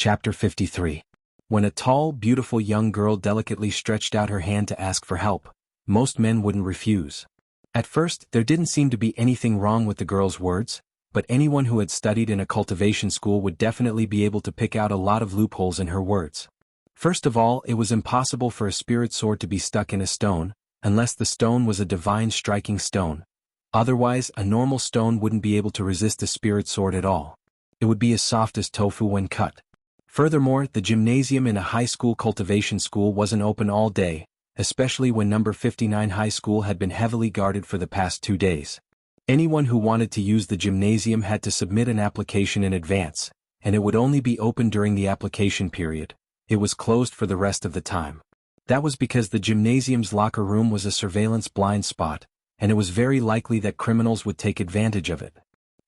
Chapter 53. When a tall, beautiful young girl delicately stretched out her hand to ask for help, most men wouldn't refuse. At first, there didn't seem to be anything wrong with the girl's words, but anyone who had studied in a cultivation school would definitely be able to pick out a lot of loopholes in her words. First of all, it was impossible for a spirit sword to be stuck in a stone, unless the stone was a divine striking stone. Otherwise, a normal stone wouldn't be able to resist a spirit sword at all. It would be as soft as tofu when cut. Furthermore, the gymnasium in a high school cultivation school wasn't open all day, especially when number 59 high school had been heavily guarded for the past 2 days. Anyone who wanted to use the gymnasium had to submit an application in advance, and it would only be open during the application period. It was closed for the rest of the time. That was because the gymnasium's locker room was a surveillance blind spot, and it was very likely that criminals would take advantage of it.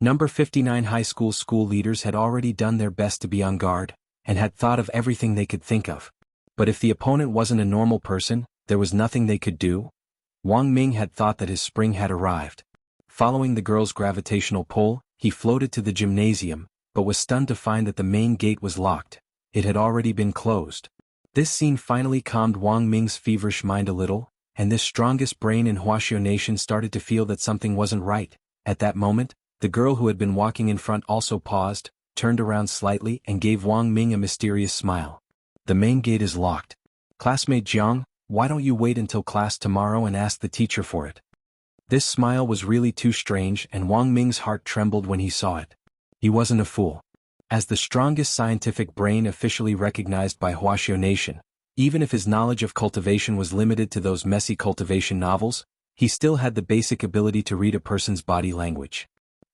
Number 59 high school school leaders had already done their best to be on guard, and had thought of everything they could think of. But if the opponent wasn't a normal person, there was nothing they could do. Wang Ming had thought that his spring had arrived. Following the girl's gravitational pull, he floated to the gymnasium, but was stunned to find that the main gate was locked. It had already been closed. This scene finally calmed Wang Ming's feverish mind a little, and this strongest brain in Wuxia Nation started to feel that something wasn't right. At that moment, the girl who had been walking in front also paused, turned around slightly and gave Wang Ming a mysterious smile. The main gate is locked. Classmate Jiang, why don't you wait until class tomorrow and ask the teacher for it? This smile was really too strange, and Wang Ming's heart trembled when he saw it. He wasn't a fool. As the strongest scientific brain officially recognized by Wuxia Nation, even if his knowledge of cultivation was limited to those messy cultivation novels, he still had the basic ability to read a person's body language.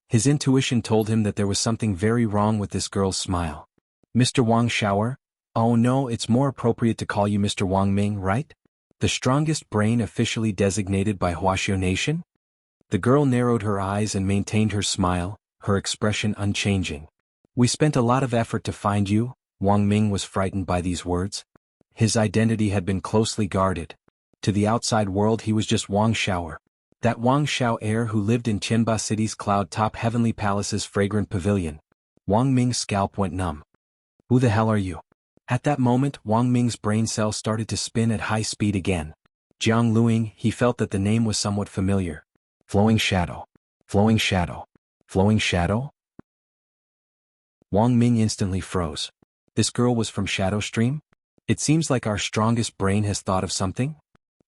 His intuition told him that there was something very wrong with this girl's smile. Mr. Wang Shower? Oh no, it's more appropriate to call you Mr. Wang Ming, right? The strongest brain officially designated by Wuxia Nation? The girl narrowed her eyes and maintained her smile, her expression unchanging. We spent a lot of effort to find you. Wang Ming was frightened by these words. His identity had been closely guarded. To the outside world he was just Wang Shower. That Wang Xiao heir who lived in Qianba City's cloud-top heavenly palace's fragrant pavilion. Wang Ming's scalp went numb. Who the hell are you? At that moment, Wang Ming's brain cells started to spin at high speed again. Jianghu, he felt that the name was somewhat familiar. Flowing shadow. Flowing shadow. Flowing shadow? Wang Ming instantly froze. This girl was from Shadow Stream? It seems like our strongest brain has thought of something.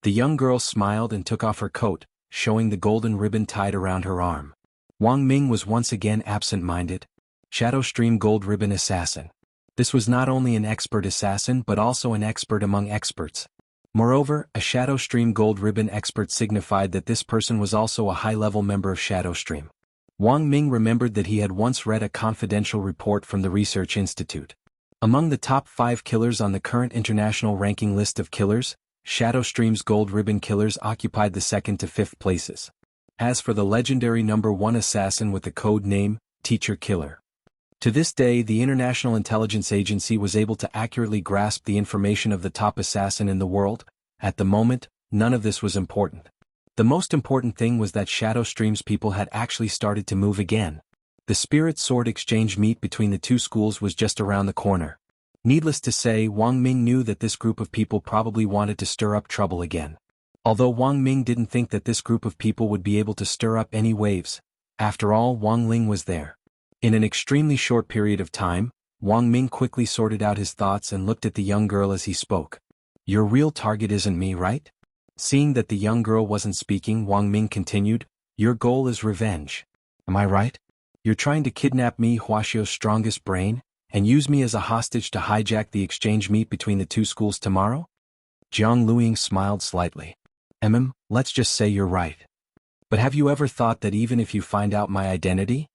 The young girl smiled and took off her coat, showing the golden ribbon tied around her arm. Wang Ming was once again absent-minded. Shadow Stream Gold Ribbon Assassin. This was not only an expert assassin but also an expert among experts. Moreover, a Shadow Stream Gold Ribbon expert signified that this person was also a high-level member of Shadow Stream. Wang Ming remembered that he had once read a confidential report from the Research Institute. Among the top 5 killers on the current international ranking list of killers, Shadow Stream's Gold Ribbon killers occupied the 2nd to 5th places. As for the legendary number 1 assassin with the code name, Teacher Killer. To this day, the International Intelligence Agency was able to accurately grasp the information of the top assassin in the world. At the moment, none of this was important. The most important thing was that Shadow Stream's people had actually started to move again. The Spirit Sword exchange meet between the two schools was just around the corner. Needless to say, Wang Ming knew that this group of people probably wanted to stir up trouble again. Although Wang Ming didn't think that this group of people would be able to stir up any waves. After all, Wang Ling was there. In an extremely short period of time, Wang Ming quickly sorted out his thoughts and looked at the young girl as he spoke. Your real target isn't me, right? Seeing that the young girl wasn't speaking, Wang Ming continued, your goal is revenge. Am I right? You're trying to kidnap me, Wuxia's strongest brain, and use me as a hostage to hijack the exchange meet between the two schools tomorrow? Jiang Luing smiled slightly. Let's just say you're right. But have you ever thought that even if you find out my identity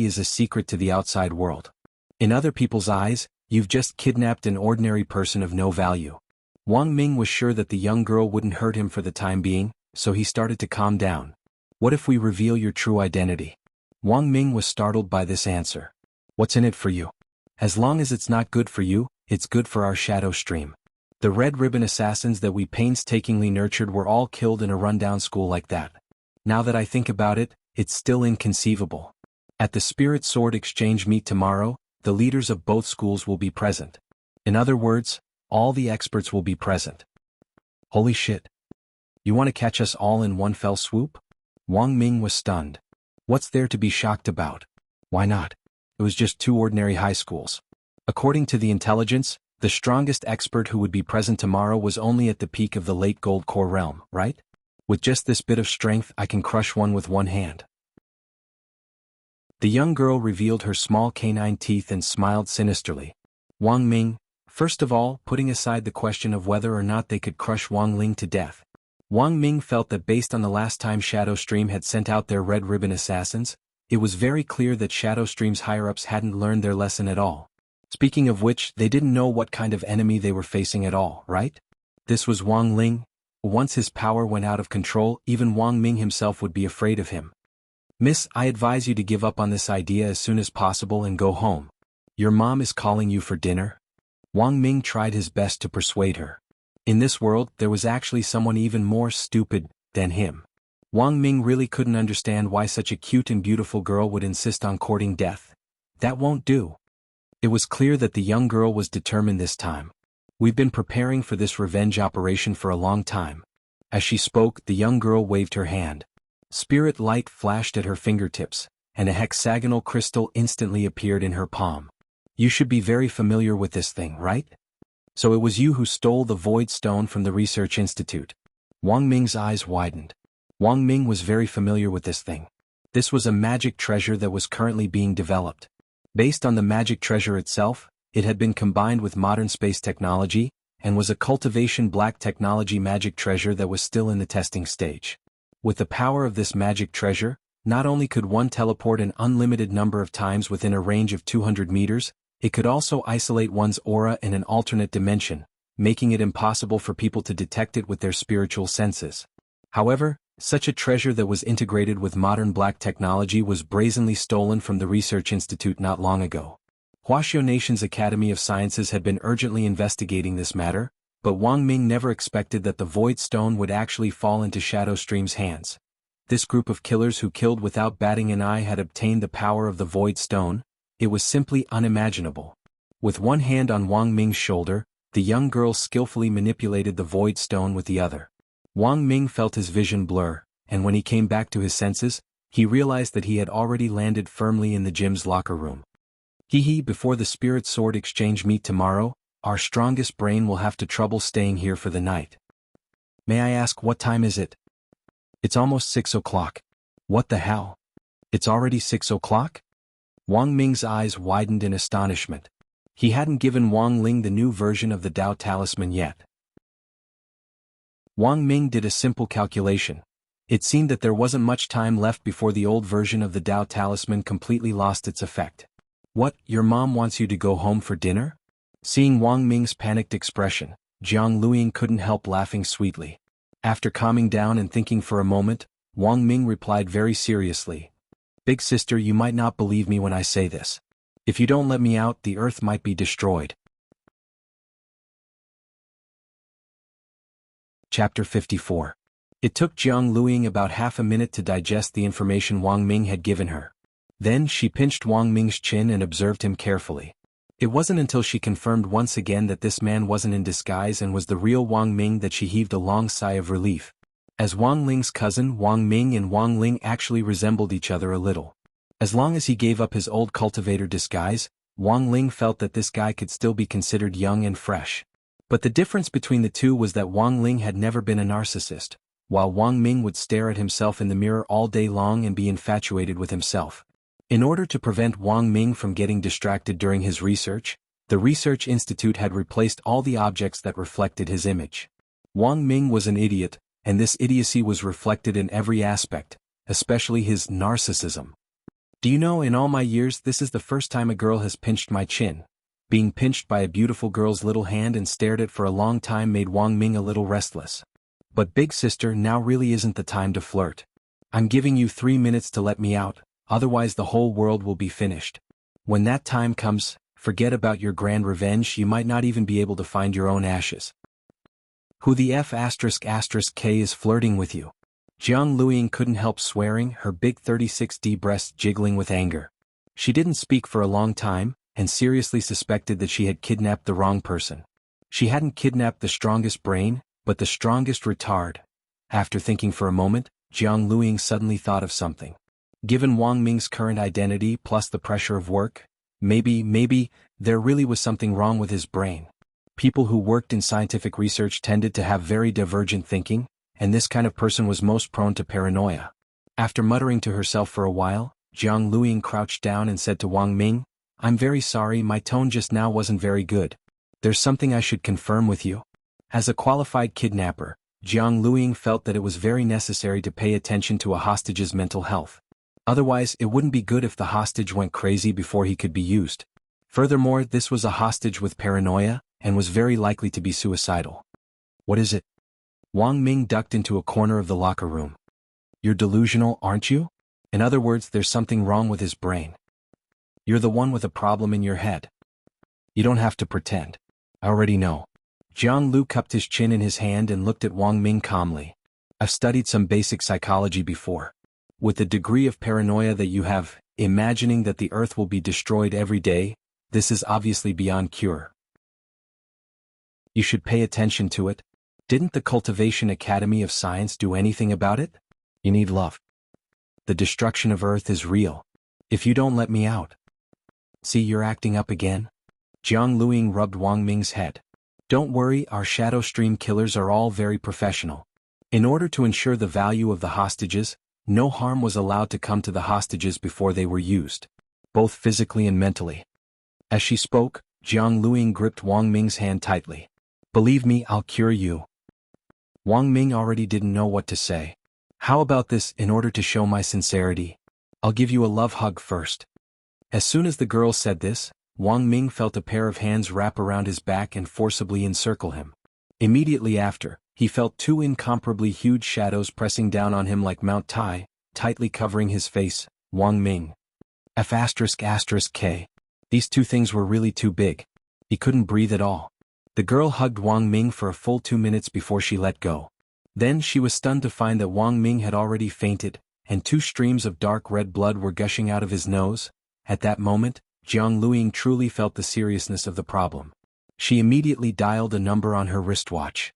is a secret to the outside world? In other people's eyes, you've just kidnapped an ordinary person of no value. Wang Ming was sure that the young girl wouldn't hurt him for the time being, so he started to calm down. What if we reveal your true identity? Wang Ming was startled by this answer. What's in it for you? As long as it's not good for you, it's good for our Shadow Stream. The Red Ribbon assassins that we painstakingly nurtured were all killed in a rundown school like that. Now that I think about it, it's still inconceivable. At the Spirit Sword exchange meet tomorrow, the leaders of both schools will be present. In other words, all the experts will be present. Holy shit. You want to catch us all in one fell swoop? Wang Ming was stunned. What's there to be shocked about? Why not? It was just two ordinary high schools. According to the intelligence, the strongest expert who would be present tomorrow was only at the peak of the late gold core realm, right? With just this bit of strength I can crush one with one hand. The young girl revealed her small canine teeth and smiled sinisterly. Wang Ming, first of all, putting aside the question of whether or not they could crush Wang Ling to death. Wang Ming felt that based on the last time Shadow Stream had sent out their Red Ribbon assassins, it was very clear that Shadow Stream's higher-ups hadn't learned their lesson at all. Speaking of which, they didn't know what kind of enemy they were facing at all, right? This was Wang Ling. Once his power went out of control, even Wang Ming himself would be afraid of him. Miss, I advise you to give up on this idea as soon as possible and go home. Your mom is calling you for dinner. Wang Ming tried his best to persuade her. In this world, there was actually someone even more stupid than him. Wang Ming really couldn't understand why such a cute and beautiful girl would insist on courting death. That won't do. It was clear that the young girl was determined this time. We've been preparing for this revenge operation for a long time. As she spoke, the young girl waved her hand. Spirit light flashed at her fingertips, and a hexagonal crystal instantly appeared in her palm. You should be very familiar with this thing, right? So it was you who stole the Void Stone from the Research Institute. Wang Ming's eyes widened. Wang Ming was very familiar with this thing. This was a magic treasure that was currently being developed. Based on the magic treasure itself, it had been combined with modern space technology, and was a cultivation black technology magic treasure that was still in the testing stage. With the power of this magic treasure, not only could one teleport an unlimited number of times within a range of 200 meters, it could also isolate one's aura in an alternate dimension, making it impossible for people to detect it with their spiritual senses. However, such a treasure that was integrated with modern black technology was brazenly stolen from the Research Institute not long ago. Huaxiao Nation's Academy of Sciences had been urgently investigating this matter, but Wang Ming never expected that the Void Stone would actually fall into Shadow Stream's hands. This group of killers who killed without batting an eye had obtained the power of the Void Stone. It was simply unimaginable. With one hand on Wang Ming's shoulder, the young girl skillfully manipulated the Void Stone with the other. Wang Ming felt his vision blur, and when he came back to his senses, he realized that he had already landed firmly in the gym's locker room. Before the Spirit Sword exchange meet tomorrow, our strongest brain will have trouble staying here for the night. May I ask what time is it? It's almost 6 o'clock. What the hell? It's already 6 o'clock? Wang Ming's eyes widened in astonishment. He hadn't given Wang Ling the new version of the Dao Talisman yet. Wang Ming did a simple calculation. It seemed that there wasn't much time left before the old version of the Dao Talisman completely lost its effect. What, your mom wants you to go home for dinner? Seeing Wang Ming's panicked expression, Jianghu couldn't help laughing sweetly. After calming down and thinking for a moment, Wang Ming replied very seriously. Big sister, you might not believe me when I say this. If you don't let me out, the earth might be destroyed. Chapter 54. It took Jianghu about half a minute to digest the information Wang Ming had given her. Then she pinched Wang Ming's chin and observed him carefully. It wasn't until she confirmed once again that this man wasn't in disguise and was the real Wang Ming that she heaved a long sigh of relief. As Wang Ling's cousin, Wang Ming and Wang Ling actually resembled each other a little. As long as he gave up his old cultivator disguise, Wang Ling felt that this guy could still be considered young and fresh. But the difference between the two was that Wang Ling had never been a narcissist, while Wang Ming would stare at himself in the mirror all day long and be infatuated with himself. In order to prevent Wang Ming from getting distracted during his research, the Research Institute had replaced all the objects that reflected his image. Wang Ming was an idiot, and this idiocy was reflected in every aspect, especially his narcissism. Do you know, in all my years this is the first time a girl has pinched my chin. Being pinched by a beautiful girl's little hand and stared at for a long time made Wang Ming a little restless. But big sister, now really isn't the time to flirt. I'm giving you 3 minutes to let me out, otherwise the whole world will be finished. When that time comes, forget about your grand revenge, you might not even be able to find your own ashes. Who the F***K is flirting with you? Jianghu couldn't help swearing, her big 36D breasts jiggling with anger. She didn't speak for a long time, and seriously suspected that she had kidnapped the wrong person. She hadn't kidnapped the strongest brain, but the strongest retard. After thinking for a moment, Jianghu suddenly thought of something. Given Wang Ming's current identity plus the pressure of work, maybe, there really was something wrong with his brain. People who worked in scientific research tended to have very divergent thinking, and this kind of person was most prone to paranoia. After muttering to herself for a while, Jianghu crouched down and said to Wang Ming, "I'm very sorry, my tone just now wasn't very good. There's something I should confirm with you." As a qualified kidnapper, Jianghu felt that it was very necessary to pay attention to a hostage's mental health. Otherwise, it wouldn't be good if the hostage went crazy before he could be used. Furthermore, this was a hostage with paranoia, and was very likely to be suicidal. "What is it?" Wang Ming ducked into a corner of the locker room. "You're delusional, aren't you? In other words, there's something wrong with his brain. You're the one with a problem in your head. You don't have to pretend. I already know." Jianghu cupped his chin in his hand and looked at Wang Ming calmly. "I've studied some basic psychology before. With the degree of paranoia that you have, imagining that the earth will be destroyed every day, this is obviously beyond cure. You should pay attention to it. Didn't the Cultivation Academy of Science do anything about it? You need love. The destruction of Earth is real. If you don't let me out." "See, you're acting up again?" Jianghu rubbed Wang Ming's head. "Don't worry, our shadow stream killers are all very professional. In order to ensure the value of the hostages, no harm was allowed to come to the hostages before they were used, both physically and mentally." As she spoke, Jianghu gripped Wang Ming's hand tightly. "Believe me, I'll cure you." Wang Ming already didn't know what to say. "How about this, in order to show my sincerity? I'll give you a love hug first." As soon as the girl said this, Wang Ming felt a pair of hands wrap around his back and forcibly encircle him. Immediately after, he felt two incomparably huge shadows pressing down on him like Mount Tai, tightly covering his face. Wang Ming. F***K. These two things were really too big. He couldn't breathe at all. The girl hugged Wang Ming for a full 2 minutes before she let go. Then she was stunned to find that Wang Ming had already fainted, and 2 streams of dark red blood were gushing out of his nose. At that moment, Jianghu truly felt the seriousness of the problem. She immediately dialed a number on her wristwatch.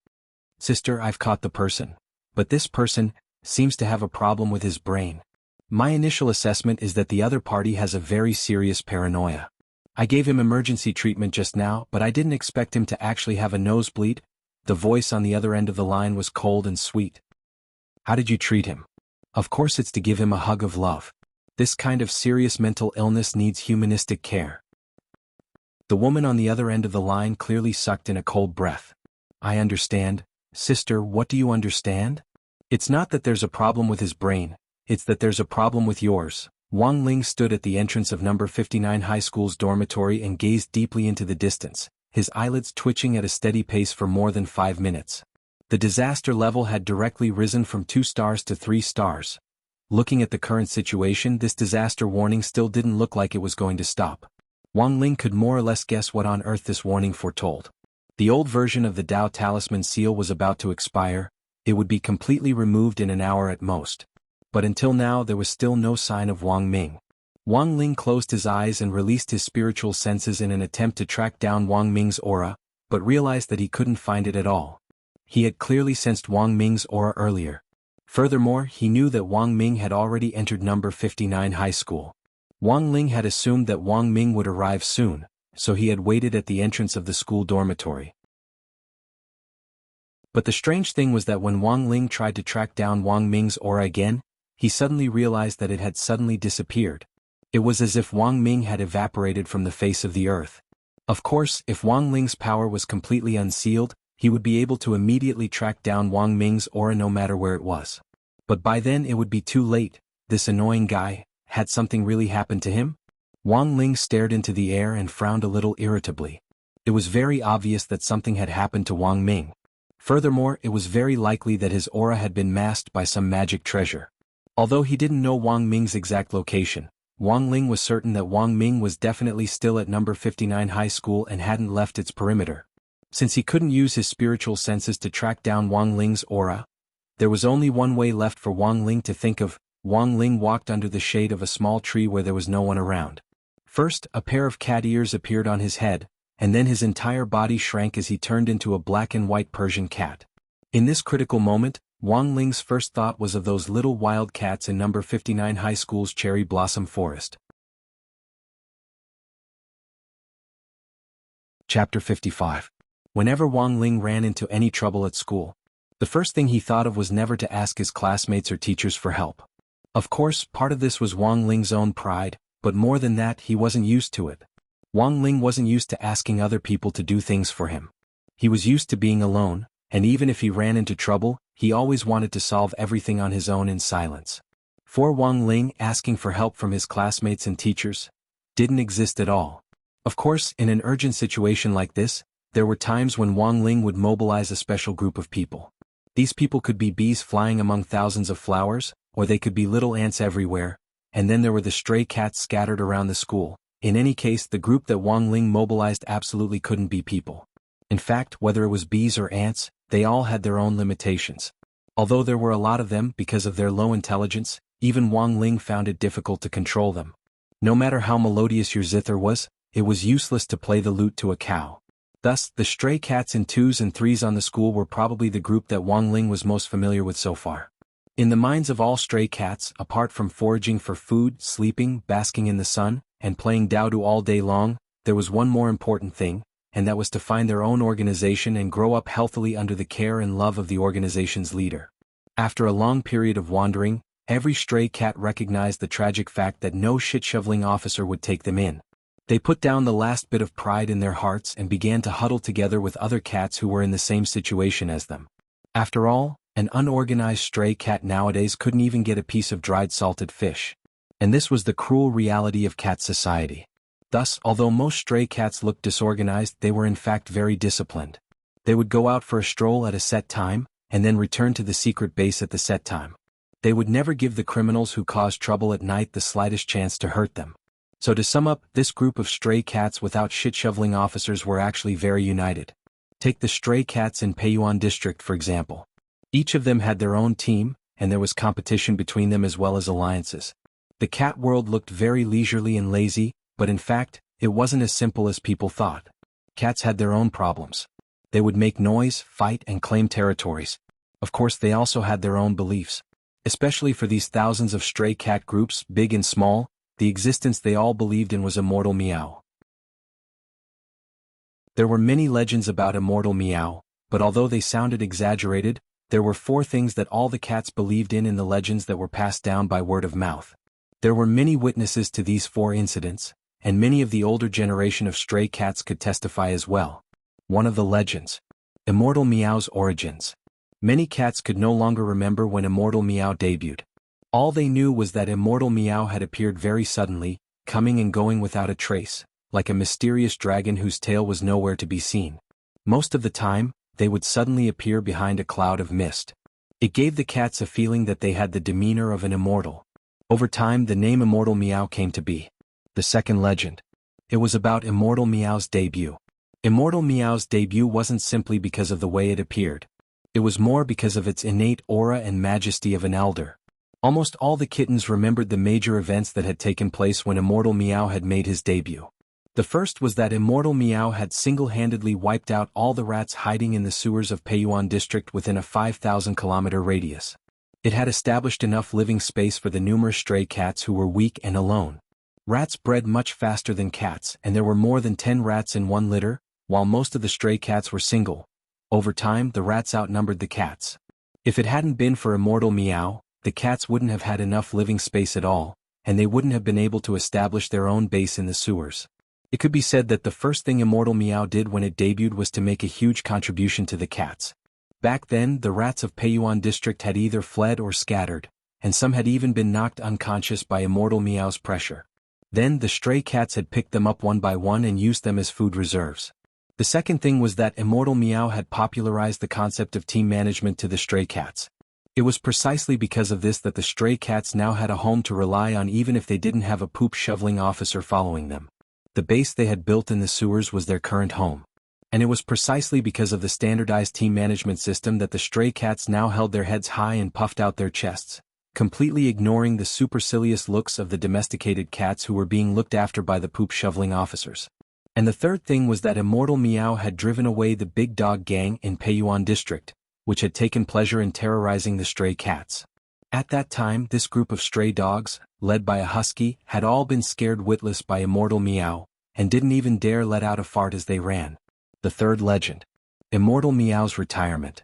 "Sister, I've caught the person. But this person seems to have a problem with his brain. My initial assessment is that the other party has a very serious paranoia. I gave him emergency treatment just now, but I didn't expect him to actually have a nosebleed." The voice on the other end of the line was cold and sweet. "How did you treat him?" "Of course it's to give him a hug of love. This kind of serious mental illness needs humanistic care." The woman on the other end of the line clearly sucked in a cold breath. "I understand. Sister, what do you understand? It's not that there's a problem with his brain, it's that there's a problem with yours." Wang Ling stood at the entrance of number 59 High School's dormitory and gazed deeply into the distance, his eyelids twitching at a steady pace for more than 5 minutes. The disaster level had directly risen from 2 stars to 3 stars. Looking at the current situation, this disaster warning still didn't look like it was going to stop. Wang Ling could more or less guess what on earth this warning foretold. The old version of the Dao Talisman seal was about to expire. It would be completely removed in an hour at most. But until now there was still no sign of Wang Ming. Wang Ling closed his eyes and released his spiritual senses in an attempt to track down Wang Ming's aura, but realized that he couldn't find it at all. He had clearly sensed Wang Ming's aura earlier. Furthermore, he knew that Wang Ming had already entered number 59 High School. Wang Ling had assumed that Wang Ming would arrive soon, so he had waited at the entrance of the school dormitory. But the strange thing was that when Wang Ling tried to track down Wang Ming's aura again, he suddenly realized that it had suddenly disappeared. It was as if Wang Ming had evaporated from the face of the earth. Of course, if Wang Ling's power was completely unsealed, he would be able to immediately track down Wang Ming's aura no matter where it was. But by then it would be too late. This annoying guy, had something really happened to him? Wang Ling stared into the air and frowned a little irritably. It was very obvious that something had happened to Wang Ming. Furthermore, it was very likely that his aura had been masked by some magic treasure. Although he didn't know Wang Ming's exact location, Wang Ling was certain that Wang Ming was definitely still at number 59 High School and hadn't left its perimeter. Since he couldn't use his spiritual senses to track down Wang Ling's aura, there was only one way left for Wang Ling to think of. Wang Ling walked under the shade of a small tree where there was no one around. First, a pair of cat ears appeared on his head, and then his entire body shrank as he turned into a black and white Persian cat. In this critical moment, Wang Ling's first thought was of those little wild cats in number 59 high school's cherry blossom forest. Chapter 55. Whenever Wang Ling ran into any trouble at school, the first thing he thought of was never to ask his classmates or teachers for help. Of course, part of this was Wang Ling's own pride, but more than that, he wasn't used to it. Wang Ling wasn't used to asking other people to do things for him. He was used to being alone, and even if he ran into trouble, he always wanted to solve everything on his own in silence. For Wang Ling, asking for help from his classmates and teachers didn't exist at all. Of course, in an urgent situation like this, there were times when Wang Ling would mobilize a special group of people. These people could be bees flying among thousands of flowers, or they could be little ants everywhere, and then there were the stray cats scattered around the school. In any case, the group that Wang Ling mobilized absolutely couldn't be people. In fact, whether it was bees or ants, they all had their own limitations. Although there were a lot of them because of their low intelligence, even Wang Ling found it difficult to control them. No matter how melodious your zither was, it was useless to play the lute to a cow. Thus, the stray cats in 2s and 3s on the school were probably the group that Wang Ling was most familiar with so far. In the minds of all stray cats, apart from foraging for food, sleeping, basking in the sun, and playing dowdu all day long, there was one more important thing, and that was to find their own organization and grow up healthily under the care and love of the organization's leader. After a long period of wandering, every stray cat recognized the tragic fact that no shit-shoveling officer would take them in. They put down the last bit of pride in their hearts and began to huddle together with other cats who were in the same situation as them. After all, an unorganized stray cat nowadays couldn't even get a piece of dried salted fish. And this was the cruel reality of cat society. Thus, although most stray cats looked disorganized, they were in fact very disciplined. They would go out for a stroll at a set time, and then return to the secret base at the set time. They would never give the criminals who caused trouble at night the slightest chance to hurt them. So to sum up, this group of stray cats without shit-shoveling officers were actually very united. Take the stray cats in Peiyuan district for example. Each of them had their own team, and there was competition between them as well as alliances. The cat world looked very leisurely and lazy, but in fact, it wasn't as simple as people thought. Cats had their own problems. They would make noise, fight, and claim territories. Of course, they also had their own beliefs. Especially for these thousands of stray cat groups, big and small, the existence they all believed in was Immortal Meow. There were many legends about Immortal Meow, but although they sounded exaggerated, there were 4 things that all the cats believed in the legends that were passed down by word of mouth. There were many witnesses to these 4 incidents, and many of the older generation of stray cats could testify as well. One of the legends. Immortal Meow's origins. Many cats could no longer remember when Immortal Meow debuted. All they knew was that Immortal Meow had appeared very suddenly, coming and going without a trace, like a mysterious dragon whose tail was nowhere to be seen. Most of the time, they would suddenly appear behind a cloud of mist. It gave the cats a feeling that they had the demeanor of an immortal. Over time, the name Immortal Meow came to be. The second legend. It was about Immortal Meow's debut. Immortal Meow's debut wasn't simply because of the way it appeared. It was more because of its innate aura and majesty of an elder. Almost all the kittens remembered the major events that had taken place when Immortal Meow had made his debut. The first was that Immortal Meow had single-handedly wiped out all the rats hiding in the sewers of Peiyuan district within a 5,000-kilometer radius. It had established enough living space for the numerous stray cats who were weak and alone. Rats bred much faster than cats, and there were more than 10 rats in one litter, while most of the stray cats were single. Over time, the rats outnumbered the cats. If it hadn't been for Immortal Meow, the cats wouldn't have had enough living space at all, and they wouldn't have been able to establish their own base in the sewers. It could be said that the first thing Immortal Meow did when it debuted was to make a huge contribution to the cats. Back then, the rats of Peiyuan district had either fled or scattered, and some had even been knocked unconscious by Immortal Meow's pressure. Then the stray cats had picked them up one by one and used them as food reserves. The second thing was that Immortal Meow had popularized the concept of team management to the stray cats. It was precisely because of this that the stray cats now had a home to rely on even if they didn't have a poop-shoveling officer following them. The base they had built in the sewers was their current home. And it was precisely because of the standardized team management system that the stray cats now held their heads high and puffed out their chests, completely ignoring the supercilious looks of the domesticated cats who were being looked after by the poop-shoveling officers. And the third thing was that Immortal Meow had driven away the big dog gang in Peiyuan district, which had taken pleasure in terrorizing the stray cats. At that time, this group of stray dogs, led by a husky, had all been scared witless by Immortal Meow, and didn't even dare let out a fart as they ran. The third legend. Immortal Meow's retirement.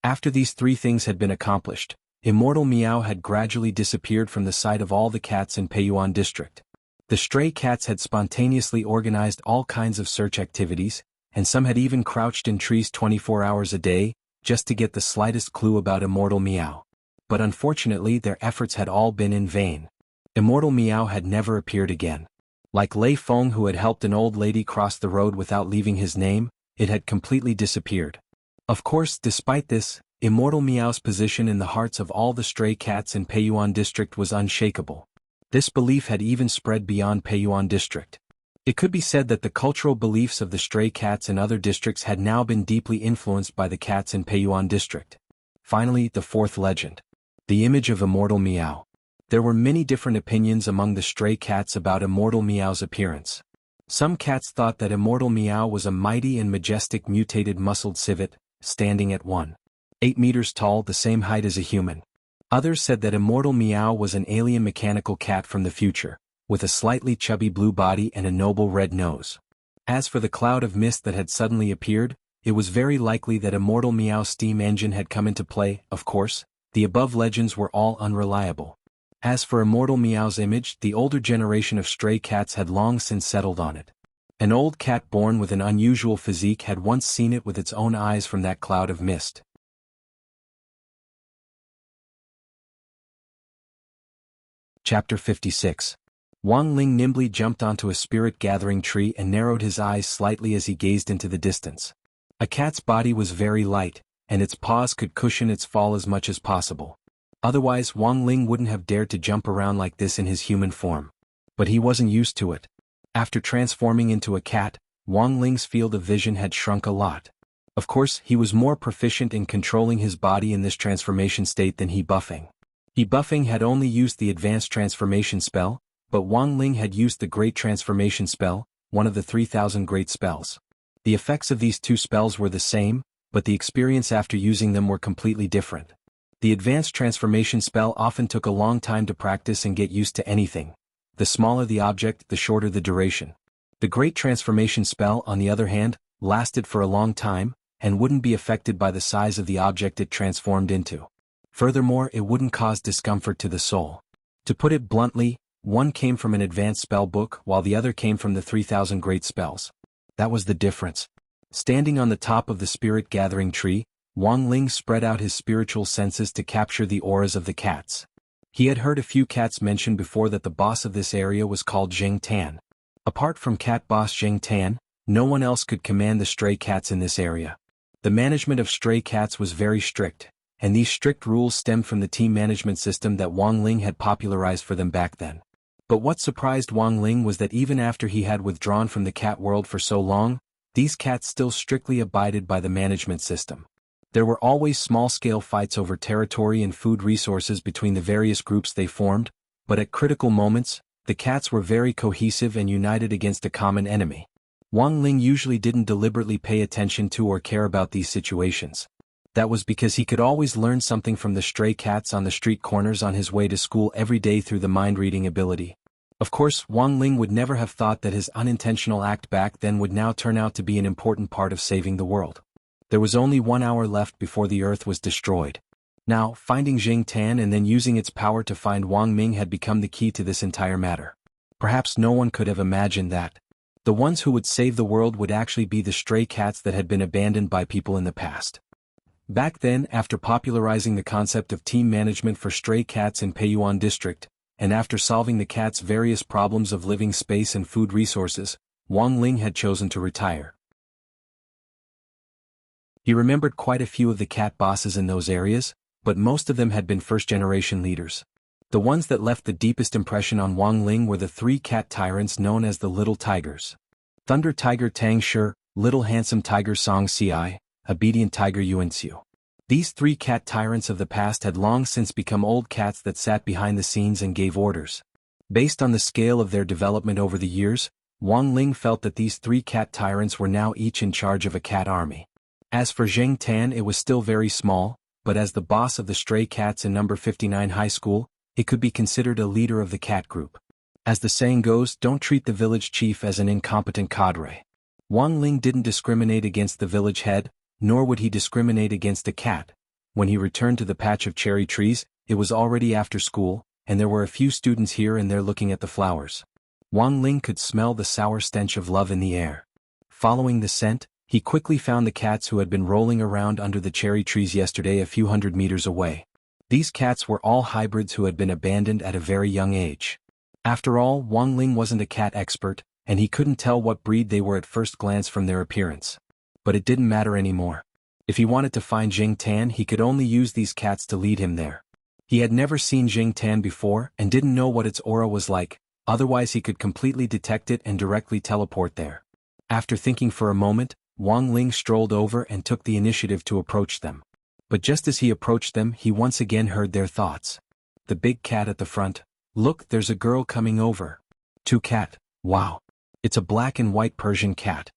After these three things had been accomplished, Immortal Meow had gradually disappeared from the sight of all the cats in Peiyuan district. The stray cats had spontaneously organized all kinds of search activities, and some had even crouched in trees 24 hours a day, just to get the slightest clue about Immortal Meow. But unfortunately their efforts had all been in vain. Immortal Meow had never appeared again. Like Lei Feng, who had helped an old lady cross the road without leaving his name, it had completely disappeared. Of course, despite this, Immortal Meow's position in the hearts of all the stray cats in Peiyuan district was unshakable. This belief had even spread beyond Peiyuan district. It could be said that the cultural beliefs of the stray cats in other districts had now been deeply influenced by the cats in Peiyuan district. Finally, the fourth legend. The image of Immortal Meow. There were many different opinions among the stray cats about Immortal Meow's appearance. Some cats thought that Immortal Meow was a mighty and majestic mutated muscled civet, standing at 1.8 meters tall, the same height as a human. Others said that Immortal Meow was an alien mechanical cat from the future, with a slightly chubby blue body and a noble red nose. As for the cloud of mist that had suddenly appeared, it was very likely that Immortal Meow's steam engine had come into play. Of course, the above legends were all unreliable. As for Immortal Meow's image, the older generation of stray cats had long since settled on it. An old cat born with an unusual physique had once seen it with its own eyes from that cloud of mist. Chapter 56. Wang Ling nimbly jumped onto a spirit-gathering tree and narrowed his eyes slightly as he gazed into the distance. A cat's body was very light, and its paws could cushion its fall as much as possible. Otherwise, Wang Ling wouldn't have dared to jump around like this in his human form. But he wasn't used to it. After transforming into a cat, Wang Ling's field of vision had shrunk a lot. Of course, he was more proficient in controlling his body in this transformation state than He Buffing. He Buffing had only used the advanced transformation spell, but Wang Ling had used the Great Transformation spell, one of the 3,000 great spells. The effects of these two spells were the same, but the experience after using them were completely different. The advanced transformation spell often took a long time to practice and get used to anything. The smaller the object, the shorter the duration. The Great Transformation spell, on the other hand, lasted for a long time, and wouldn't be affected by the size of the object it transformed into. Furthermore, it wouldn't cause discomfort to the soul. To put it bluntly, one came from an advanced spell book while the other came from the 3,000 great spells. That was the difference. Standing on the top of the spirit-gathering tree, Wang Ling spread out his spiritual senses to capture the auras of the cats. He had heard a few cats mention before that the boss of this area was called Zheng Tan. Apart from cat boss Zheng Tan, no one else could command the stray cats in this area. The management of stray cats was very strict, and these strict rules stemmed from the team management system that Wang Ling had popularized for them back then. But what surprised Wang Ling was that even after he had withdrawn from the cat world for so long, these cats still strictly abided by the management system. There were always small-scale fights over territory and food resources between the various groups they formed, but at critical moments, the cats were very cohesive and united against a common enemy. Wang Ling usually didn't deliberately pay attention to or care about these situations. That was because he could always learn something from the stray cats on the street corners on his way to school every day through the mind-reading ability. Of course, Wang Ling would never have thought that his unintentional act back then would now turn out to be an important part of saving the world. There was only 1 hour left before the Earth was destroyed. Now, finding Zheng Tan and then using its power to find Wang Ming had become the key to this entire matter. Perhaps no one could have imagined that the ones who would save the world would actually be the stray cats that had been abandoned by people in the past. Back then, after popularizing the concept of team management for stray cats in Peiyuan district, and after solving the cats' various problems of living space and food resources, Wang Ling had chosen to retire. He remembered quite a few of the cat bosses in those areas, but most of them had been first-generation leaders. The ones that left the deepest impression on Wang Ling were the 3 cat tyrants known as the Little Tigers. Thunder Tiger Tang Shi, Little Handsome Tiger Song Ci, Obedient Tiger Yuan Xiu. These three cat tyrants of the past had long since become old cats that sat behind the scenes and gave orders. Based on the scale of their development over the years, Wang Ling felt that these three cat tyrants were now each in charge of a cat army. As for Zheng Tan, it was still very small, but as the boss of the stray cats in number 59 high school, it could be considered a leader of the cat group. As the saying goes, don't treat the village chief as an incompetent cadre. Wang Ling didn't discriminate against the village head, nor would he discriminate against a cat. When he returned to the patch of cherry trees, it was already after school, and there were a few students here and there looking at the flowers. Wang Ling could smell the sour stench of love in the air. Following the scent, he quickly found the cats who had been rolling around under the cherry trees yesterday a few hundred meters away. These cats were all hybrids who had been abandoned at a very young age. After all, Wang Ling wasn't a cat expert, and he couldn't tell what breed they were at first glance from their appearance. But it didn't matter anymore. If he wanted to find Zheng Tan, he could only use these cats to lead him there. He had never seen Zheng Tan before and didn't know what its aura was like, otherwise he could completely detect it and directly teleport there. After thinking for a moment, Wang Ling strolled over and took the initiative to approach them. But just as he approached them, he once again heard their thoughts. The big cat at the front. Look, there's a girl coming over. 2 cat. Wow. It's a black and white Persian cat.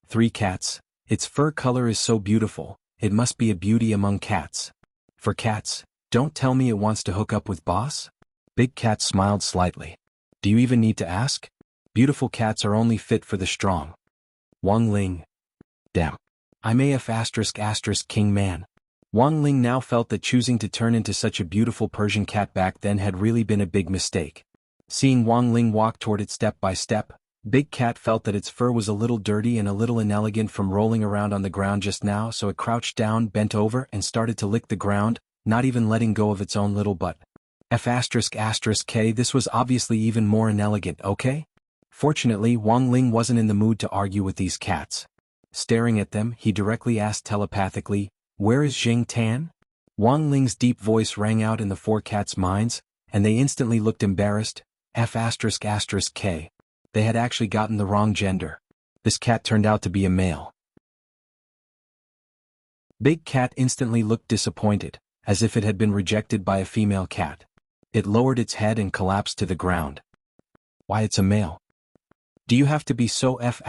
3 cats. Its fur color is so beautiful, it must be a beauty among cats. 4 cats. Don't tell me it wants to hook up with boss? Big cat smiled slightly. Do you even need to ask? Beautiful cats are only fit for the strong. Wang Ling. Damn. I'm AF *** king man. Wang Ling now felt that choosing to turn into such a beautiful Persian cat back then had really been a big mistake. Seeing Wang Ling walk toward it step by step, Big Cat felt that its fur was a little dirty and a little inelegant from rolling around on the ground just now, so it crouched down, bent over, and started to lick the ground, not even letting go of its own little butt. F*** K, this was obviously even more inelegant, okay? Fortunately, Wang Ling wasn't in the mood to argue with these cats. Staring at them, he directly asked telepathically, "Where is Zheng Tan?" Wang Ling's deep voice rang out in the 4 cats' minds, and they instantly looked embarrassed. F*** K. They had actually gotten the wrong gender. This cat turned out to be a male. Big Cat instantly looked disappointed, as if it had been rejected by a female cat. It lowered its head and collapsed to the ground. Why, it's a male. Do you have to be so F***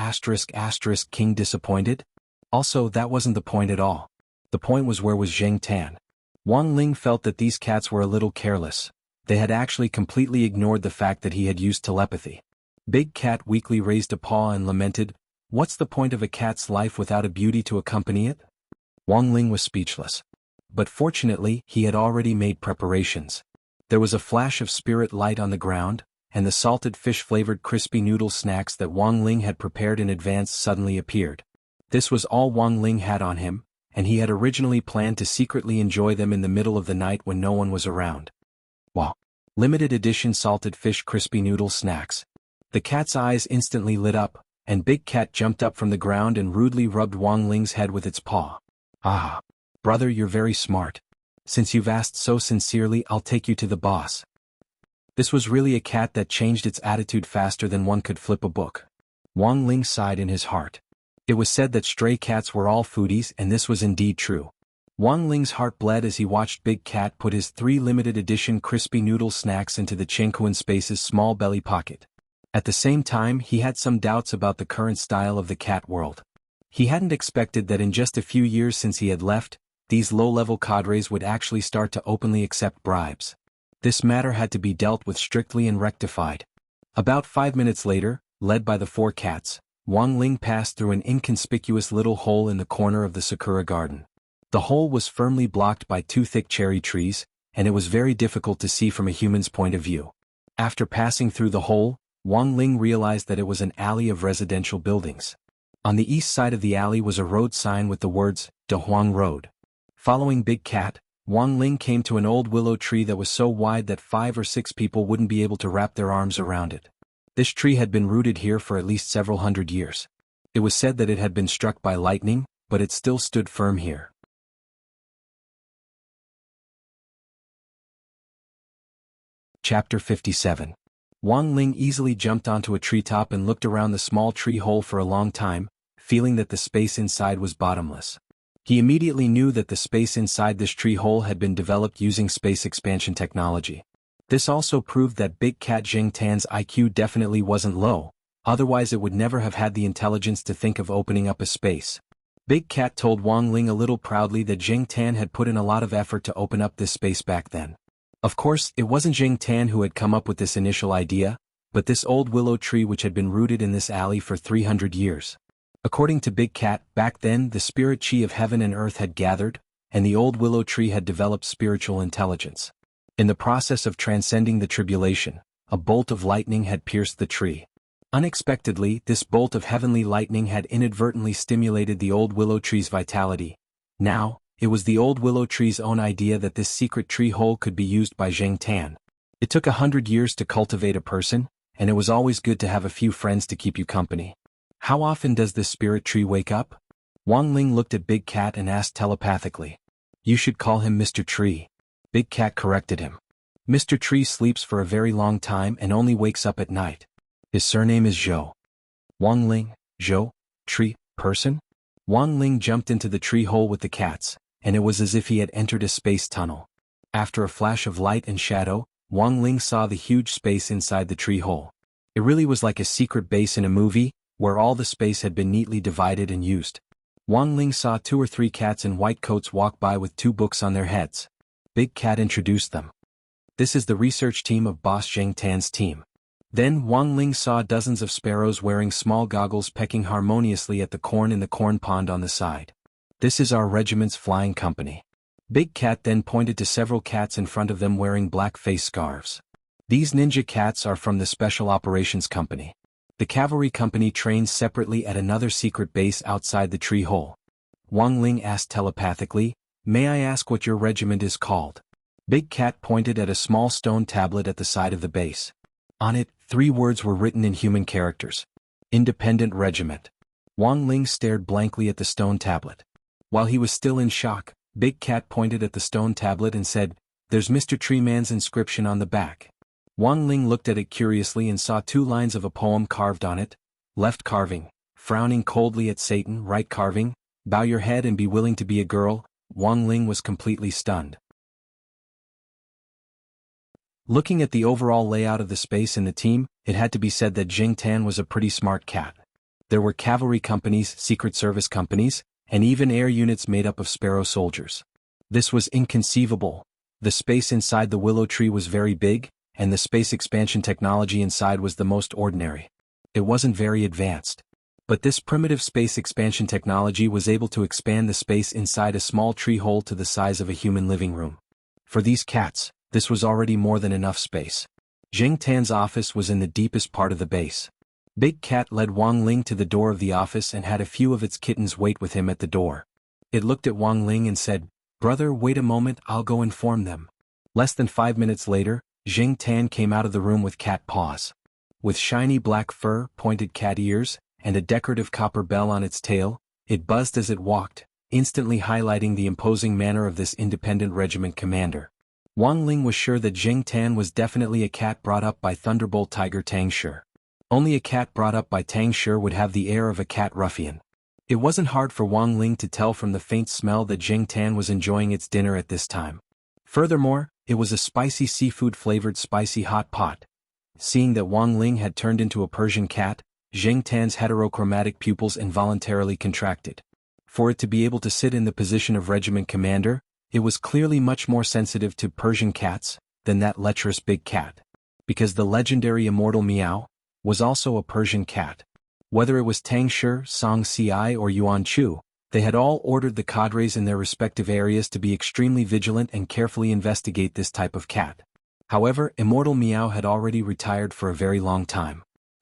king disappointed? Also, that wasn't the point at all. The point was, where was Zheng Tan? Wang Ling felt that these cats were a little careless. They had actually completely ignored the fact that he had used telepathy. Big Cat weakly raised a paw and lamented, "What's the point of a cat's life without a beauty to accompany it?" Wang Ling was speechless. But fortunately, he had already made preparations. There was a flash of spirit light on the ground, and the salted fish-flavored crispy noodle snacks that Wang Ling had prepared in advance suddenly appeared. This was all Wang Ling had on him, and he had originally planned to secretly enjoy them in the middle of the night when no one was around. Wow! Limited edition salted fish crispy noodle snacks. The cat's eyes instantly lit up, and Big Cat jumped up from the ground and rudely rubbed Wang Ling's head with its paw. "Ah! Brother, you're very smart. Since you've asked so sincerely, I'll take you to the boss." This was really a cat that changed its attitude faster than one could flip a book. Wang Ling sighed in his heart. It was said that stray cats were all foodies, and this was indeed true. Wang Ling's heart bled as he watched Big Cat put his 3 limited edition crispy noodle snacks into the Jianghu Space's small belly pocket. At the same time, he had some doubts about the current style of the cat world. He hadn't expected that in just a few years since he had left, these low-level cadres would actually start to openly accept bribes. This matter had to be dealt with strictly and rectified. About 5 minutes later, led by the 4 cats, Wang Ling passed through an inconspicuous little hole in the corner of the Sakura garden. The hole was firmly blocked by 2 thick cherry trees, and it was very difficult to see from a human's point of view. After passing through the hole, Wang Ling realized that it was an alley of residential buildings. On the east side of the alley was a road sign with the words, "De Huang Road." Following Big Cat, Wang Ling came to an old willow tree that was so wide that 5 or 6 people wouldn't be able to wrap their arms around it. This tree had been rooted here for at least several hundred years. It was said that it had been struck by lightning, but it still stood firm here. Chapter 57. Wang Ling easily jumped onto a treetop and looked around the small tree hole for a long time, feeling that the space inside was bottomless. He immediately knew that the space inside this tree hole had been developed using space expansion technology. This also proved that Big Cat Jing Tan's IQ definitely wasn't low, otherwise it would never have had the intelligence to think of opening up a space. Big Cat told Wang Ling a little proudly that Jing Tan had put in a lot of effort to open up this space back then. Of course, it wasn't Jing Tan who had come up with this initial idea, but this old willow tree which had been rooted in this alley for 300 years. According to Big Cat, back then the spirit chi of heaven and earth had gathered, and the old willow tree had developed spiritual intelligence. In the process of transcending the tribulation, a bolt of lightning had pierced the tree. Unexpectedly, this bolt of heavenly lightning had inadvertently stimulated the old willow tree's vitality. Now, it was the old willow tree's own idea that this secret tree hole could be used by Jing Tan. It took 100 years to cultivate a person, and it was always good to have a few friends to keep you company. How often does this spirit tree wake up? Wang Ling looked at Big Cat and asked telepathically. You should call him Mr. Tree. Big Cat corrected him. Mr. Tree sleeps for a very long time and only wakes up at night. His surname is Zhou. Wang Ling, Zhou, tree, person? Wang Ling jumped into the tree hole with the cats, and it was as if he had entered a space tunnel. After a flash of light and shadow, Wang Ling saw the huge space inside the tree hole. It really was like a secret base in a movie, where all the space had been neatly divided and used. Wang Ling saw 2 or 3 cats in white coats walk by with 2 books on their heads. Big Cat introduced them. This is the research team of Boss Jing Tan's team. Then Wang Ling saw dozens of sparrows wearing small goggles pecking harmoniously at the corn in the corn pond on the side. This is our regiment's flying company. Big Cat then pointed to several cats in front of them wearing black face scarves. These ninja cats are from the Special Operations Company. The cavalry company trains separately at another secret base outside the tree hole. Wang Ling asked telepathically, May I ask what your regiment is called? Big Cat pointed at a small stone tablet at the side of the base. On it, 3 words were written in human characters. Independent Regiment. Wang Ling stared blankly at the stone tablet. While he was still in shock, Big Cat pointed at the stone tablet and said, There's Mr. Treeman's inscription on the back. Wang Ling looked at it curiously and saw 2 lines of a poem carved on it. Left carving, frowning coldly at Satan. Right carving, bow your head and be willing to be a girl. Wang Ling was completely stunned. Looking at the overall layout of the space in the team, it had to be said that Jing Tan was a pretty smart cat. There were cavalry companies, secret service companies, and even air units made up of sparrow soldiers. This was inconceivable. The space inside the willow tree was very big, and the space expansion technology inside was the most ordinary. It wasn't very advanced. But this primitive space expansion technology was able to expand the space inside a small tree hole to the size of a human living room. For these cats, this was already more than enough space. Jing Tan's office was in the deepest part of the base. Big Cat led Wang Ling to the door of the office and had a few of its kittens wait with him at the door. It looked at Wang Ling and said, Brother, wait a moment, I'll go inform them. Less than 5 minutes later, Jing Tan came out of the room with cat paws. With shiny black fur, pointed cat ears, and a decorative copper bell on its tail, it buzzed as it walked, instantly highlighting the imposing manner of this independent regiment commander. Wang Ling was sure that Jing Tan was definitely a cat brought up by Thunderbolt Tiger Tang Shi. Only a cat brought up by Tang Shi would have the air of a cat ruffian. It wasn't hard for Wang Ling to tell from the faint smell that Jing Tan was enjoying its dinner at this time. Furthermore, it was a spicy seafood-flavored spicy hot pot. Seeing that Wang Ling had turned into a Persian cat, Jing Tan's heterochromatic pupils involuntarily contracted. For it to be able to sit in the position of regiment commander, it was clearly much more sensitive to Persian cats than that lecherous big cat. Because the legendary Immortal Meow was also a Persian cat. Whether it was Tang Shi, Song Ci, or Yuan Chu, they had all ordered the cadres in their respective areas to be extremely vigilant and carefully investigate this type of cat. However, Immortal Meow had already retired for a very long time.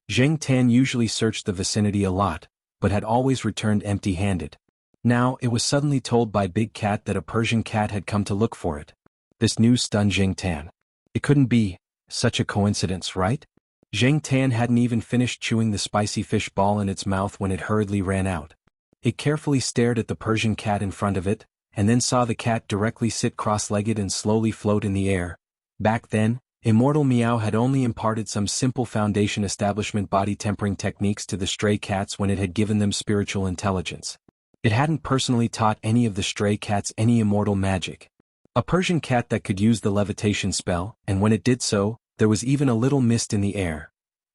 Jing Tan usually searched the vicinity a lot, but had always returned empty-handed. Now, it was suddenly told by Big Cat that a Persian cat had come to look for it. This news stunned Jing Tan. It couldn't be such a coincidence, right? Jing Tan hadn't even finished chewing the spicy fish ball in its mouth when it hurriedly ran out. It carefully stared at the Persian cat in front of it, and then saw the cat directly sit cross-legged and slowly float in the air. Back then, Immortal Meow had only imparted some simple foundation establishment body tempering techniques to the stray cats when it had given them spiritual intelligence. It hadn't personally taught any of the stray cats any immortal magic. A Persian cat that could use the levitation spell, and when it did so, there was even a little mist in the air.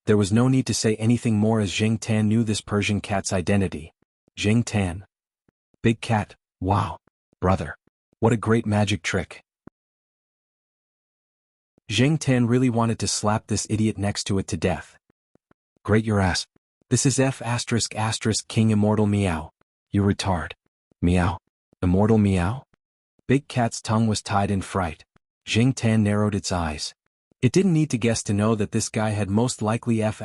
There was no need to say anything more as Zheng Tan knew this Persian cat's identity. Zheng Tan. Big cat, wow. Brother. What a great magic trick. Zheng Tan really wanted to slap this idiot next to it to death. Great your ass. This is F*** King Immortal Meow. You retard. Meow. Immortal Meow? Big Cat's tongue was tied in fright. Zheng Tan narrowed its eyes. It didn't need to guess to know that this guy had most likely F***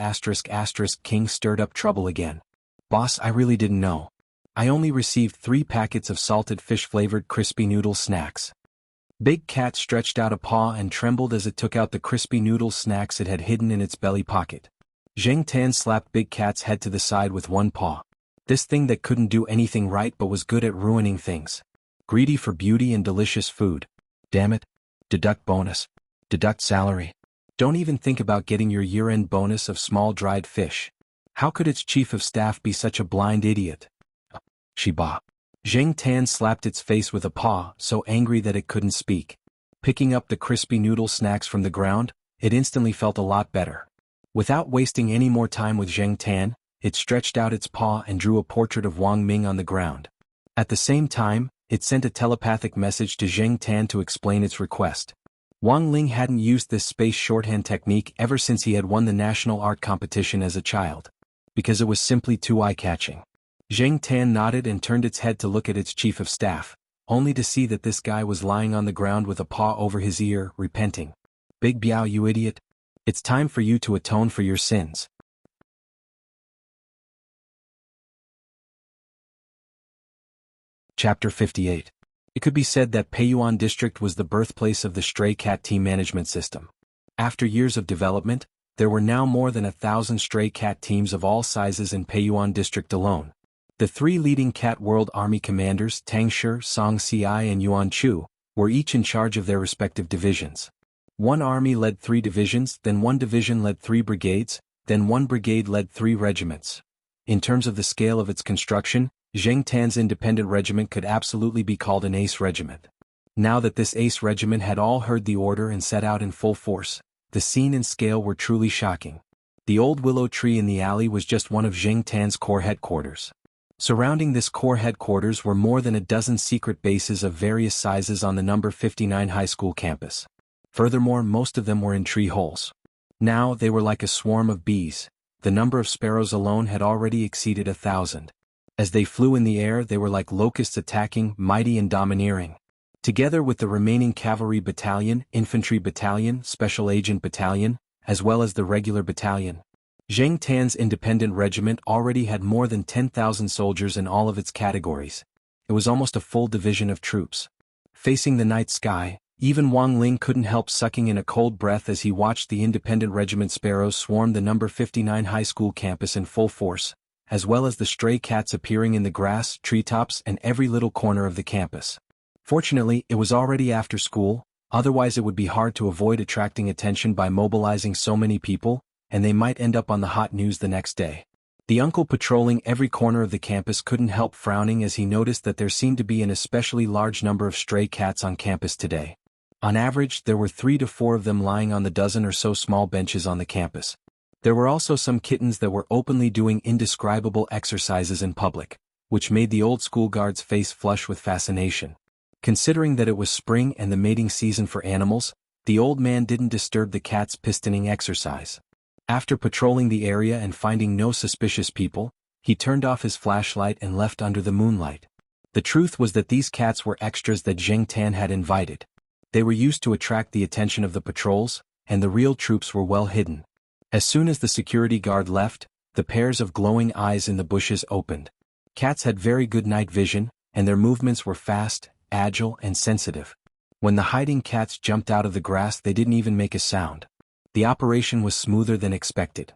King stirred up trouble again. Boss, I really didn't know. I only received 3 packets of salted fish-flavored crispy noodle snacks. Big Cat stretched out a paw and trembled as it took out the crispy noodle snacks it had hidden in its belly pocket. Zheng Tan slapped Big Cat's head to the side with one paw. This thing that couldn't do anything right but was good at ruining things. Greedy for beauty and delicious food. Damn it. Deduct bonus. Deduct salary. Don't even think about getting your year-end bonus of small dried fish. How could its chief of staff be such a blind idiot? Shiba. Zheng Tan slapped its face with a paw, so angry that it couldn't speak. Picking up the crispy noodle snacks from the ground, it instantly felt a lot better. Without wasting any more time with Zheng Tan, it stretched out its paw and drew a portrait of Wang Ming on the ground. At the same time, it sent a telepathic message to Zheng Tan to explain its request. Wang Ling hadn't used this space shorthand technique ever since he had won the national art competition as a child. Because it was simply too eye-catching. Zheng Tan nodded and turned its head to look at its chief of staff, only to see that this guy was lying on the ground with a paw over his ear, repenting. Big Biao, you idiot. It's time for you to atone for your sins. Chapter 58. It could be said that Peiyuan District was the birthplace of the stray cat team management system. After years of development, there were now more than 1,000 stray cat teams of all sizes in Peiyuan District alone. The 3 leading Cat World Army commanders, Tang Shi, Song Ci, and Yuan Chu, were each in charge of their respective divisions. One army led 3 divisions, then one division led 3 brigades, then one brigade led 3 regiments. In terms of the scale of its construction, Zheng Tan's independent regiment could absolutely be called an ace regiment. Now that this ace regiment had all heard the order and set out in full force, the scene and scale were truly shocking. The old willow tree in the alley was just one of Zheng Tan's core headquarters. Surrounding this core headquarters were more than a dozen secret bases of various sizes on the number 59 high school campus. Furthermore, most of them were in tree holes. Now they were like a swarm of bees. The number of sparrows alone had already exceeded 1,000. As they flew in the air, they were like locusts attacking, mighty and domineering. Together with the remaining cavalry battalion, infantry battalion, special agent battalion, as well as the regular battalion. Zheng Tan's independent regiment already had more than 10,000 soldiers in all of its categories. It was almost a full division of troops. Facing the night sky, even Wang Ling couldn't help sucking in a cold breath as he watched the independent regiment sparrows swarm the number 59 high school campus in full force, as well as the stray cats appearing in the grass, treetops, and every little corner of the campus. Fortunately, it was already after school, otherwise it would be hard to avoid attracting attention by mobilizing so many people, and they might end up on the hot news the next day. The uncle patrolling every corner of the campus couldn't help frowning as he noticed that there seemed to be an especially large number of stray cats on campus today. On average, there were 3 to 4 of them lying on the dozen or so small benches on the campus. There were also some kittens that were openly doing indescribable exercises in public, which made the old school guard's face flush with fascination. Considering that it was spring and the mating season for animals, the old man didn't disturb the cats' pistoning exercise. After patrolling the area and finding no suspicious people, he turned off his flashlight and left under the moonlight. The truth was that these cats were extras that Zheng Tan had invited. They were used to attract the attention of the patrols, and the real troops were well hidden. As soon as the security guard left, the pairs of glowing eyes in the bushes opened. Cats had very good night vision, and their movements were fast, agile, and sensitive. When the hiding cats jumped out of the grass, they didn't even make a sound. The operation was smoother than expected.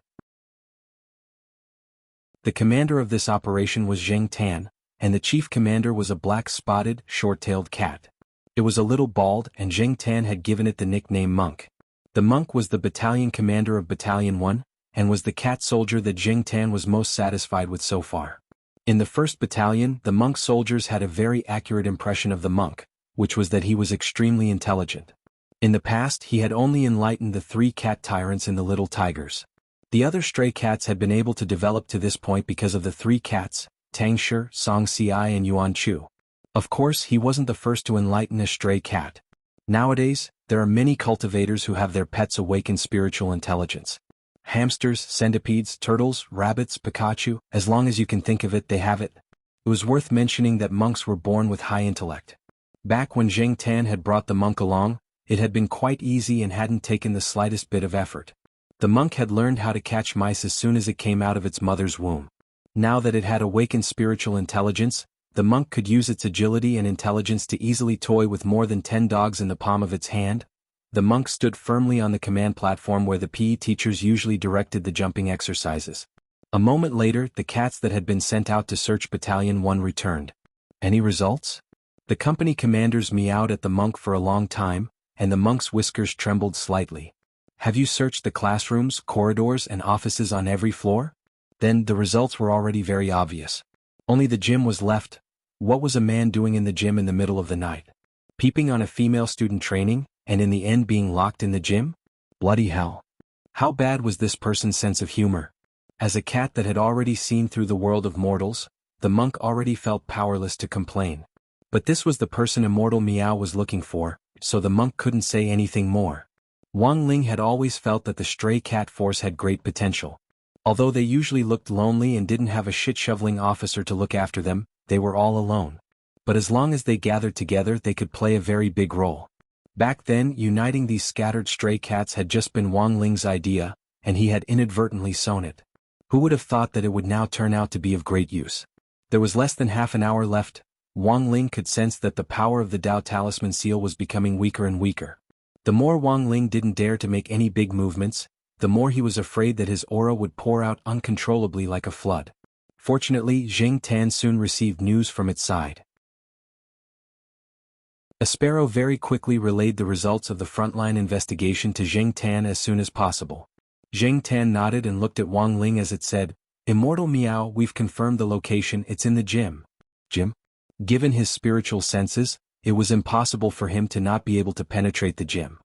The commander of this operation was Zheng Tan, and the chief commander was a black-spotted, short-tailed cat. It was a little bald, and Zheng Tan had given it the nickname Monk. The Monk was the battalion commander of Battalion 1, and was the cat soldier that Zheng Tan was most satisfied with so far. In the 1st Battalion, the monk soldiers had a very accurate impression of the monk, which was that he was extremely intelligent. In the past he had only enlightened the 3 cat tyrants and the little tigers. The other stray cats had been able to develop to this point because of the 3 cats, Tangshi, Song Xiai and Yuan Chu. Of course he wasn't the first to enlighten a stray cat. Nowadays, there are many cultivators who have their pets awaken spiritual intelligence. Hamsters, centipedes, turtles, rabbits, Pikachu, as long as you can think of it, they have it. It was worth mentioning that monks were born with high intellect. Back when Zheng Tan had brought the monk along, it had been quite easy and hadn't taken the slightest bit of effort. The monk had learned how to catch mice as soon as it came out of its mother's womb. Now that it had awakened spiritual intelligence, the monk could use its agility and intelligence to easily toy with more than 10 dogs in the palm of its hand. The monk stood firmly on the command platform where the PE teachers usually directed the jumping exercises. A moment later, the cats that had been sent out to search Battalion 1 returned. Any results? The company commanders meowed at the monk for a long time, and the monk's whiskers trembled slightly. Have you searched the classrooms, corridors, and offices on every floor? Then the results were already very obvious. Only the gym was left. What was a man doing in the gym in the middle of the night? Peeping on a female student training, and in the end being locked in the gym? Bloody hell. How bad was this person's sense of humor? As a cat that had already seen through the world of mortals, the monk already felt powerless to complain. But this was the person Immortal Meow was looking for, so the monk couldn't say anything more. Wang Ling had always felt that the stray cat force had great potential. Although they usually looked lonely and didn't have a shit-shoveling officer to look after them, they were all alone. But as long as they gathered together they could play a very big role. Back then, uniting these scattered stray cats had just been Wang Ling's idea, and he had inadvertently sown it. Who would have thought that it would now turn out to be of great use? There was less than half an hour left. Wang Ling could sense that the power of the Dao Talisman seal was becoming weaker and weaker. The more Wang Ling didn't dare to make any big movements, the more he was afraid that his aura would pour out uncontrollably like a flood. Fortunately, Zheng Tan soon received news from its side. A sparrow very quickly relayed the results of the frontline investigation to Zheng Tan as soon as possible. Zheng Tan nodded and looked at Wang Ling as it said, "Immortal Meow, we've confirmed the location, it's in the gym." Gym? Given his spiritual senses, it was impossible for him to not be able to penetrate the gym.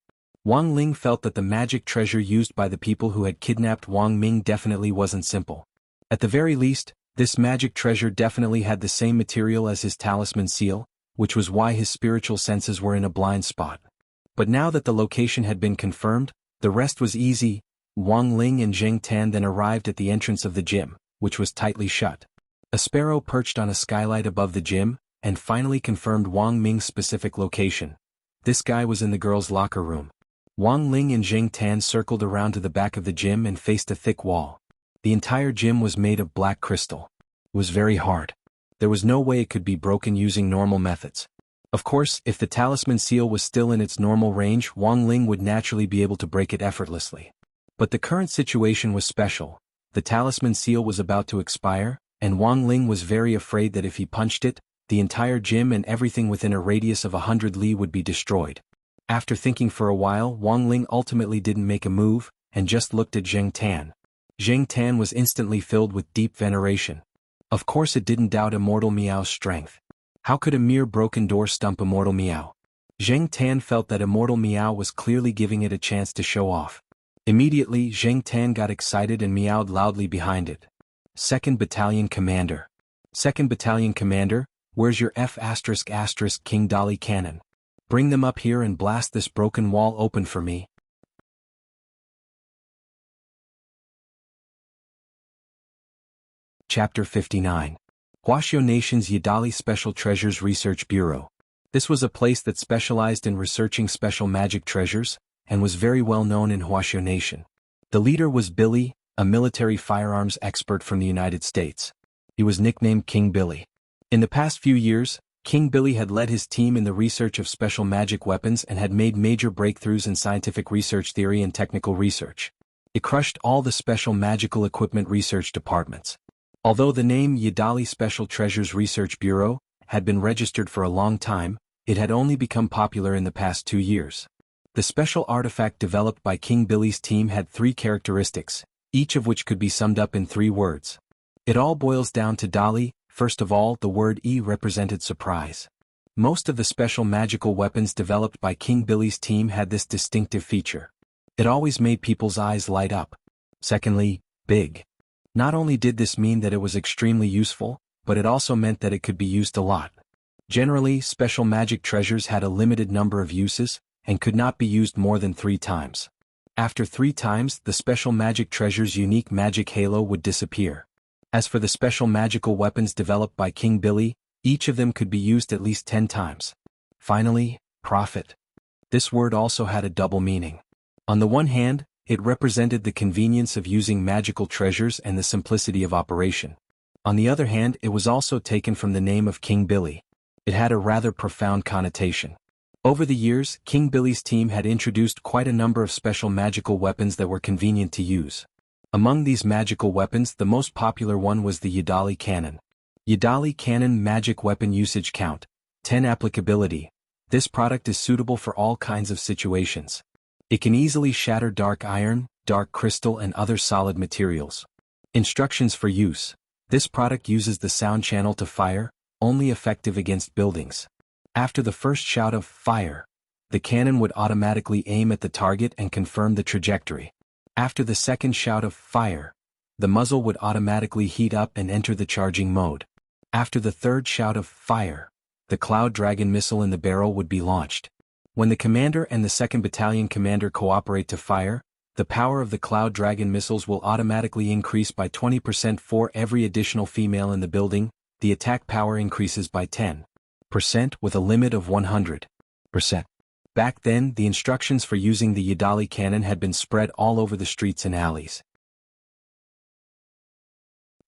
Wang Ling felt that the magic treasure used by the people who had kidnapped Wang Ming definitely wasn't simple. At the very least, this magic treasure definitely had the same material as his talisman seal, which was why his spiritual senses were in a blind spot. But now that the location had been confirmed, the rest was easy. Wang Ling and Zheng Tan then arrived at the entrance of the gym, which was tightly shut. A sparrow perched on a skylight above the gym, and finally confirmed Wang Ming's specific location. This guy was in the girls' locker room. Wang Ling and Zheng Tan circled around to the back of the gym and faced a thick wall. The entire gym was made of black crystal. It was very hard. There was no way it could be broken using normal methods. Of course, if the talisman seal was still in its normal range, Wang Ling would naturally be able to break it effortlessly. But the current situation was special. The talisman seal was about to expire, and Wang Ling was very afraid that if he punched it, the entire gym and everything within a radius of 100 li would be destroyed. After thinking for a while, Wang Ling ultimately didn't make a move, and just looked at Zheng Tan. Zheng Tan was instantly filled with deep veneration. Of course it didn't doubt Immortal Meow's strength. How could a mere broken door stump Immortal Meow? Zheng Tan felt that Immortal Meow was clearly giving it a chance to show off. Immediately, Zheng Tan got excited and meowed loudly behind it. 2nd Battalion Commander. 2nd Battalion Commander, where's your F*** King Dolly cannon? Bring them up here and blast this broken wall open for me. Chapter 59. Huaxiao Nation's Yadali Special Treasures Research Bureau. This was a place that specialized in researching special magic treasures, and was very well known in Huaxiao Nation. The leader was Billy, a military firearms expert from the United States. He was nicknamed King Billy. In the past few years, King Billy had led his team in the research of special magic weapons and had made major breakthroughs in scientific research theory and technical research. It crushed all the special magical equipment research departments. Although the name Yadali Special Treasures Research Bureau had been registered for a long time, it had only become popular in the past 2 years. The special artifact developed by King Billy's team had 3 characteristics, each of which could be summed up in 3 words. It all boils down to Dali, First of all, the word E represented surprise. Most of the special magical weapons developed by King Billy's team had this distinctive feature. It always made people's eyes light up. Secondly, big. Not only did this mean that it was extremely useful, but it also meant that it could be used a lot. Generally, special magic treasures had a limited number of uses, and could not be used more than 3 times. After 3 times, the special magic treasure's unique magic halo would disappear. As for the special magical weapons developed by King Billy, each of them could be used at least 10 times. Finally, profit. This word also had a double meaning. On the one hand, it represented the convenience of using magical treasures and the simplicity of operation. On the other hand, it was also taken from the name of King Billy. It had a rather profound connotation. Over the years, King Billy's team had introduced quite a number of special magical weapons that were convenient to use. Among these magical weapons, the most popular one was the Yidali cannon. Yidali cannon magic weapon usage count, 10 applicability. This product is suitable for all kinds of situations. It can easily shatter dark iron, dark crystal and other solid materials. Instructions for use. This product uses the sound channel to fire, only effective against buildings. After the first shout of fire, the cannon would automatically aim at the target and confirm the trajectory. After the second shout of fire, the muzzle would automatically heat up and enter the charging mode. After the third shout of fire, the Cloud Dragon missile in the barrel would be launched. When the commander and the 2nd Battalion commander cooperate to fire, the power of the Cloud Dragon missiles will automatically increase by 20% for every additional female in the building. The attack power increases by 10% with a limit of 100%. Back then, the instructions for using the Yidali cannon had been spread all over the streets and alleys.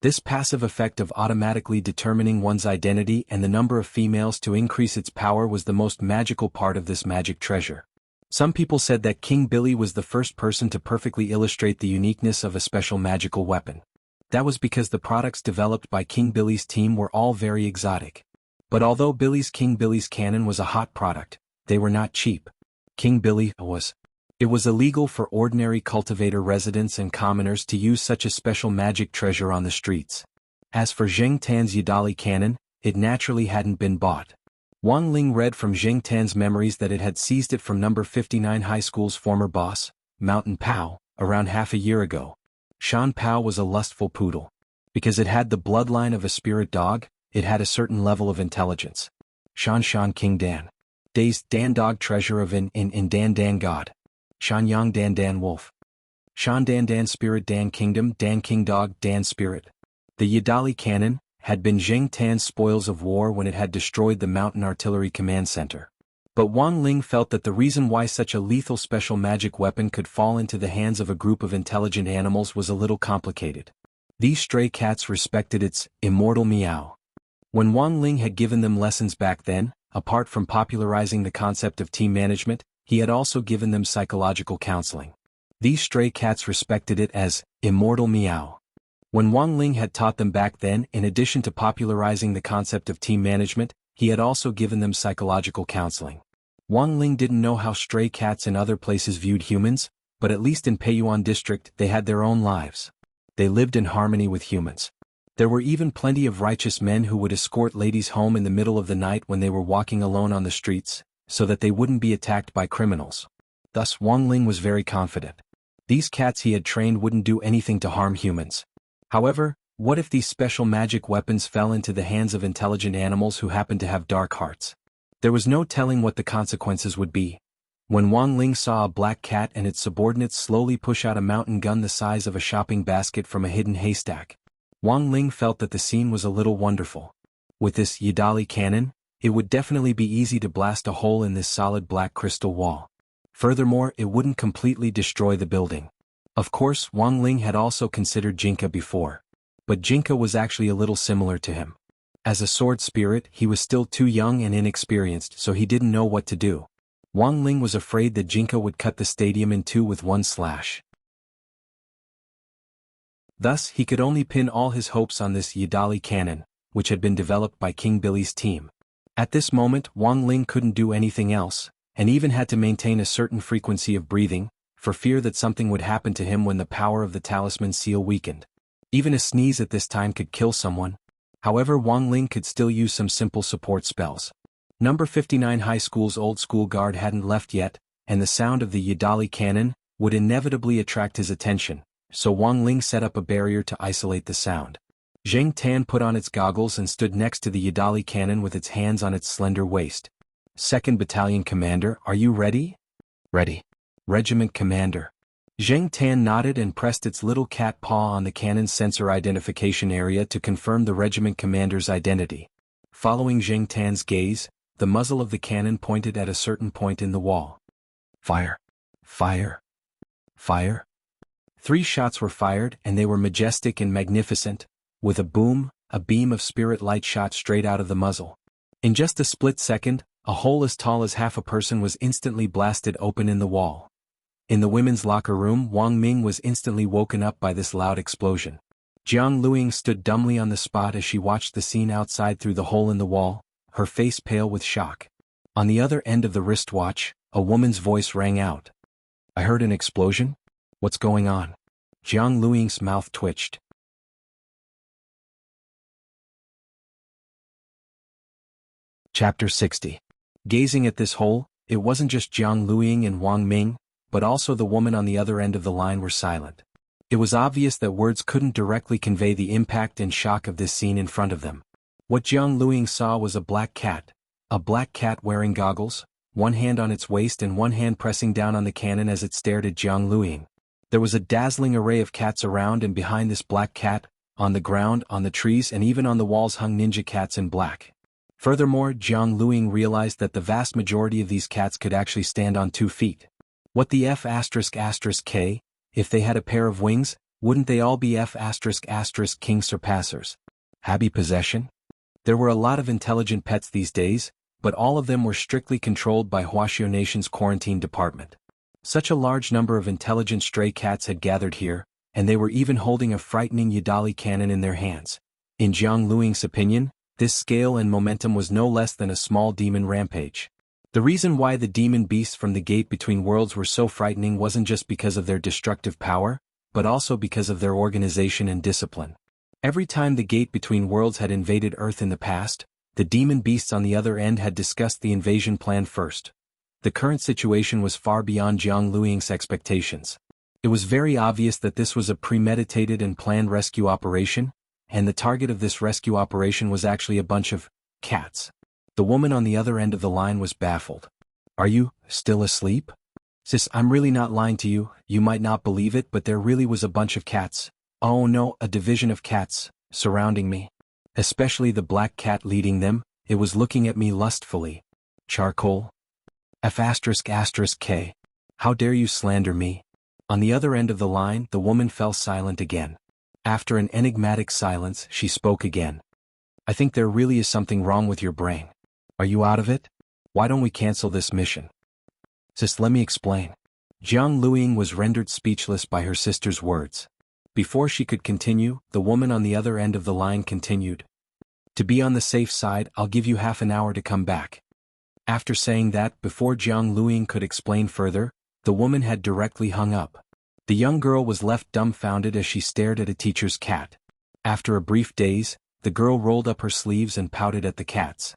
This passive effect of automatically determining one's identity and the number of females to increase its power was the most magical part of this magic treasure. Some people said that King Billy was the first person to perfectly illustrate the uniqueness of a special magical weapon. That was because the products developed by King Billy's team were all very exotic. But although King Billy's cannon was a hot product, they were not cheap. King Billy was. It was illegal for ordinary cultivator residents and commoners to use such a special magic treasure on the streets. As for Zheng Tan's Yidali cannon, it naturally hadn't been bought. Wang Ling read from Zheng Tan's memories that it had seized it from number 59 high school's former boss, Mountain Pao, around half a year ago. Shan Pao was a lustful poodle. Because it had the bloodline of a spirit dog, it had a certain level of intelligence. Shan King Dan. Dazed Dan dog treasure of in Dan Dan God. Shan Yang Dan Dan wolf. Shan Dan Dan spirit Dan kingdom Dan king dog Dan spirit. The Yidali cannon had been Zheng Tan's spoils of war when it had destroyed the mountain artillery command center. But Wang Ling felt that the reason why such a lethal special magic weapon could fall into the hands of a group of intelligent animals was a little complicated. These stray cats respected its immortal meow. When Wang Ling had given them lessons back then, apart from popularizing the concept of team management, he had also given them psychological counseling. These stray cats respected it as immortal meow. When Wang Ling had taught them back then, in addition to popularizing the concept of team management, he had also given them psychological counseling. Wang Ling didn't know how stray cats in other places viewed humans, but at least in Peiyuan district they had their own lives. They lived in harmony with humans. There were even plenty of righteous men who would escort ladies home in the middle of the night when they were walking alone on the streets, so that they wouldn't be attacked by criminals. Thus Wang Ling was very confident. These cats he had trained wouldn't do anything to harm humans. However, what if these special magic weapons fell into the hands of intelligent animals who happened to have dark hearts? There was no telling what the consequences would be. When Wang Ling saw a black cat and its subordinates slowly push out a mountain gun the size of a shopping basket from a hidden haystack, Wang Ling felt that the scene was a little wonderful. With this Yidali cannon, it would definitely be easy to blast a hole in this solid black crystal wall. Furthermore, it wouldn't completely destroy the building. Of course, Wang Ling had also considered Jinka before. But Jinka was actually a little similar to him. As a sword spirit, he was still too young and inexperienced, so he didn't know what to do. Wang Ling was afraid that Jinka would cut the stadium in two with one slash. Thus, he could only pin all his hopes on this Yidali cannon, which had been developed by King Billy's team. At this moment, Wang Ling couldn't do anything else, and even had to maintain a certain frequency of breathing, for fear that something would happen to him when the power of the talisman seal weakened. Even a sneeze at this time could kill someone. However, Wang Ling could still use some simple support spells. Number 59 High School's old school guard hadn't left yet, and the sound of the Yidali cannon would inevitably attract his attention, so Wang Ling set up a barrier to isolate the sound. Zheng Tan put on its goggles and stood next to the Yidali cannon with its hands on its slender waist. 2nd Battalion Commander, are you ready? Ready. Regiment Commander. Zheng Tan nodded and pressed its little cat paw on the cannon's sensor identification area to confirm the regiment commander's identity. Following Zheng Tan's gaze, the muzzle of the cannon pointed at a certain point in the wall. Fire. Fire. Fire. 3 shots were fired, and they were majestic and magnificent. With a boom, a beam of spirit light shot straight out of the muzzle. In just a split second, a hole as tall as half a person was instantly blasted open in the wall. In the women's locker room, Wang Ming was instantly woken up by this loud explosion. Jiang Luing stood dumbly on the spot as she watched the scene outside through the hole in the wall, her face pale with shock. On the other end of the wristwatch, a woman's voice rang out. I heard an explosion? What's going on? Jiang Luing's mouth twitched. Chapter 60. Gazing at this hole, it wasn't just Jiang Luing and Wang Ming, but also the woman on the other end of the line were silent. It was obvious that words couldn't directly convey the impact and shock of this scene in front of them. What Jiang Luing saw was a black cat wearing goggles, one hand on its waist and one hand pressing down on the cannon as it stared at Jiang Luing. There was a dazzling array of cats around and behind this black cat, on the ground, on the trees, and even on the walls hung ninja cats in black. Furthermore, Jiang Luing realized that the vast majority of these cats could actually stand on 2 feet. What the F***K, if they had a pair of wings, wouldn't they all be F***King surpassers? Happy possession? There were a lot of intelligent pets these days, but all of them were strictly controlled by Wuxia Nation's quarantine department. Such a large number of intelligent stray cats had gathered here, and they were even holding a frightening Yidali cannon in their hands. In Jiang Luing's opinion, this scale and momentum was no less than a small demon rampage. The reason why the demon beasts from the gate between worlds were so frightening wasn't just because of their destructive power, but also because of their organization and discipline. Every time the gate between worlds had invaded Earth in the past, the demon beasts on the other end had discussed the invasion plan first. The current situation was far beyond Jiang Luing's expectations. It was very obvious that this was a premeditated and planned rescue operation, and the target of this rescue operation was actually a bunch of cats. The woman on the other end of the line was baffled. Are you still asleep? Sis, I'm really not lying to you, you might not believe it, but there really was a bunch of cats. Oh no, a division of cats, surrounding me. Especially the black cat leading them, it was looking at me lustfully. Charcoal? F***K. How dare you slander me? On the other end of the line, the woman fell silent again. After an enigmatic silence, she spoke again. I think there really is something wrong with your brain. Are you out of it? Why don't we cancel this mission? Sis, let me explain. Jiang Luing was rendered speechless by her sister's words. Before she could continue, the woman on the other end of the line continued. To be on the safe side, I'll give you half an hour to come back. After saying that, before Jiang Luing could explain further, the woman had directly hung up. The young girl was left dumbfounded as she stared at a teacher's cat. After a brief daze, the girl rolled up her sleeves and pouted at the cats.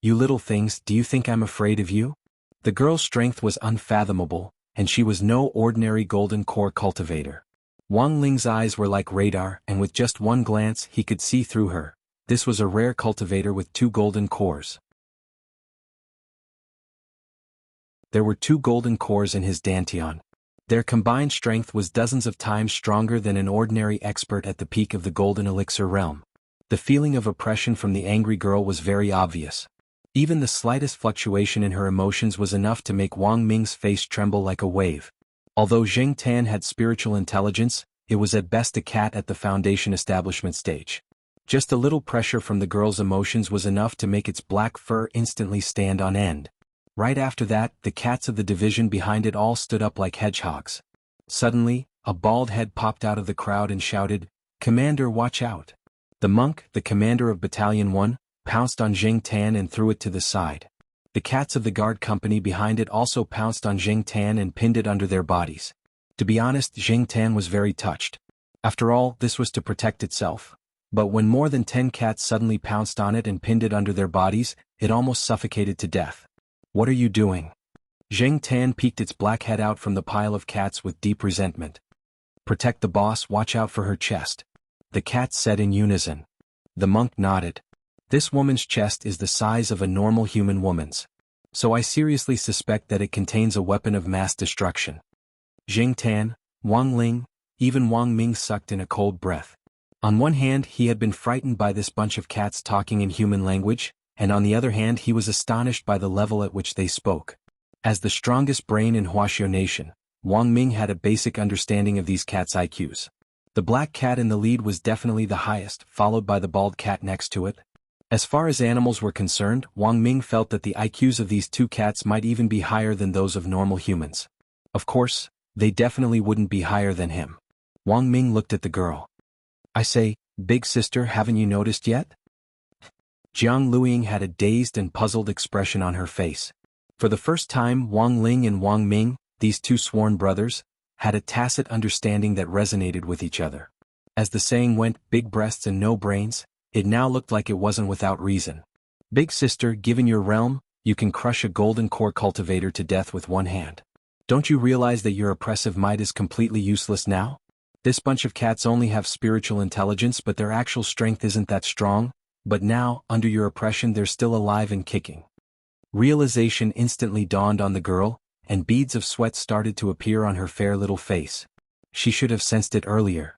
You little things, do you think I'm afraid of you? The girl's strength was unfathomable, and she was no ordinary golden core cultivator. Wang Ling's eyes were like radar, and with just one glance he could see through her. This was a rare cultivator with 2 golden cores. There were 2 golden cores in his dantian. Their combined strength was dozens of times stronger than an ordinary expert at the peak of the golden elixir realm. The feeling of oppression from the angry girl was very obvious. Even the slightest fluctuation in her emotions was enough to make Wang Ming's face tremble like a wave. Although Zheng Tan had spiritual intelligence, it was at best a cat at the foundation establishment stage. Just a little pressure from the girl's emotions was enough to make its black fur instantly stand on end. Right after that, the cats of the division behind it all stood up like hedgehogs. Suddenly, a bald head popped out of the crowd and shouted, "Commander, watch out!" The monk, the commander of Battalion 1, pounced on Zheng Tan and threw it to the side. The cats of the guard company behind it also pounced on Zheng Tan and pinned it under their bodies. To be honest, Zheng Tan was very touched. After all, this was to protect itself. But when more than 10 cats suddenly pounced on it and pinned it under their bodies, it almost suffocated to death. "What are you doing?" Zheng Tan peeked its black head out from the pile of cats with deep resentment. "Protect the boss, watch out for her chest," the cats said in unison. The monk nodded. "This woman's chest is the size of a normal human woman's. So I seriously suspect that it contains a weapon of mass destruction." Zheng Tan, Wang Ling, even Wang Ming sucked in a cold breath. On one hand he had been frightened by this bunch of cats talking in human language, and on the other hand he was astonished by the level at which they spoke. As the strongest brain in Wuxia Nation, Wang Ming had a basic understanding of these cats' IQs. The black cat in the lead was definitely the highest, followed by the bald cat next to it. As far as animals were concerned, Wang Ming felt that the IQs of these two cats might even be higher than those of normal humans. Of course, they definitely wouldn't be higher than him. Wang Ming looked at the girl. "I say, big sister, haven't you noticed yet?" Jiang Luiying had a dazed and puzzled expression on her face. For the first time, Wang Ling and Wang Ming, these two sworn brothers, had a tacit understanding that resonated with each other. As the saying went, big breasts and no brains, it now looked like it wasn't without reason. "Big sister, given your realm, you can crush a golden core cultivator to death with one hand. Don't you realize that your oppressive might is completely useless now? This bunch of cats only have spiritual intelligence, but their actual strength isn't that strong, but now, under your oppression, they're still alive and kicking." Realization instantly dawned on the girl, and beads of sweat started to appear on her fair little face. She should have sensed it earlier.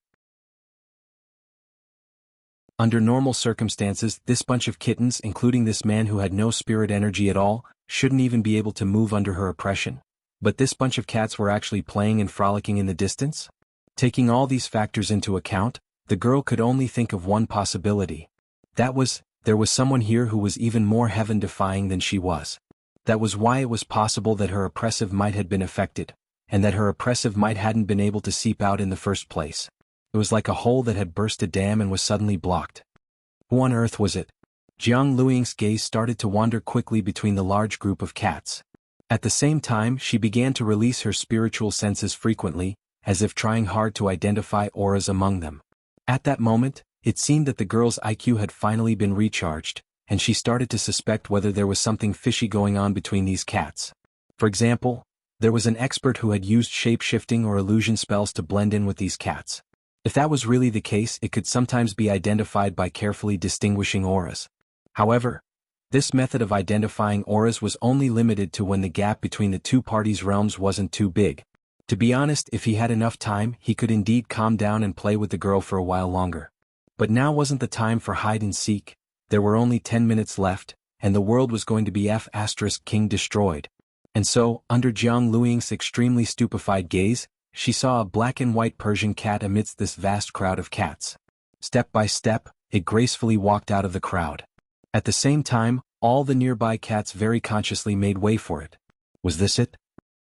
Under normal circumstances, this bunch of kittens, including this man who had no spirit energy at all, shouldn't even be able to move under her oppression. But this bunch of cats were actually playing and frolicking in the distance? Taking all these factors into account, the girl could only think of one possibility. There was someone here who was even more heaven-defying than she was. That was why it was possible that her oppressive might had been affected, and that her oppressive might hadn't been able to seep out in the first place. It was like a hole that had burst a dam and was suddenly blocked. Who on earth was it? Jiang Luiying's gaze started to wander quickly between the large group of cats. At the same time, she began to release her spiritual senses frequently, as if trying hard to identify auras among them. At that moment, it seemed that the girl's IQ had finally been recharged, and she started to suspect whether there was something fishy going on between these cats. For example, there was an expert who had used shape-shifting or illusion spells to blend in with these cats. If that was really the case, it could sometimes be identified by carefully distinguishing auras. However, this method of identifying auras was only limited to when the gap between the two parties' realms wasn't too big. To be honest, if he had enough time, he could indeed calm down and play with the girl for a while longer. But now wasn't the time for hide-and-seek. There were only 10 minutes left, and the world was going to be King destroyed. And so, under Jiang Luiying's extremely stupefied gaze, she saw a black and white Persian cat amidst this vast crowd of cats. Step by step, it gracefully walked out of the crowd. At the same time, all the nearby cats very consciously made way for it. Was this it?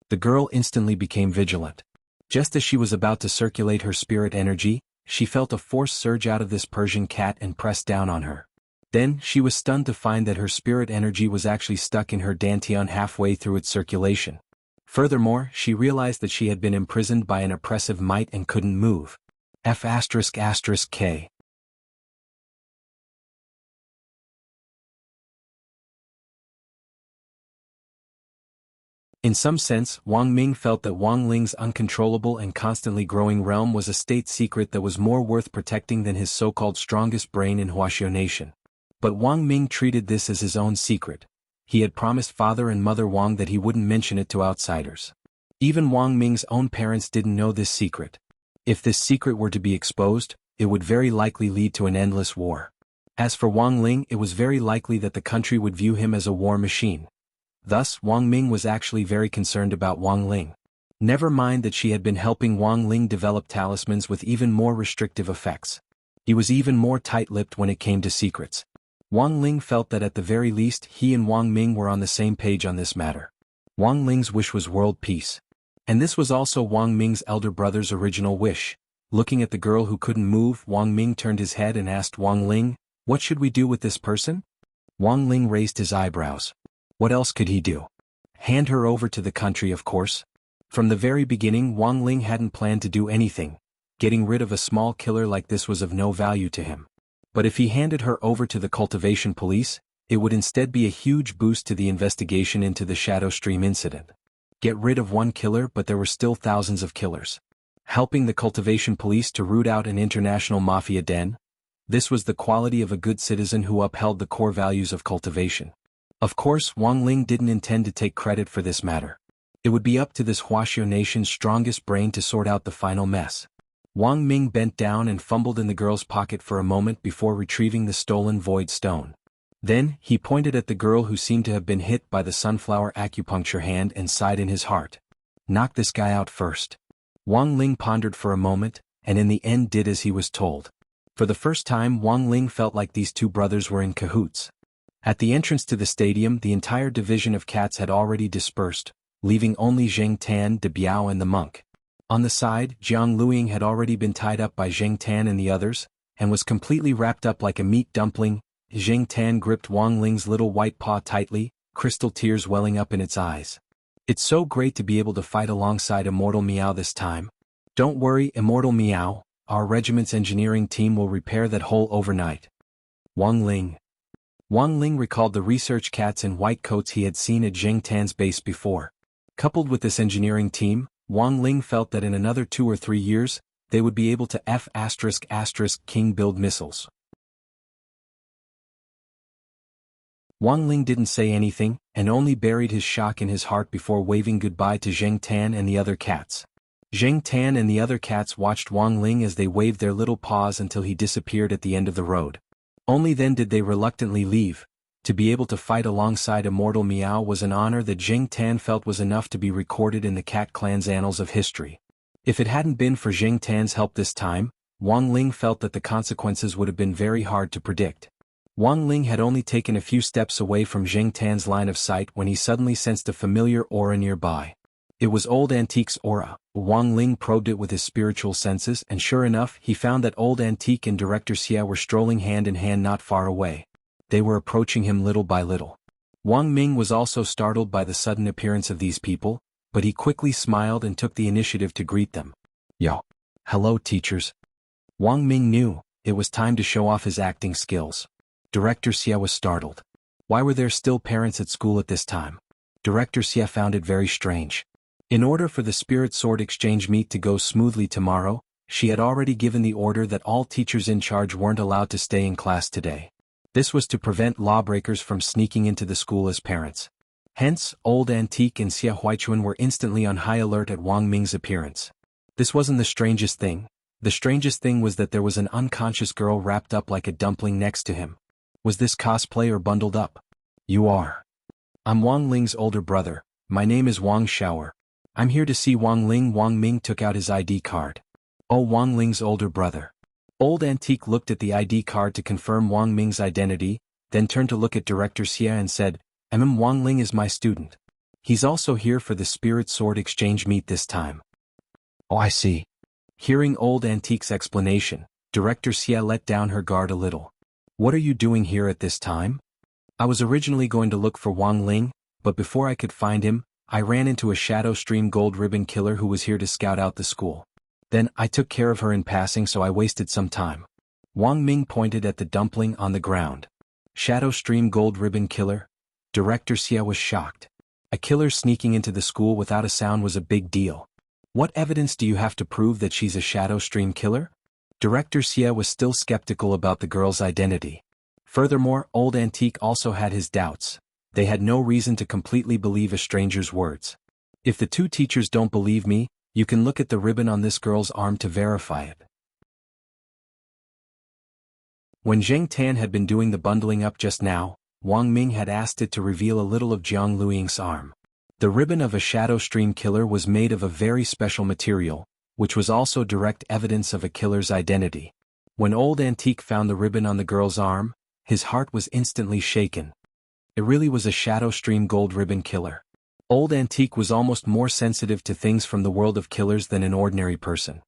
The girl instantly became vigilant. Just as she was about to circulate her spirit energy, she felt a force surge out of this Persian cat and press down on her. Then, she was stunned to find that her spirit energy was actually stuck in her dantian halfway through its circulation. Furthermore, she realized that she had been imprisoned by an oppressive might and couldn't move. F***K. In some sense, Wang Ming felt that Wang Ling's uncontrollable and constantly growing realm was a state secret that was more worth protecting than his so-called strongest brain in Wuxia Nation. But Wang Ming treated this as his own secret. He had promised Father and Mother Wang that he wouldn't mention it to outsiders. Even Wang Ming's own parents didn't know this secret. If this secret were to be exposed, it would very likely lead to an endless war. As for Wang Ling, it was very likely that the country would view him as a war machine. Thus, Wang Ming was actually very concerned about Wang Ling. Never mind that she had been helping Wang Ling develop talismans with even more restrictive effects. He was even more tight-lipped when it came to secrets. Wang Ling felt that at the very least he and Wang Ming were on the same page on this matter. Wang Ling's wish was world peace. And this was also Wang Ming's elder brother's original wish. Looking at the girl who couldn't move, Wang Ming turned his head and asked Wang Ling, "What should we do with this person?" Wang Ling raised his eyebrows. What else could he do? Hand her over to the country, of course. From the very beginning, Wang Ling hadn't planned to do anything. Getting rid of a small killer like this was of no value to him. But if he handed her over to the Cultivation police, it would instead be a huge boost to the investigation into the Shadow Stream incident. Get rid of one killer, but there were still thousands of killers. Helping the Cultivation police to root out an international mafia den? This was the quality of a good citizen who upheld the core values of cultivation. Of course, Wang Ling didn't intend to take credit for this matter. It would be up to this Huaxiao nation's strongest brain to sort out the final mess. Wang Ming bent down and fumbled in the girl's pocket for a moment before retrieving the stolen void stone. Then, he pointed at the girl who seemed to have been hit by the sunflower acupuncture hand and sighed in his heart. Knock this guy out first. Wang Ling pondered for a moment, and in the end did as he was told. For the first time, Wang Ling felt like these two brothers were in cahoots. At the entrance to the stadium, the entire division of cats had already dispersed, leaving only Zheng Tan, De Biao and the monk. On the side, Jiang Luiying had already been tied up by Zheng Tan and the others, and was completely wrapped up like a meat dumpling. Zheng Tan gripped Wang Ling's little white paw tightly, crystal tears welling up in its eyes. It's so great to be able to fight alongside Immortal Meow this time. Don't worry, Immortal Meow, our regiment's engineering team will repair that hole overnight. Wang Ling. Wang Ling recalled the research cats in white coats he had seen at Zheng Tan's base before. Coupled with this engineering team, Wang Ling felt that in another 2 or 3 years, they would be able to King build missiles. Wang Ling didn't say anything, and only buried his shock in his heart before waving goodbye to Zheng Tan and the other cats. Zheng Tan and the other cats watched Wang Ling as they waved their little paws until he disappeared at the end of the road. Only then did they reluctantly leave. To be able to fight alongside Immortal Meow was an honor that Zheng Tan felt was enough to be recorded in the Cat Clan's annals of history. If it hadn't been for Zheng Tan's help this time, Wang Ling felt that the consequences would have been very hard to predict. Wang Ling had only taken a few steps away from Zheng Tan's line of sight when he suddenly sensed a familiar aura nearby. It was Old Antique's aura. Wang Ling probed it with his spiritual senses, and sure enough, he found that Old Antique and Director Xia were strolling hand in hand not far away. They were approaching him little by little. Wang Ming was also startled by the sudden appearance of these people, but he quickly smiled and took the initiative to greet them. Yo. Hello, teachers. Wang Ming knew it was time to show off his acting skills. Director Xia was startled. Why were there still parents at school at this time? Director Xia found it very strange. In order for the Spirit Sword Exchange meet to go smoothly tomorrow, she had already given the order that all teachers in charge weren't allowed to stay in class today. This was to prevent lawbreakers from sneaking into the school as parents. Hence, Old Antique and Xia Huichuan were instantly on high alert at Wang Ming's appearance. This wasn't the strangest thing. The strangest thing was that there was an unconscious girl wrapped up like a dumpling next to him. Was this cosplay or bundled up? You are. I'm Wang Ling's older brother. My name is Wang Xiaoer. I'm here to see Wang Ling. Wang Ming took out his ID card. Oh, Wang Ling's older brother. Old Antique looked at the ID card to confirm Wang Ming's identity, then turned to look at Director Xia and said, Wang Ling is my student. He's also here for the Spirit Sword Exchange meet this time. Oh, I see. Hearing Old Antique's explanation, Director Xia let down her guard a little. What are you doing here at this time? I was originally going to look for Wang Ling, but before I could find him, I ran into a Shadow Stream Gold Ribbon killer who was here to scout out the school. Then, I took care of her in passing, so I wasted some time. Wang Ming pointed at the dumpling on the ground. Shadow Stream Gold Ribbon killer? Director Xia was shocked. A killer sneaking into the school without a sound was a big deal. What evidence do you have to prove that she's a Shadow Stream killer? Director Xia was still skeptical about the girl's identity. Furthermore, Old Antique also had his doubts. They had no reason to completely believe a stranger's words. If the two teachers don't believe me, you can look at the ribbon on this girl's arm to verify it. When Zheng Tan had been doing the bundling up just now, Wang Ming had asked it to reveal a little of Jiang Luiying's arm. The ribbon of a Shadow Stream killer was made of a very special material, which was also direct evidence of a killer's identity. When Old Antique found the ribbon on the girl's arm, his heart was instantly shaken. It really was a Shadow Stream Gold Ribbon killer. Old Antique was almost more sensitive to things from the world of killers than an ordinary person.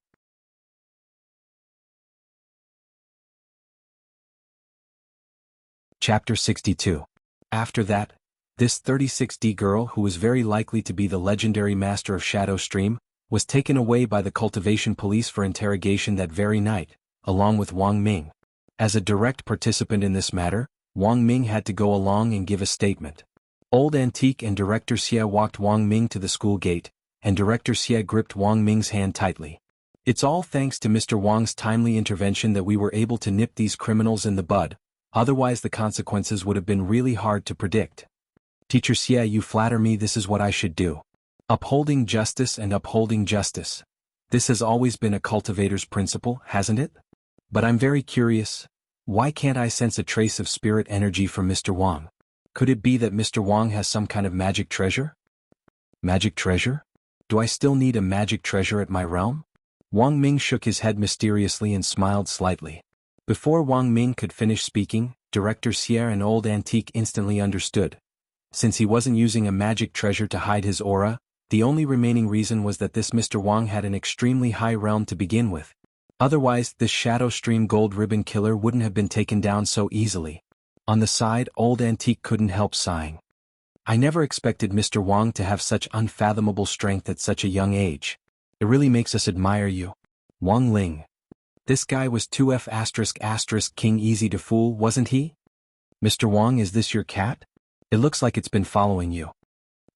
Chapter 62. After that, this 36D girl, who was very likely to be the legendary master of Shadow Stream, was taken away by the Cultivation police for interrogation that very night, along with Wang Ming. As a direct participant in this matter, Wang Ming had to go along and give a statement. Old Antique and Director Xie walked Wang Ming to the school gate, and Director Xie gripped Wang Ming's hand tightly. It's all thanks to Mr. Wang's timely intervention that we were able to nip these criminals in the bud, otherwise the consequences would have been really hard to predict. Teacher Xie, you flatter me. This is what I should do. Upholding justice and upholding justice. This has always been a cultivator's principle, hasn't it? But I'm very curious. Why can't I sense a trace of spirit energy from Mr. Wang? Could it be that Mr. Wang has some kind of magic treasure? Magic treasure? Do I still need a magic treasure at my realm? Wang Ming shook his head mysteriously and smiled slightly. Before Wang Ming could finish speaking, Director Xie and Old Antique instantly understood. Since he wasn't using a magic treasure to hide his aura, the only remaining reason was that this Mr. Wang had an extremely high realm to begin with. Otherwise, this Shadow Stream Gold Ribbon Killer wouldn't have been taken down so easily. On the side, Old Antique couldn't help sighing. I never expected Mr. Wang to have such unfathomable strength at such a young age. It really makes us admire you. Wang Ling. This guy was 2F*** King easy to fool, wasn't he? Mr. Wang, is this your cat? It looks like it's been following you.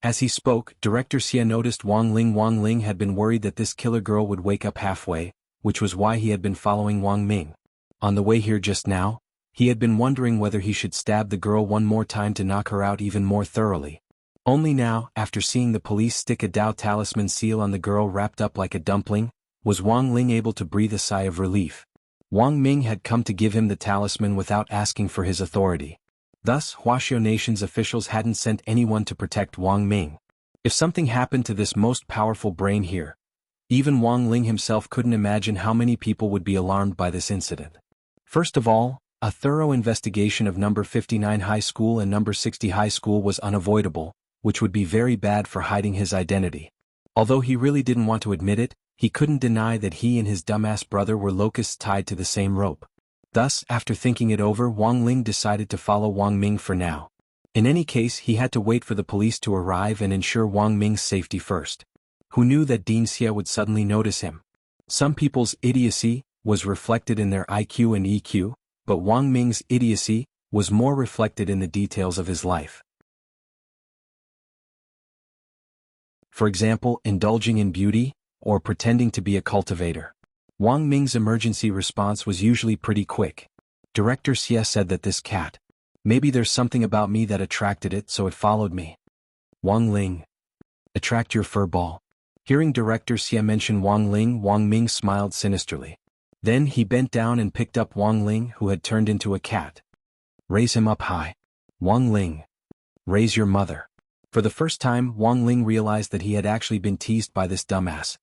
As he spoke, Director Xie noticed Wang Ling. Wang Ling had been worried that this killer girl would wake up halfway, which was why he had been following Wang Ming. On the way here just now, he had been wondering whether he should stab the girl one more time to knock her out even more thoroughly. Only now, after seeing the police stick a Dao talisman seal on the girl wrapped up like a dumpling, was Wang Ling able to breathe a sigh of relief. Wang Ming had come to give him the talisman without asking for his authority. Thus, Wuxia Nation's officials hadn't sent anyone to protect Wang Ming. If something happened to this most powerful brain here, even Wang Ling himself couldn't imagine how many people would be alarmed by this incident. First of all, a thorough investigation of number 59 High School and number 60 High School was unavoidable, which would be very bad for hiding his identity. Although he really didn't want to admit it, he couldn't deny that he and his dumbass brother were locusts tied to the same rope. Thus, after thinking it over, Wang Ling decided to follow Wang Ming for now. In any case, he had to wait for the police to arrive and ensure Wang Ming's safety first. Who knew that Dean Xie would suddenly notice him? Some people's idiocy was reflected in their IQ and EQ, but Wang Ming's idiocy was more reflected in the details of his life. For example, indulging in beauty, or pretending to be a cultivator. Wang Ming's emergency response was usually pretty quick. Director Xie said that this cat, maybe there's something about me that attracted it, so it followed me. Wang Ling. Attract your fur ball. Hearing Director Xie mention Wang Ling, Wang Ming smiled sinisterly. Then he bent down and picked up Wang Ling, who had turned into a cat. Raise him up high. Wang Ling. Raise your mother. For the first time, Wang Ling realized that he had actually been teased by this dumbass.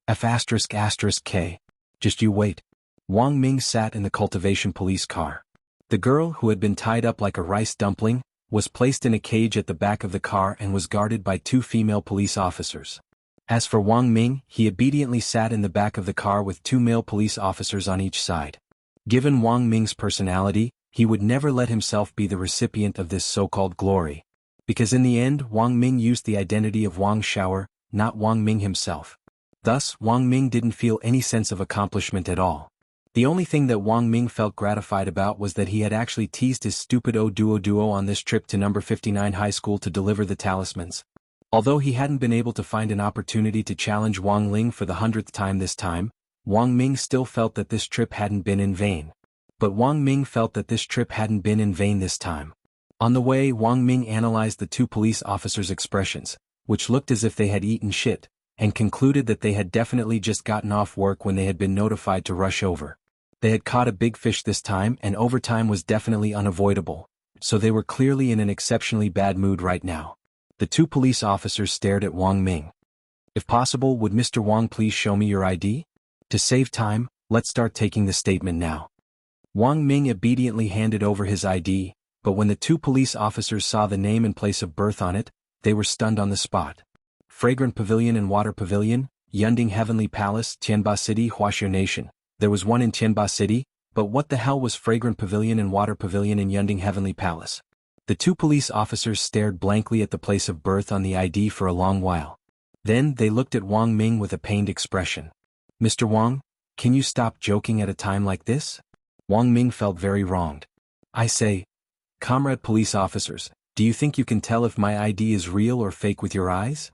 F***K. Just you wait. Wang Ming sat in the Cultivation police car. The girl, who had been tied up like a rice dumpling, was placed in a cage at the back of the car and was guarded by 2 female police officers. As for Wang Ming, he obediently sat in the back of the car with 2 male police officers on each side. Given Wang Ming's personality, he would never let himself be the recipient of this so-called glory. Because in the end, Wang Ming used the identity of Wang Shower, not Wang Ming himself. Thus, Wang Ming didn't feel any sense of accomplishment at all. The only thing that Wang Ming felt gratified about was that he had actually teased his stupid duo on this trip to number 59 High School to deliver the talismans. Although he hadn't been able to find an opportunity to challenge Wang Ling for the 100th time this time, Wang Ming still felt that this trip hadn't been in vain. But Wang Ming felt that this trip hadn't been in vain this time. On the way, Wang Ming analyzed the 2 police officers' expressions, which looked as if they had eaten shit, and concluded that they had definitely just gotten off work when they had been notified to rush over. They had caught a big fish this time, and overtime was definitely unavoidable, so they were clearly in an exceptionally bad mood right now. The 2 police officers stared at Wang Ming. If possible, would Mr. Wang please show me your ID? To save time, let's start taking the statement now. Wang Ming obediently handed over his ID, but when the 2 police officers saw the name and place of birth on it, they were stunned on the spot. Fragrant Pavilion and Water Pavilion, Yunding Heavenly Palace, Tianba City, Wuxia Nation. There was one in Tianba City, but what the hell was Fragrant Pavilion and Water Pavilion in Yunding Heavenly Palace? The 2 police officers stared blankly at the place of birth on the ID for a long while. Then they looked at Wang Ming with a pained expression. Mr. Wang, can you stop joking at a time like this? Wang Ming felt very wronged. I say, comrade police officers, do you think you can tell if my ID is real or fake with your eyes?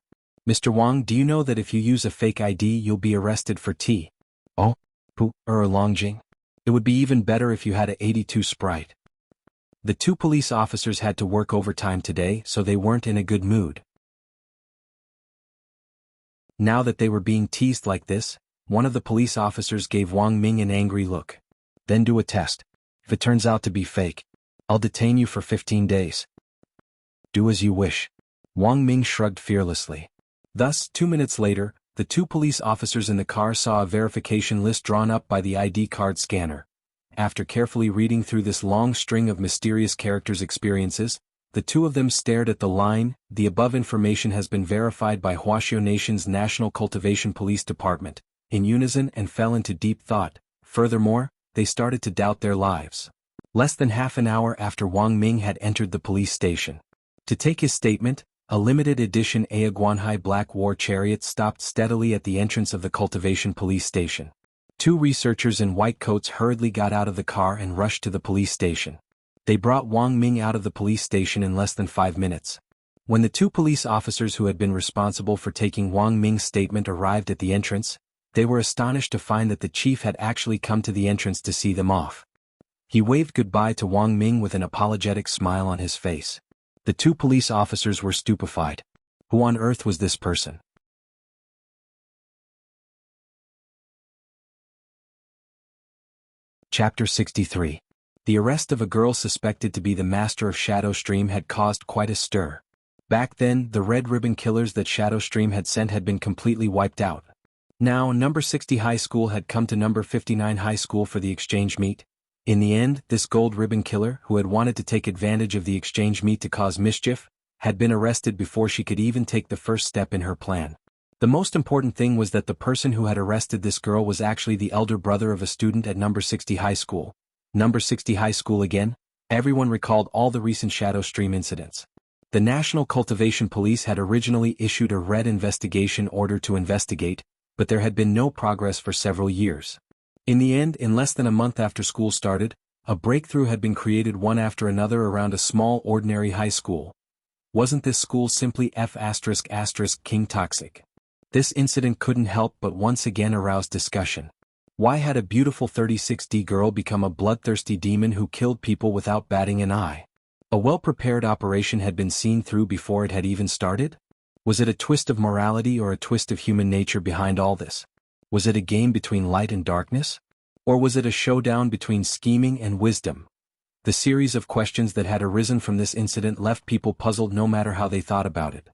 Mr. Wang, do you know that if you use a fake ID you'll be arrested for Oh, Longjing? It would be even better if you had a 82 Sprite. The two police officers had to work overtime today, so they weren't in a good mood. Now that they were being teased like this, one of the police officers gave Wang Ming an angry look. Then do a test. If it turns out to be fake, I'll detain you for 15 days. Do as you wish. Wang Ming shrugged fearlessly. Thus, 2 minutes later, the two police officers in the car saw a verification list drawn up by the ID card scanner. After carefully reading through this long string of mysterious characters' experiences, the two of them stared at the line, "The above information has been verified by Wuxia Nation's National Cultivation Police Department," in unison and fell into deep thought. Furthermore, they started to doubt their lives. Less than half an hour after Wang Ming had entered the police station. To take his statement, a limited edition Aiguanhai Black War chariot stopped steadily at the entrance of the Cultivation police station. Two researchers in white coats hurriedly got out of the car and rushed to the police station. They brought Wang Ming out of the police station in less than 5 minutes. When the two police officers who had been responsible for taking Wang Ming's statement arrived at the entrance, they were astonished to find that the chief had actually come to the entrance to see them off. He waved goodbye to Wang Ming with an apologetic smile on his face. The two police officers were stupefied. Who on earth was this person? Chapter 63. The arrest of a girl suspected to be the master of Shadowstream had caused quite a stir. Back then, the red ribbon killers that Shadowstream had sent had been completely wiped out. Now, number 60 high school had come to number 59 high school for the exchange meet. In the end, this gold ribbon killer, who had wanted to take advantage of the exchange meet to cause mischief, had been arrested before she could even take the first step in her plan. The most important thing was that the person who had arrested this girl was actually the elder brother of a student at number 60 high school. Number 60 high school again? Everyone recalled all the recent Shadowstream incidents. The National Cultivation Police had originally issued a red investigation order to investigate, but there had been no progress for several years. In the end, in less than a month after school started, a breakthrough had been created one after another around a small ordinary high school. Wasn't this school simply F*** King Toxic? This incident couldn't help but once again arouse discussion. Why had a beautiful 36D girl become a bloodthirsty demon who killed people without batting an eye? A well-prepared operation had been seen through before it had even started? Was it a twist of morality or a twist of human nature behind all this? Was it a game between light and darkness? Or was it a showdown between scheming and wisdom? The series of questions that had arisen from this incident left people puzzled no matter how they thought about it.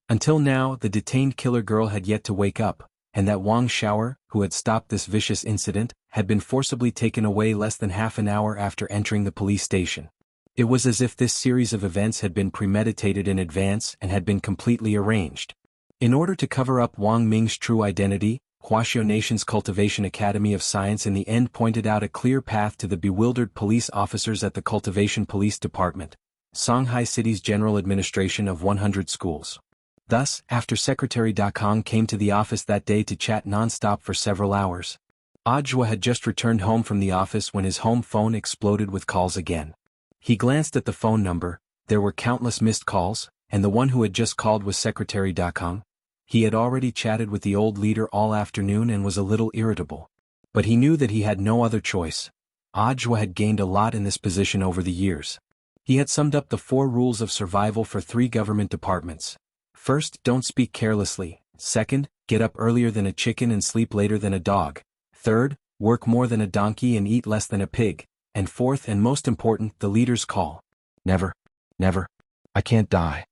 Until now, the detained killer girl had yet to wake up, and that Wang Xiaoer, who had stopped this vicious incident, had been forcibly taken away less than half an hour after entering the police station. It was as if this series of events had been premeditated in advance and had been completely arranged. In order to cover up Wang Ming's true identity, Wuxia Nation's Cultivation Academy of Science in the end pointed out a clear path to the bewildered police officers at the Cultivation Police Department, Shanghai City's general administration of 100 schools. Thus, after Secretary Da Kong came to the office that day to chat non-stop for several hours, Audiobook had just returned home from the office when his home phone exploded with calls again. He glanced at the phone number. There were countless missed calls, and the one who had just called was Secretary Da Kong. He had already chatted with the old leader all afternoon and was a little irritable. But he knew that he had no other choice. Audiobook had gained a lot in this position over the years. He had summed up the 4 rules of survival for 3 government departments. First, don't speak carelessly. Second, get up earlier than a chicken and sleep later than a dog. Third, work more than a donkey and eat less than a pig. And fourth and most important, the leader's call. Never. Never. I can't die.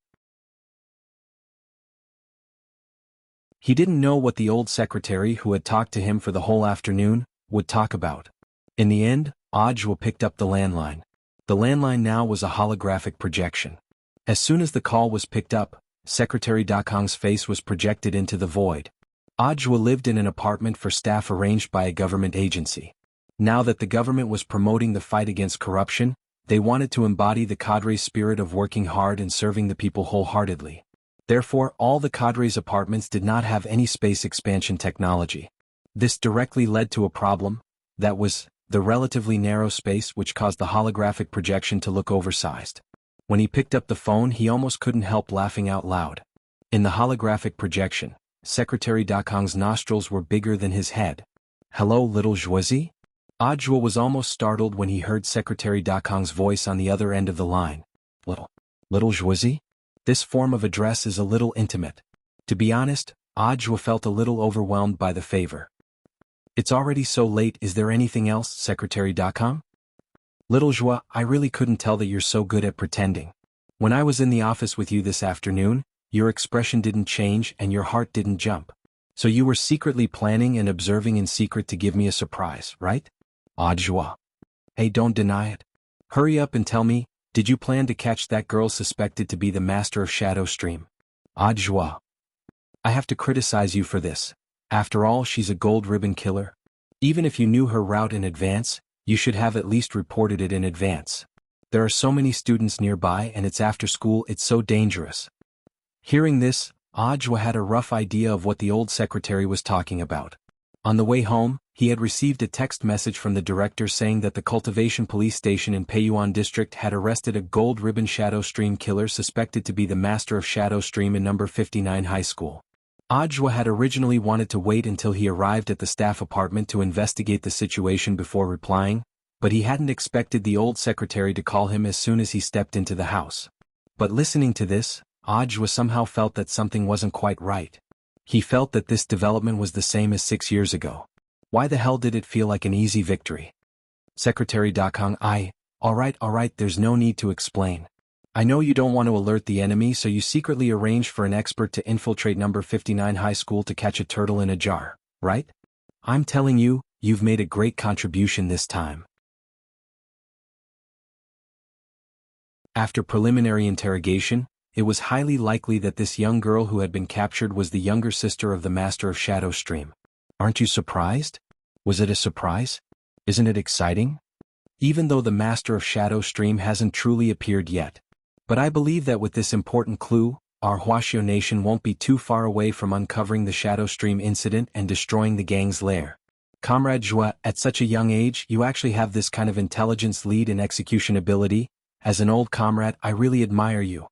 He didn't know what the old secretary who had talked to him for the whole afternoon would talk about. In the end, Audiobook picked up the landline. The landline now was a holographic projection. As soon as the call was picked up, Secretary Da Kong's face was projected into the void. Audiobook lived in an apartment for staff arranged by a government agency. Now that the government was promoting the fight against corruption, they wanted to embody the cadre's spirit of working hard and serving the people wholeheartedly. Therefore, all the cadre's apartments did not have any space expansion technology. This directly led to a problem. That was, the relatively narrow space which caused the holographic projection to look oversized. When he picked up the phone, he almost couldn't help laughing out loud. In the holographic projection, Secretary Dakong's nostrils were bigger than his head. "Hello, little Zhuozi?" Ajua was almost startled when he heard Secretary Dakong's voice on the other end of the line. Little Zhuozi? This form of address is a little intimate. To be honest, Ajua felt a little overwhelmed by the favor. "It's already so late, is there anything else, Secretary Dakong?" "Little Zhua, I really couldn't tell that you're so good at pretending. When I was in the office with you this afternoon, your expression didn't change and your heart didn't jump. So you were secretly planning and observing in secret to give me a surprise, right?" Ajua. "Hey, don't deny it. Hurry up and tell me, did you plan to catch that girl suspected to be the master of Shadow Stream?" Ajua. "I have to criticize you for this. After all, she's a gold ribbon killer. Even if you knew her route in advance, you should have at least reported it in advance. There are so many students nearby and it's after school, it's so dangerous." Hearing this, Ajwa had a rough idea of what the old secretary was talking about. On the way home, he had received a text message from the director saying that the Cultivation police station in Peiyuan district had arrested a gold ribbon Shadow Stream killer suspected to be the master of Shadow Stream in number 59 high school. Ajwa had originally wanted to wait until he arrived at the staff apartment to investigate the situation before replying, but he hadn't expected the old secretary to call him as soon as he stepped into the house. But listening to this, Ajwa somehow felt that something wasn't quite right. He felt that this development was the same as 6 years ago. Why the hell did it feel like an easy victory? "Secretary Dakong, all right, there's no need to explain. I know you don't want to alert the enemy, so you secretly arranged for an expert to infiltrate number 59 high school to catch a turtle in a jar, right? I'm telling you, you've made a great contribution this time." After preliminary interrogation, it was highly likely that this young girl who had been captured was the younger sister of the Master of Shadow Stream. "Aren't you surprised? Was it a surprise? Isn't it exciting? Even though the Master of Shadow Stream hasn't truly appeared yet. But I believe that with this important clue, our Wuxia nation won't be too far away from uncovering the Shadow Stream incident and destroying the gang's lair. Comrade Zhua, at such a young age, you actually have this kind of intelligence, lead and execution ability. As an old comrade, I really admire you.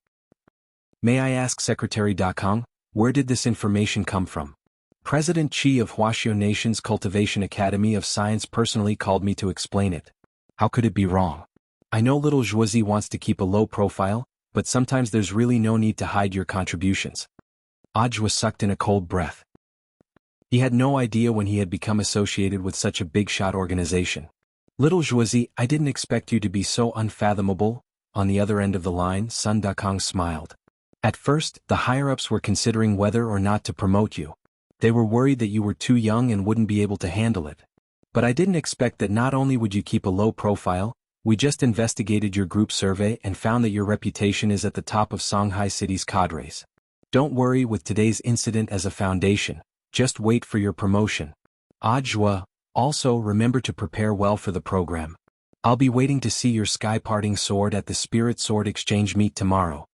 May I ask, Secretary Dakong, where did this information come from? President Qi of Wuxia Nation's Cultivation Academy of Science personally called me to explain it. How could it be wrong? I know little Zhuozi wants to keep a low profile, but sometimes there's really no need to hide your contributions." Ajwa sucked in a cold breath. He had no idea when he had become associated with such a big-shot organization. "Little Zhuozi, I didn't expect you to be so unfathomable." On the other end of the line, Sun Dakong smiled. "At first, the higher-ups were considering whether or not to promote you. They were worried that you were too young and wouldn't be able to handle it. But I didn't expect that not only would you keep a low profile, we just investigated your group survey and found that your reputation is at the top of Songhai City's cadres. Don't worry, with today's incident as a foundation, just wait for your promotion. Ajwa, also remember to prepare well for the program. I'll be waiting to see your sky-parting sword at the Spirit Sword Exchange meet tomorrow."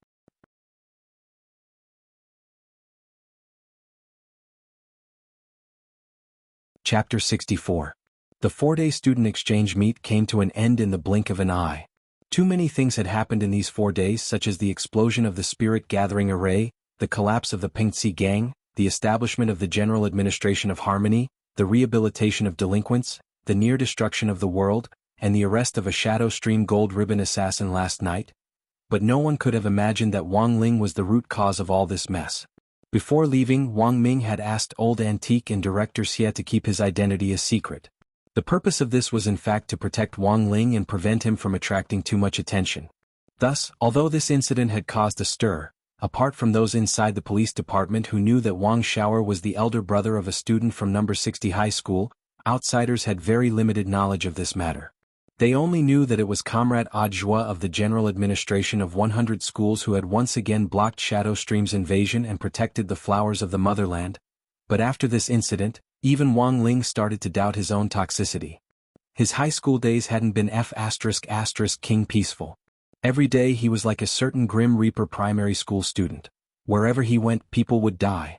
Chapter 64. The 4-day student exchange meet came to an end in the blink of an eye. Too many things had happened in these 4 days, such as the explosion of the Spirit Gathering Array, the collapse of the Pengtsi Gang, the establishment of the General Administration of Harmony, the rehabilitation of delinquents, the near destruction of the world, and the arrest of a Shadow Stream gold ribbon assassin last night. But no one could have imagined that Wang Ling was the root cause of all this mess. Before leaving, Wang Ming had asked Old Antique and Director Xie to keep his identity a secret. The purpose of this was in fact to protect Wang Ling and prevent him from attracting too much attention. Thus, although this incident had caused a stir, apart from those inside the police department who knew that Wang Xiaoer was the elder brother of a student from number 60 high school, outsiders had very limited knowledge of this matter. They only knew that it was Comrade Ajwa of the General Administration of 100 schools who had once again blocked Shadow Stream's invasion and protected the flowers of the motherland. But after this incident, even Wang Ling started to doubt his own toxicity. His high school days hadn't been King peaceful. Every day he was like a certain Grim Reaper primary school student. Wherever he went, people would die.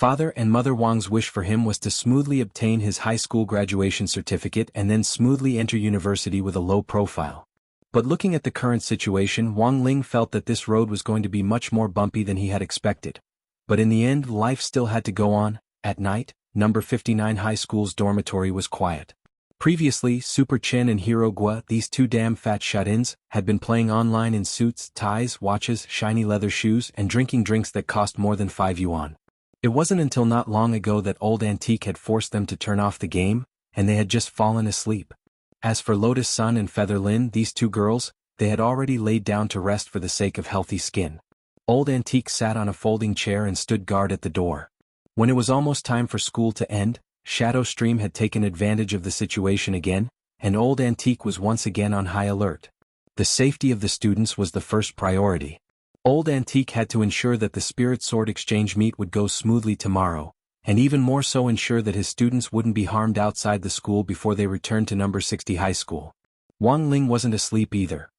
Father and Mother Wang's wish for him was to smoothly obtain his high school graduation certificate and then smoothly enter university with a low profile. But looking at the current situation, Wang Ling felt that this road was going to be much more bumpy than he had expected. But in the end, life still had to go on. At night, number 59 high school's dormitory was quiet. Previously, Super Chen and Hero Gua, these two damn fat shut-ins, had been playing online in suits, ties, watches, shiny leather shoes, and drinking drinks that cost more than 5 yuan. It wasn't until not long ago that Old Antique had forced them to turn off the game, and they had just fallen asleep. As for Lotus Sun and Feather Lin, these two girls, they had already laid down to rest for the sake of healthy skin. Old Antique sat on a folding chair and stood guard at the door. When it was almost time for school to end, Shadow Stream had taken advantage of the situation again, and Old Antique was once again on high alert. The safety of the students was the first priority. Old Antique had to ensure that the Spirit Sword Exchange meet would go smoothly tomorrow, and even more so ensure that his students wouldn't be harmed outside the school before they returned to number 60 high school. Wang Ling wasn't asleep either.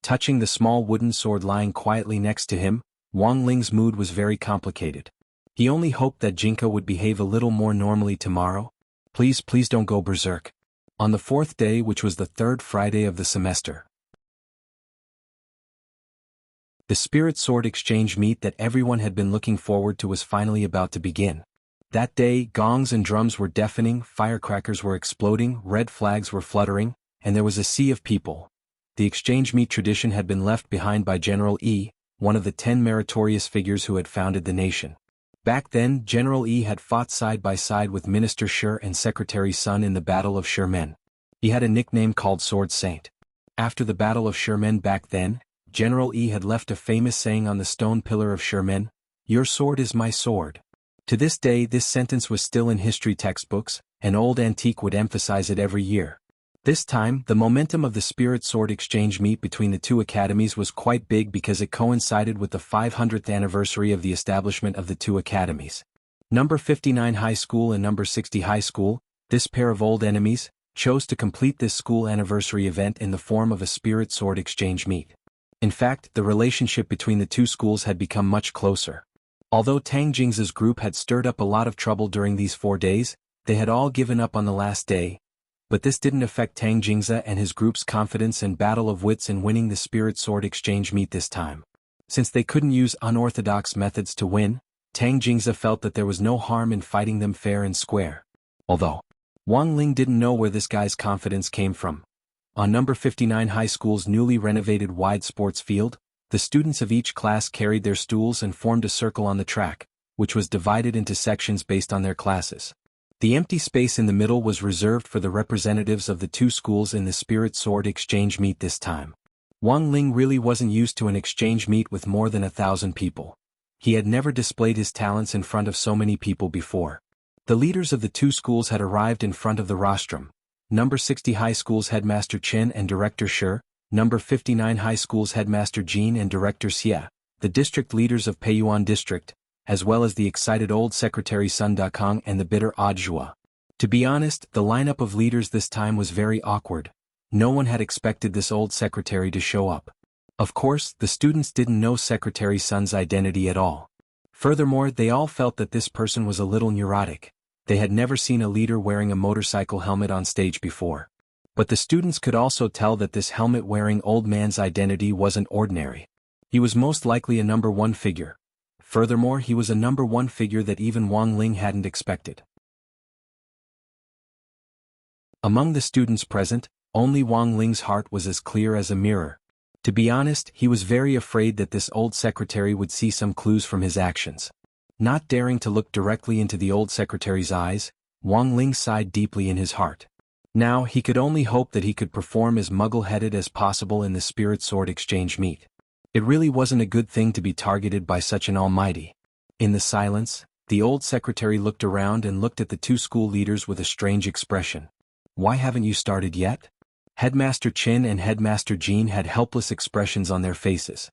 Touching the small wooden sword lying quietly next to him, Wang Ling's mood was very complicated. He only hoped that Jinka would behave a little more normally tomorrow. Please don't go berserk. On the fourth day, which was the third Friday of the semester, the Spirit Sword Exchange meet that everyone had been looking forward to was finally about to begin. That day, gongs and drums were deafening, firecrackers were exploding, red flags were fluttering, and there was a sea of people. The exchange meet tradition had been left behind by General Yi, one of the 10 meritorious figures who had founded the nation. Back then, General Yi had fought side by side with Minister Shi and Secretary Sun in the Battle of Shimen. He had a nickname called Sword Saint. After the Battle of Shimen back then, General Yi had left a famous saying on the stone pillar of Shimen, "Your sword is my sword." To this day, this sentence was still in history textbooks, and Old Antique would emphasize it every year. This time, the momentum of the Spirit Sword Exchange meet between the two academies was quite big because it coincided with the 500th anniversary of the establishment of the two academies. Number 59 High School and Number 60 High School, this pair of old enemies, chose to complete this school anniversary event in the form of a Spirit Sword Exchange meet. In fact, the relationship between the two schools had become much closer. Although Tang Jingza's group had stirred up a lot of trouble during these 4 days, they had all given up on the last day. But this didn't affect Tang Jingza and his group's confidence and battle of wits in winning the Spirit Sword Exchange meet this time. Since they couldn't use unorthodox methods to win, Tang Jingza felt that there was no harm in fighting them fair and square. Although Wang Ling didn't know where this guy's confidence came from. On number 59 high school's newly renovated wide sports field, the students of each class carried their stools and formed a circle on the track, which was divided into sections based on their classes. The empty space in the middle was reserved for the representatives of the two schools in the Spirit Sword Exchange meet this time. Wang Ling really wasn't used to an exchange meet with more than 1,000 people. He had never displayed his talents in front of so many people before. The leaders of the two schools had arrived in front of the rostrum. Number 60 High School's headmaster Chen and director Shi, number 59 High School's headmaster Jin and director Xia, the district leaders of Peiyuan District, as well as the excited old secretary Sun Dakong and the bitter Odd Zhua. To be honest, the lineup of leaders this time was very awkward. No one had expected this old secretary to show up. Of course, the students didn't know Secretary Sun's identity at all. Furthermore, they all felt that this person was a little neurotic. They had never seen a leader wearing a motorcycle helmet on stage before. But the students could also tell that this helmet-wearing old man's identity wasn't ordinary. He was most likely a number 1 figure. Furthermore, he was a number 1 figure that even Wang Ling hadn't expected. Among the students present, only Wang Ling's heart was as clear as a mirror. To be honest, he was very afraid that this old secretary would see some clues from his actions. Not daring to look directly into the old secretary's eyes, Wang Ling sighed deeply in his heart. Now, he could only hope that he could perform as muggle-headed as possible in the Spirit Sword Exchange meet. It really wasn't a good thing to be targeted by such an almighty. In the silence, the old secretary looked around and looked at the two school leaders with a strange expression. "Why haven't you started yet?" Headmaster Chin and Headmaster Jean had helpless expressions on their faces.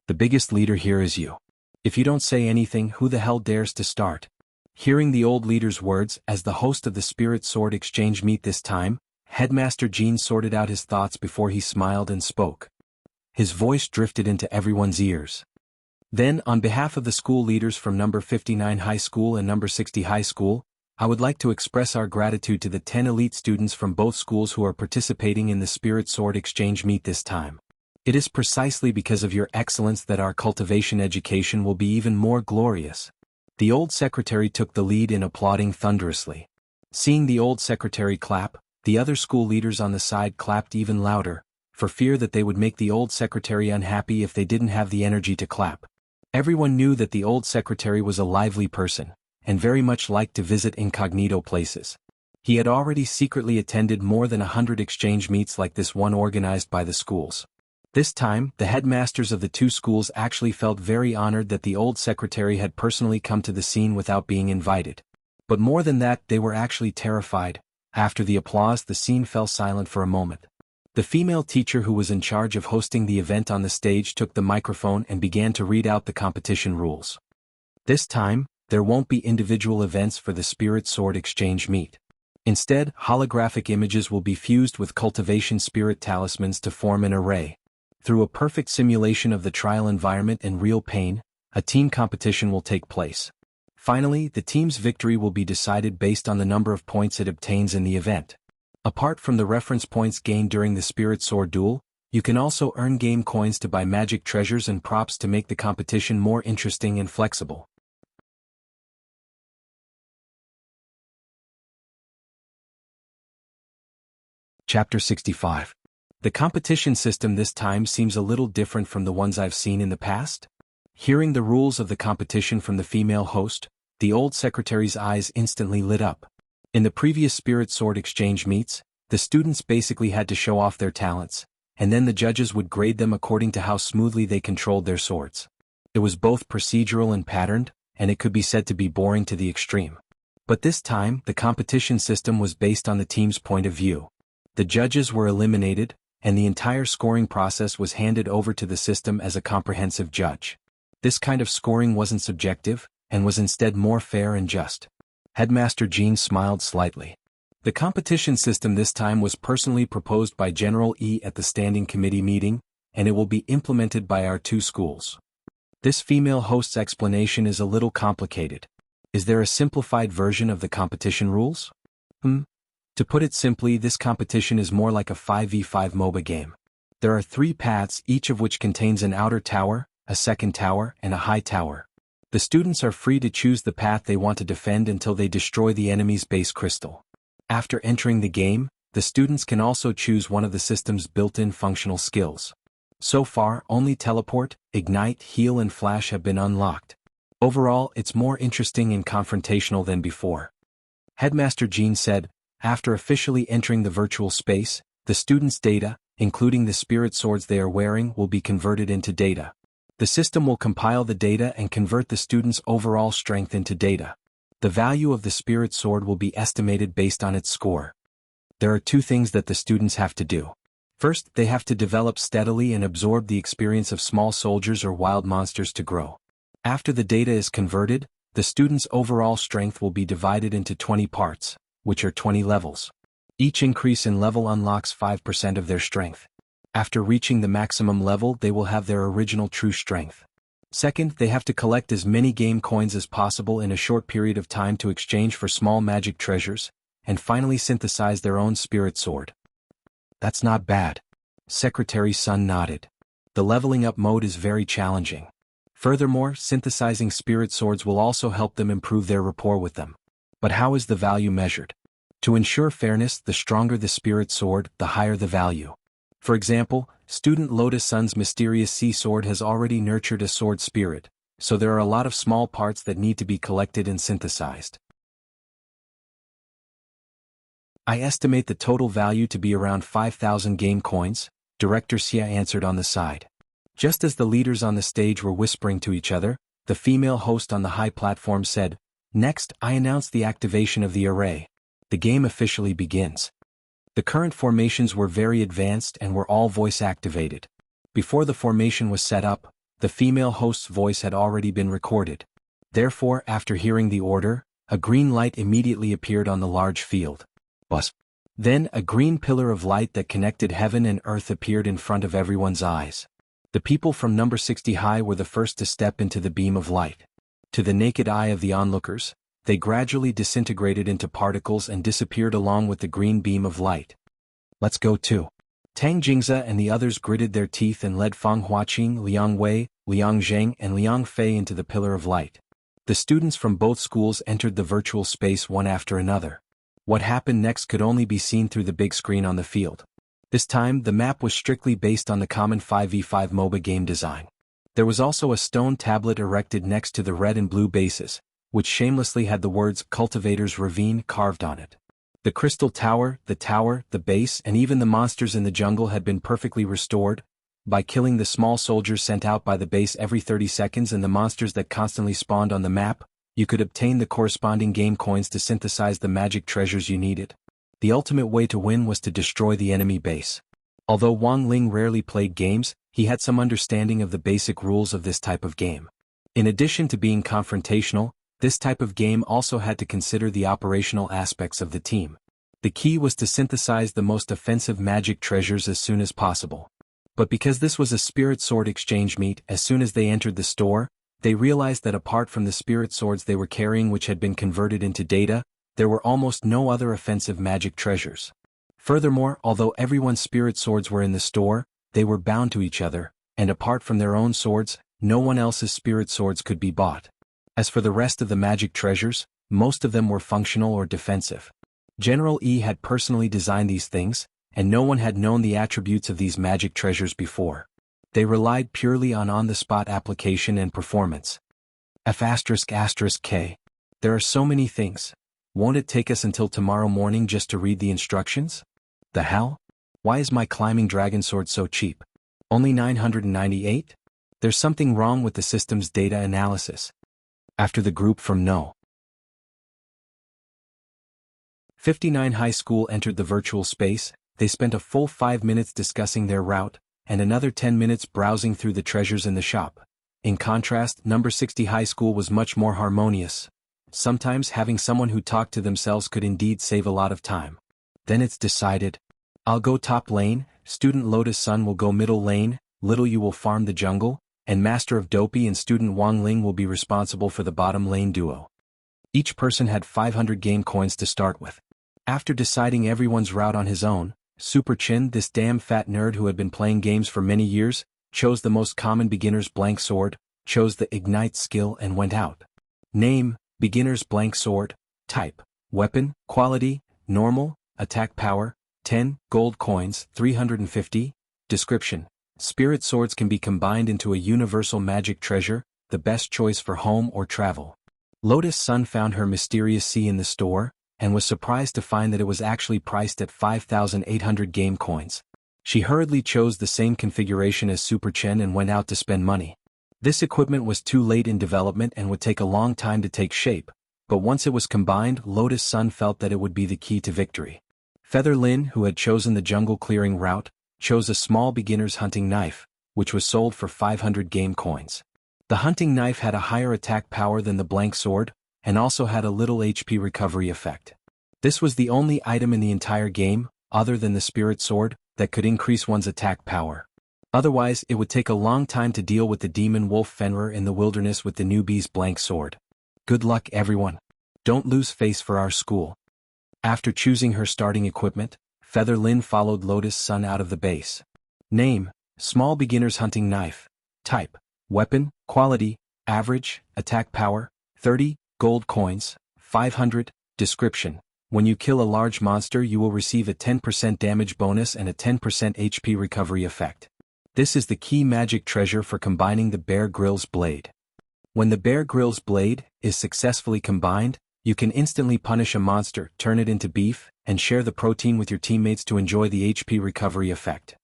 "The biggest leader here is you. If you don't say anything, who the hell dares to start?" Hearing the old leader's words, as the host of the Spirit Sword Exchange meet this time, Headmaster Jean sorted out his thoughts before he smiled and spoke. His voice drifted into everyone's ears. Then, on behalf of the school leaders from number 59 High School and number 60 High School, I would like to express our gratitude to the 10 elite students from both schools who are participating in the Spirit Sword Exchange meet this time. It is precisely because of your excellence that our cultivation education will be even more glorious. The old secretary took the lead in applauding thunderously. Seeing the old secretary clap, the other school leaders on the side clapped even louder, for fear that they would make the old secretary unhappy if they didn't have the energy to clap. Everyone knew that the old secretary was a lively person, and very much liked to visit incognito places. He had already secretly attended more than 100 exchange meets like this one organized by the schools. This time, the headmasters of the two schools actually felt very honored that the old secretary had personally come to the scene without being invited. But more than that, they were actually terrified. After the applause, the scene fell silent for a moment. The female teacher who was in charge of hosting the event on the stage took the microphone and began to read out the competition rules. This time, there won't be individual events for the Spirit Sword Exchange meet. Instead, holographic images will be fused with cultivation spirit talismans to form an array. Through a perfect simulation of the trial environment and real pain, a team competition will take place. Finally, the team's victory will be decided based on the number of points it obtains in the event. Apart from the reference points gained during the Spirit Sword duel, you can also earn game coins to buy magic treasures and props to make the competition more interesting and flexible. Chapter 65. The competition system this time seems a little different from the ones I've seen in the past. Hearing the rules of the competition from the female host, the old secretary's eyes instantly lit up. In the previous Spirit Sword Exchange meets, the students basically had to show off their talents, and then the judges would grade them according to how smoothly they controlled their swords. It was both procedural and patterned, and it could be said to be boring to the extreme. But this time, the competition system was based on the team's point of view. The judges were eliminated, and the entire scoring process was handed over to the system as a comprehensive judge. This kind of scoring wasn't subjective, and was instead more fair and just. Headmaster Jean smiled slightly. The competition system this time was personally proposed by General E at the Standing Committee meeting, and it will be implemented by our two schools. This female host's explanation is a little complicated. Is there a simplified version of the competition rules? To put it simply, this competition is more like a 5v5 MOBA game. There are 3 paths, each of which contains an outer tower, a second tower, and a high tower. The students are free to choose the path they want to defend until they destroy the enemy's base crystal. After entering the game, the students can also choose one of the system's built-in functional skills. So far, only teleport, ignite, heal, and flash have been unlocked. Overall, it's more interesting and confrontational than before. Headmaster Jean said, after officially entering the virtual space, the students' data, including the spirit swords they are wearing, will be converted into data. The system will compile the data and convert the students' overall strength into data. The value of the spirit sword will be estimated based on its score. There are 2 things that the students have to do. First, they have to develop steadily and absorb the experience of small soldiers or wild monsters to grow. After the data is converted, the students' overall strength will be divided into 20 parts, which are 20 levels. Each increase in level unlocks 5% of their strength. After reaching the maximum level, they will have their original true strength. Second, they have to collect as many game coins as possible in a short period of time to exchange for small magic treasures, and finally synthesize their own spirit sword. That's not bad. Secretary Sun nodded. The leveling up mode is very challenging. Furthermore, synthesizing spirit swords will also help them improve their rapport with them. But how is the value measured? To ensure fairness, the stronger the spirit sword, the higher the value. For example, student Lotus Sun's mysterious sea sword has already nurtured a sword spirit, so there are a lot of small parts that need to be collected and synthesized. I estimate the total value to be around 5,000 game coins, Director Xia answered on the side. Just as the leaders on the stage were whispering to each other, the female host on the high platform said, "Next, I announce the activation of the array. The game officially begins." The current formations were very advanced and were all voice-activated. Before the formation was set up, the female host's voice had already been recorded. Therefore, after hearing the order, a green light immediately appeared on the large field. Then a green pillar of light that connected heaven and earth appeared in front of everyone's eyes. The people from number 60 high were the first to step into the beam of light. To the naked eye of the onlookers, they gradually disintegrated into particles and disappeared along with the green beam of light. Let's go too. Tang Jingze and the others gritted their teeth and led Fang Huaqing, Liang Wei, Liang Zheng and Liang Fei into the pillar of light. The students from both schools entered the virtual space one after another. What happened next could only be seen through the big screen on the field. This time, the map was strictly based on the common 5v5 MOBA game design. There was also a stone tablet erected next to the red and blue bases, which shamelessly had the words Cultivator's Ravine carved on it. The crystal tower, the base, and even the monsters in the jungle had been perfectly restored, by killing the small soldiers sent out by the base every 30 seconds and the monsters that constantly spawned on the map. You could obtain the corresponding game coins to synthesize the magic treasures you needed. The ultimate way to win was to destroy the enemy base. Although Wang Ling rarely played games, he had some understanding of the basic rules of this type of game. In addition to being confrontational, this type of game also had to consider the operational aspects of the team. The key was to synthesize the most offensive magic treasures as soon as possible. But because this was a spirit sword exchange meet, as soon as they entered the store, they realized that apart from the spirit swords they were carrying which had been converted into data, there were almost no other offensive magic treasures. Furthermore, although everyone's spirit swords were in the store, they were bound to each other, and apart from their own swords, no one else's spirit swords could be bought. As for the rest of the magic treasures, most of them were functional or defensive. General E had personally designed these things, and no one had known the attributes of these magic treasures before. They relied purely on on-the-spot application and performance. F***K. There are so many things. Won't it take us until tomorrow morning just to read the instructions? The hell? Why is my climbing dragon sword so cheap? Only 998? There's something wrong with the system's data analysis. After the group from No. 59 High School entered the virtual space, they spent a full 5 minutes discussing their route, and another 10 minutes browsing through the treasures in the shop. In contrast, number 60 High School was much more harmonious. Sometimes having someone who talked to themselves could indeed save a lot of time. Then it's decided. I'll go top lane, student Lotus Sun will go middle lane, Little You will farm the jungle, and Master of Dopey and student Wang Ling will be responsible for the bottom lane duo. Each person had 500 game coins to start with. After deciding everyone's route on his own, Super Chin, this damn fat nerd who had been playing games for many years, chose the most common beginner's blank sword, chose the Ignite skill and went out. Name, beginner's blank sword, type, weapon, quality, normal, attack power, 10, gold coins, 350, description, spirit swords can be combined into a universal magic treasure, the best choice for home or travel. Lotus Sun found her mysterious C in the store, and was surprised to find that it was actually priced at 5,800 game coins. She hurriedly chose the same configuration as Super Chen and went out to spend money. This equipment was too late in development and would take a long time to take shape, but once it was combined, Lotus Sun felt that it would be the key to victory. Feather Lin, who had chosen the jungle clearing route, chose a small beginner's hunting knife, which was sold for 500 game coins. The hunting knife had a higher attack power than the blank sword, and also had a little HP recovery effect. This was the only item in the entire game, other than the spirit sword, that could increase one's attack power. Otherwise, it would take a long time to deal with the demon wolf Fenrir in the wilderness with the newbie's blank sword. Good luck everyone. Don't lose face for our school. After choosing her starting equipment, Feather Lin followed Lotus Sun out of the base. Name, small beginner's hunting knife. Type, weapon, quality, average, attack power, 30, gold coins, 500, description. When you kill a large monster you will receive a 10% damage bonus and a 10% HP recovery effect. This is the key magic treasure for combining the Bear Grylls blade. When the Bear Grylls blade is successfully combined, you can instantly punish a monster, turn it into beef, and share the protein with your teammates to enjoy the HP recovery effect.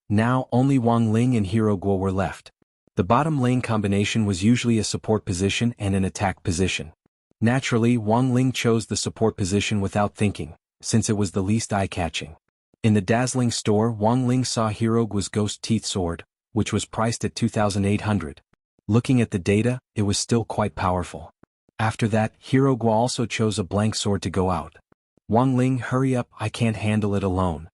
Now only Wang Ling and Hero Guo were left. The bottom lane combination was usually a support position and an attack position. Naturally, Wang Ling chose the support position without thinking, since it was the least eye-catching. In the dazzling store, Wang Ling saw Hero Guo's Ghost Teeth sword, which was priced at 2,800. Looking at the data, it was still quite powerful. After that, Hero Guo also chose a blank sword to go out. Wang Ling, hurry up, I can't handle it alone.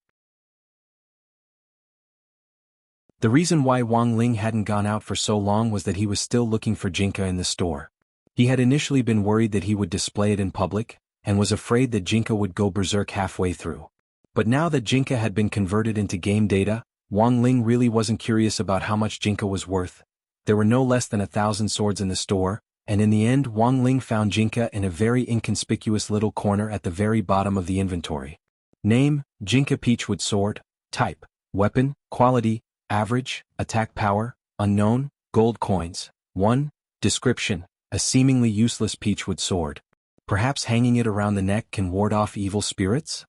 The reason why Wang Ling hadn't gone out for so long was that he was still looking for Jinka in the store. He had initially been worried that he would display it in public, and was afraid that Jinka would go berserk halfway through. But now that Jinka had been converted into game data, Wang Ling really wasn't curious about how much Jinka was worth. There were no less than 1,000 swords in the store, and in the end Wang Ling found Jinka in a very inconspicuous little corner at the very bottom of the inventory. Name, Jinka Peachwood Sword. Type, Weapon, Quality, Average, Attack Power, Unknown, Gold Coins. 1. Description, a seemingly useless peachwood sword. Perhaps hanging it around the neck can ward off evil spirits?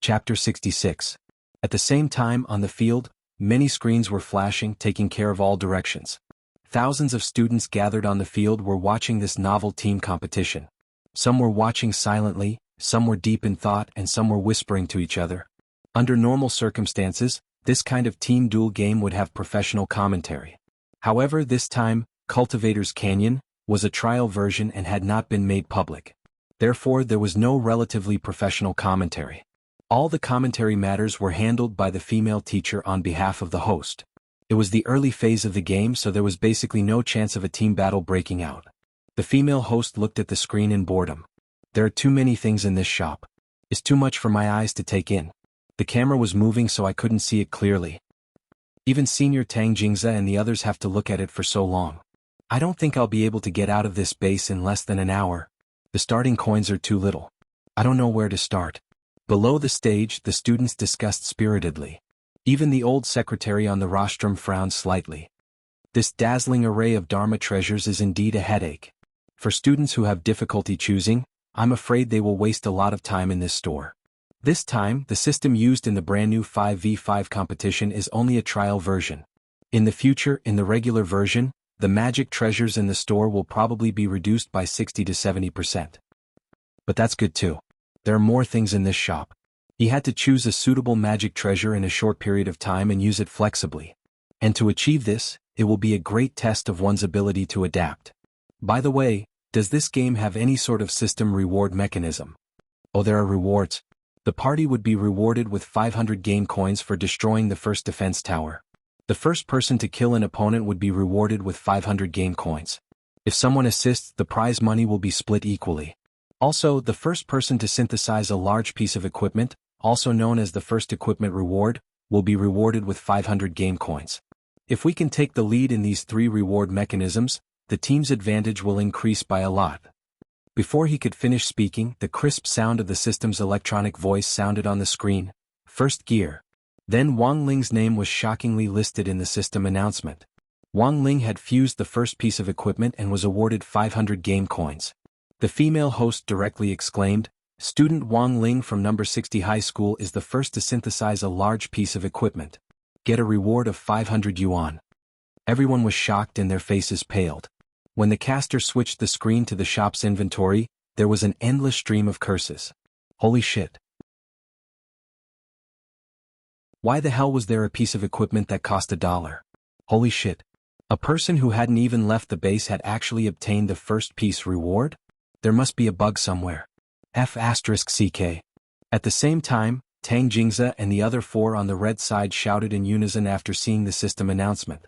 Chapter 66. At the same time on the field, many screens were flashing, taking care of all directions. Thousands of students gathered on the field were watching this novel team competition. Some were watching silently, some were deep in thought, and some were whispering to each other. Under normal circumstances, this kind of team duel game would have professional commentary. However, this time, Cultivator's Canyon was a trial version and had not been made public. Therefore, there was no relatively professional commentary. All the commentary matters were handled by the female teacher on behalf of the host. It was the early phase of the game, so there was basically no chance of a team battle breaking out. The female host looked at the screen in boredom. There are too many things in this shop. It's too much for my eyes to take in. The camera was moving so I couldn't see it clearly. Even Senior Tang Jingza and the others have to look at it for so long. I don't think I'll be able to get out of this base in less than an hour. The starting coins are too little. I don't know where to start. Below the stage, the students discussed spiritedly. Even the old secretary on the rostrum frowned slightly. This dazzling array of Dharma treasures is indeed a headache. For students who have difficulty choosing, I'm afraid they will waste a lot of time in this store. This time, the system used in the brand new 5v5 competition is only a trial version. In the future, in the regular version, the magic treasures in the store will probably be reduced by 60 to 70%. But that's good too. There are more things in this shop. He had to choose a suitable magic treasure in a short period of time and use it flexibly. And to achieve this, it will be a great test of one's ability to adapt. By the way, does this game have any sort of system reward mechanism? Oh, there are rewards. The party would be rewarded with 500 game coins for destroying the first defense tower. The first person to kill an opponent would be rewarded with 500 game coins. If someone assists, the prize money will be split equally. Also, the first person to synthesize a large piece of equipment, also known as the first equipment reward, will be rewarded with 500 game coins. If we can take the lead in these three reward mechanisms, the team's advantage will increase by a lot. Before he could finish speaking, the crisp sound of the system's electronic voice sounded on the screen. First gear. Then Wang Ling's name was shockingly listed in the system announcement. Wang Ling had fused the first piece of equipment and was awarded 500 game coins. The female host directly exclaimed, "Student Wang Ling from number 60 high school is the first to synthesize a large piece of equipment. Get a reward of 500 yuan." Everyone was shocked and their faces paled. When the caster switched the screen to the shop's inventory, there was an endless stream of curses. Holy shit. Why the hell was there a piece of equipment that cost $1? Holy shit. A person who hadn't even left the base had actually obtained the first piece reward? There must be a bug somewhere. F***CK. At the same time, Tang Jingza and the other four on the red side shouted in unison after seeing the system announcement.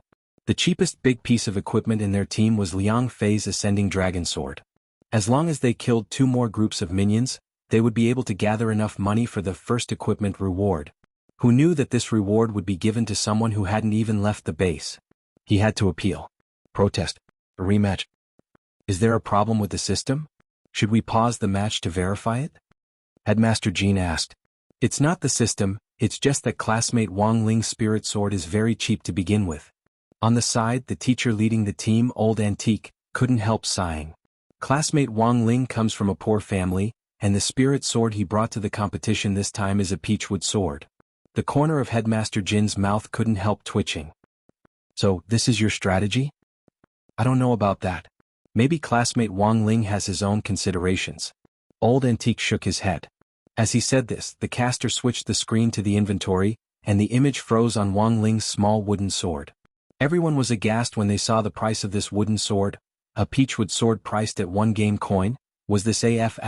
The cheapest big piece of equipment in their team was Liang Fei's Ascending Dragon Sword. As long as they killed 2 more groups of minions, they would be able to gather enough money for the first equipment reward. Who knew that this reward would be given to someone who hadn't even left the base? He had to appeal. Protest. A rematch. Is there a problem with the system? Should we pause the match to verify it? Headmaster Jean asked. It's not the system, it's just that classmate Wang Ling's spirit sword is very cheap to begin with. On the side, the teacher leading the team, Old Antique, couldn't help sighing. Classmate Wang Ling comes from a poor family, and the spirit sword he brought to the competition this time is a peachwood sword. The corner of Headmaster Jin's mouth couldn't help twitching. So, this is your strategy? I don't know about that. Maybe classmate Wang Ling has his own considerations. Old Antique shook his head. As he said this, the caster switched the screen to the inventory, and the image froze on Wang Ling's small wooden sword. Everyone was aghast when they saw the price of this wooden sword, a peachwood sword priced at 1 game coin. Was this AF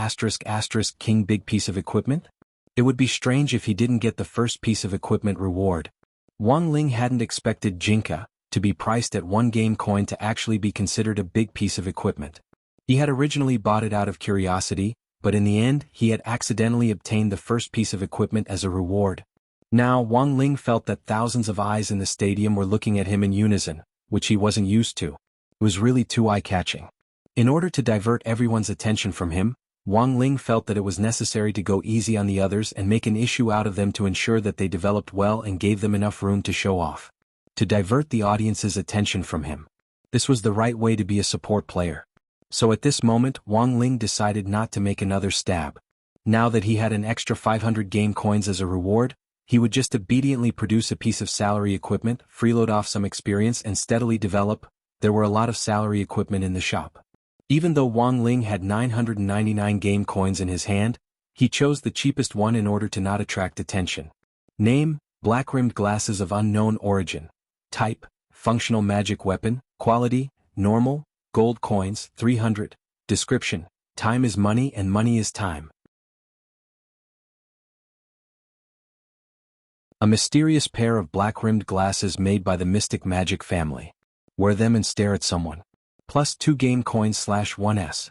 King big piece of equipment? It would be strange if he didn't get the first piece of equipment reward. Wang Ling hadn't expected Jinka to be priced at 1 game coin to actually be considered a big piece of equipment. He had originally bought it out of curiosity, but in the end he had accidentally obtained the first piece of equipment as a reward. Now Wang Ling felt that thousands of eyes in the stadium were looking at him in unison, which he wasn't used to. It was really too eye-catching. In order to divert everyone's attention from him, Wang Ling felt that it was necessary to go easy on the others and make an issue out of them to ensure that they developed well and gave them enough room to show off. To divert the audience's attention from him. This was the right way to be a support player. So at this moment Wang Ling decided not to make another stab. Now that he had an extra 500 game coins as a reward, he would just obediently produce a piece of salary equipment, freeload off some experience and steadily develop. There were a lot of salary equipment in the shop. Even though Wang Ling had 999 game coins in his hand, he chose the cheapest one in order to not attract attention. Name, black-rimmed glasses of unknown origin. Type, functional magic weapon. Quality, normal, gold coins, 300. Description, time is money and money is time. A mysterious pair of black-rimmed glasses made by the Mystic Magic family. Wear them and stare at someone. Plus 2 game coins /1s.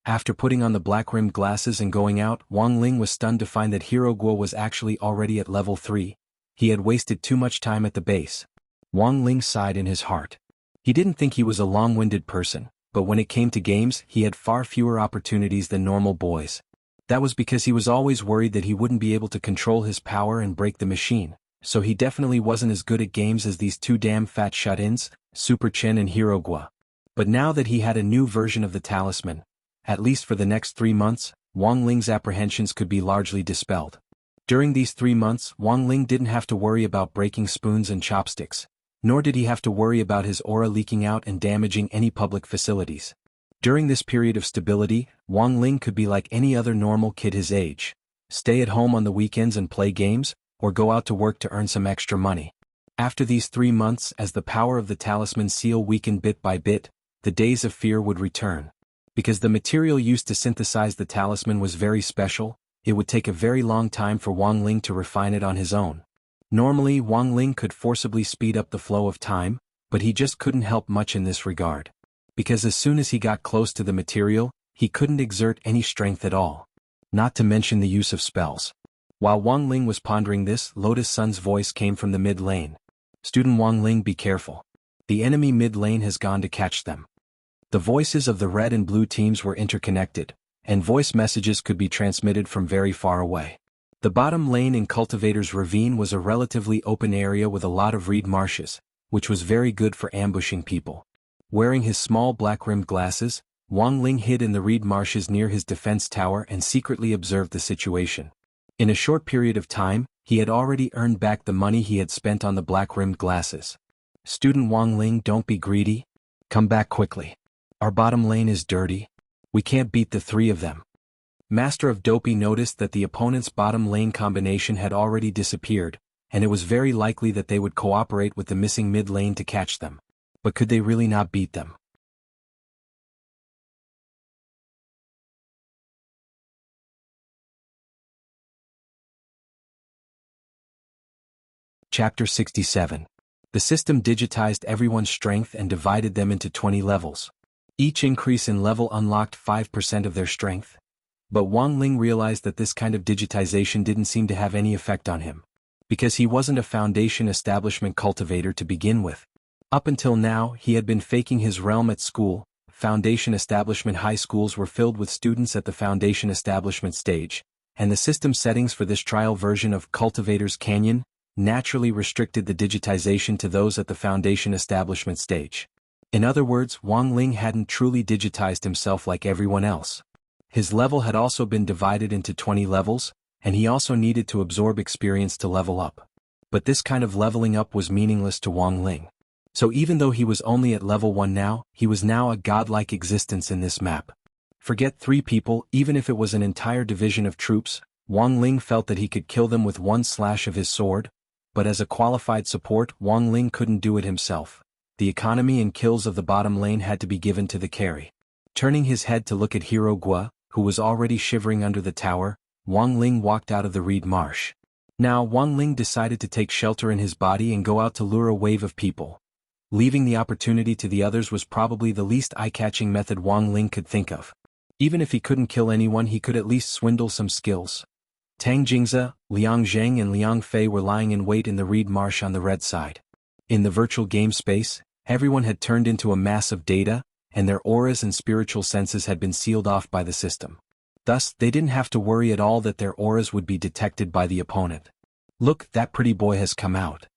After putting on the black-rimmed glasses and going out, Wang Ling was stunned to find that Hero Guo was actually already at level 3. He had wasted too much time at the base. Wang Ling sighed in his heart. He didn't think he was a long-winded person, but when it came to games he had far fewer opportunities than normal boys. That was because he was always worried that he wouldn't be able to control his power and break the machine, so he definitely wasn't as good at games as these 2 damn fat shut-ins, Super Chen and Hero Guo. But now that he had a new version of the talisman, at least for the next 3 months, Wang Ling's apprehensions could be largely dispelled. During these 3 months, Wang Ling didn't have to worry about breaking spoons and chopsticks, nor did he have to worry about his aura leaking out and damaging any public facilities. During this period of stability, Wang Ling could be like any other normal kid his age. Stay at home on the weekends and play games, or go out to work to earn some extra money. After these 3 months, as the power of the talisman seal weakened bit by bit, the days of fear would return. Because the material used to synthesize the talisman was very special, it would take a very long time for Wang Ling to refine it on his own. Normally Wang Ling could forcibly speed up the flow of time, but he just couldn't help much in this regard. Because as soon as he got close to the material, he couldn't exert any strength at all. Not to mention the use of spells. While Wang Ling was pondering this, Lotus Sun's voice came from the mid lane. Student Wang Ling, be careful. The enemy mid lane has gone to catch them. The voices of the red and blue teams were interconnected, and voice messages could be transmitted from very far away. The bottom lane in Cultivator's Ravine was a relatively open area with a lot of reed marshes, which was very good for ambushing people. Wearing his small black-rimmed glasses, Wang Ling hid in the reed marshes near his defense tower and secretly observed the situation. In a short period of time, he had already earned back the money he had spent on the black-rimmed glasses. Student Wang Ling, don't be greedy. Come back quickly. Our bottom lane is dirty. We can't beat the 3 of them. Master of Dopey noticed that the opponent's bottom lane combination had already disappeared, and it was very likely that they would cooperate with the missing mid lane to catch them. But could they really not beat them? Chapter 67. The system digitized everyone's strength and divided them into 20 levels. Each increase in level unlocked 5% of their strength. But Wang Ling realized that this kind of digitization didn't seem to have any effect on him. Because he wasn't a Foundation Establishment cultivator to begin with. Up until now, he had been faking his realm at school. Foundation Establishment high schools were filled with students at the Foundation Establishment stage, and the system settings for this trial version of Cultivator's Canyon naturally restricted the digitization to those at the Foundation Establishment stage. In other words, Wang Ling hadn't truly digitized himself like everyone else. His level had also been divided into 20 levels, and he also needed to absorb experience to level up. But this kind of leveling up was meaningless to Wang Ling. So even though he was only at level 1 now, he was now a godlike existence in this map. Forget 3 people, even if it was an entire division of troops, Wang Ling felt that he could kill them with one slash of his sword, but as a qualified support, Wang Ling couldn't do it himself. The economy and kills of the bottom lane had to be given to the carry. Turning his head to look at Hero Guo, who was already shivering under the tower, Wang Ling walked out of the reed marsh. Now Wang Ling decided to take shelter in his body and go out to lure a wave of people. Leaving the opportunity to the others was probably the least eye-catching method Wang Ling could think of. Even if he couldn't kill anyone, he could at least swindle some skills. Tang Jingze, Liang Zheng and Liang Fei were lying in wait in the reed marsh on the red side. In the virtual game space, everyone had turned into a mass of data, and their auras and spiritual senses had been sealed off by the system. Thus, they didn't have to worry at all that their auras would be detected by the opponent. Look, that pretty boy has come out.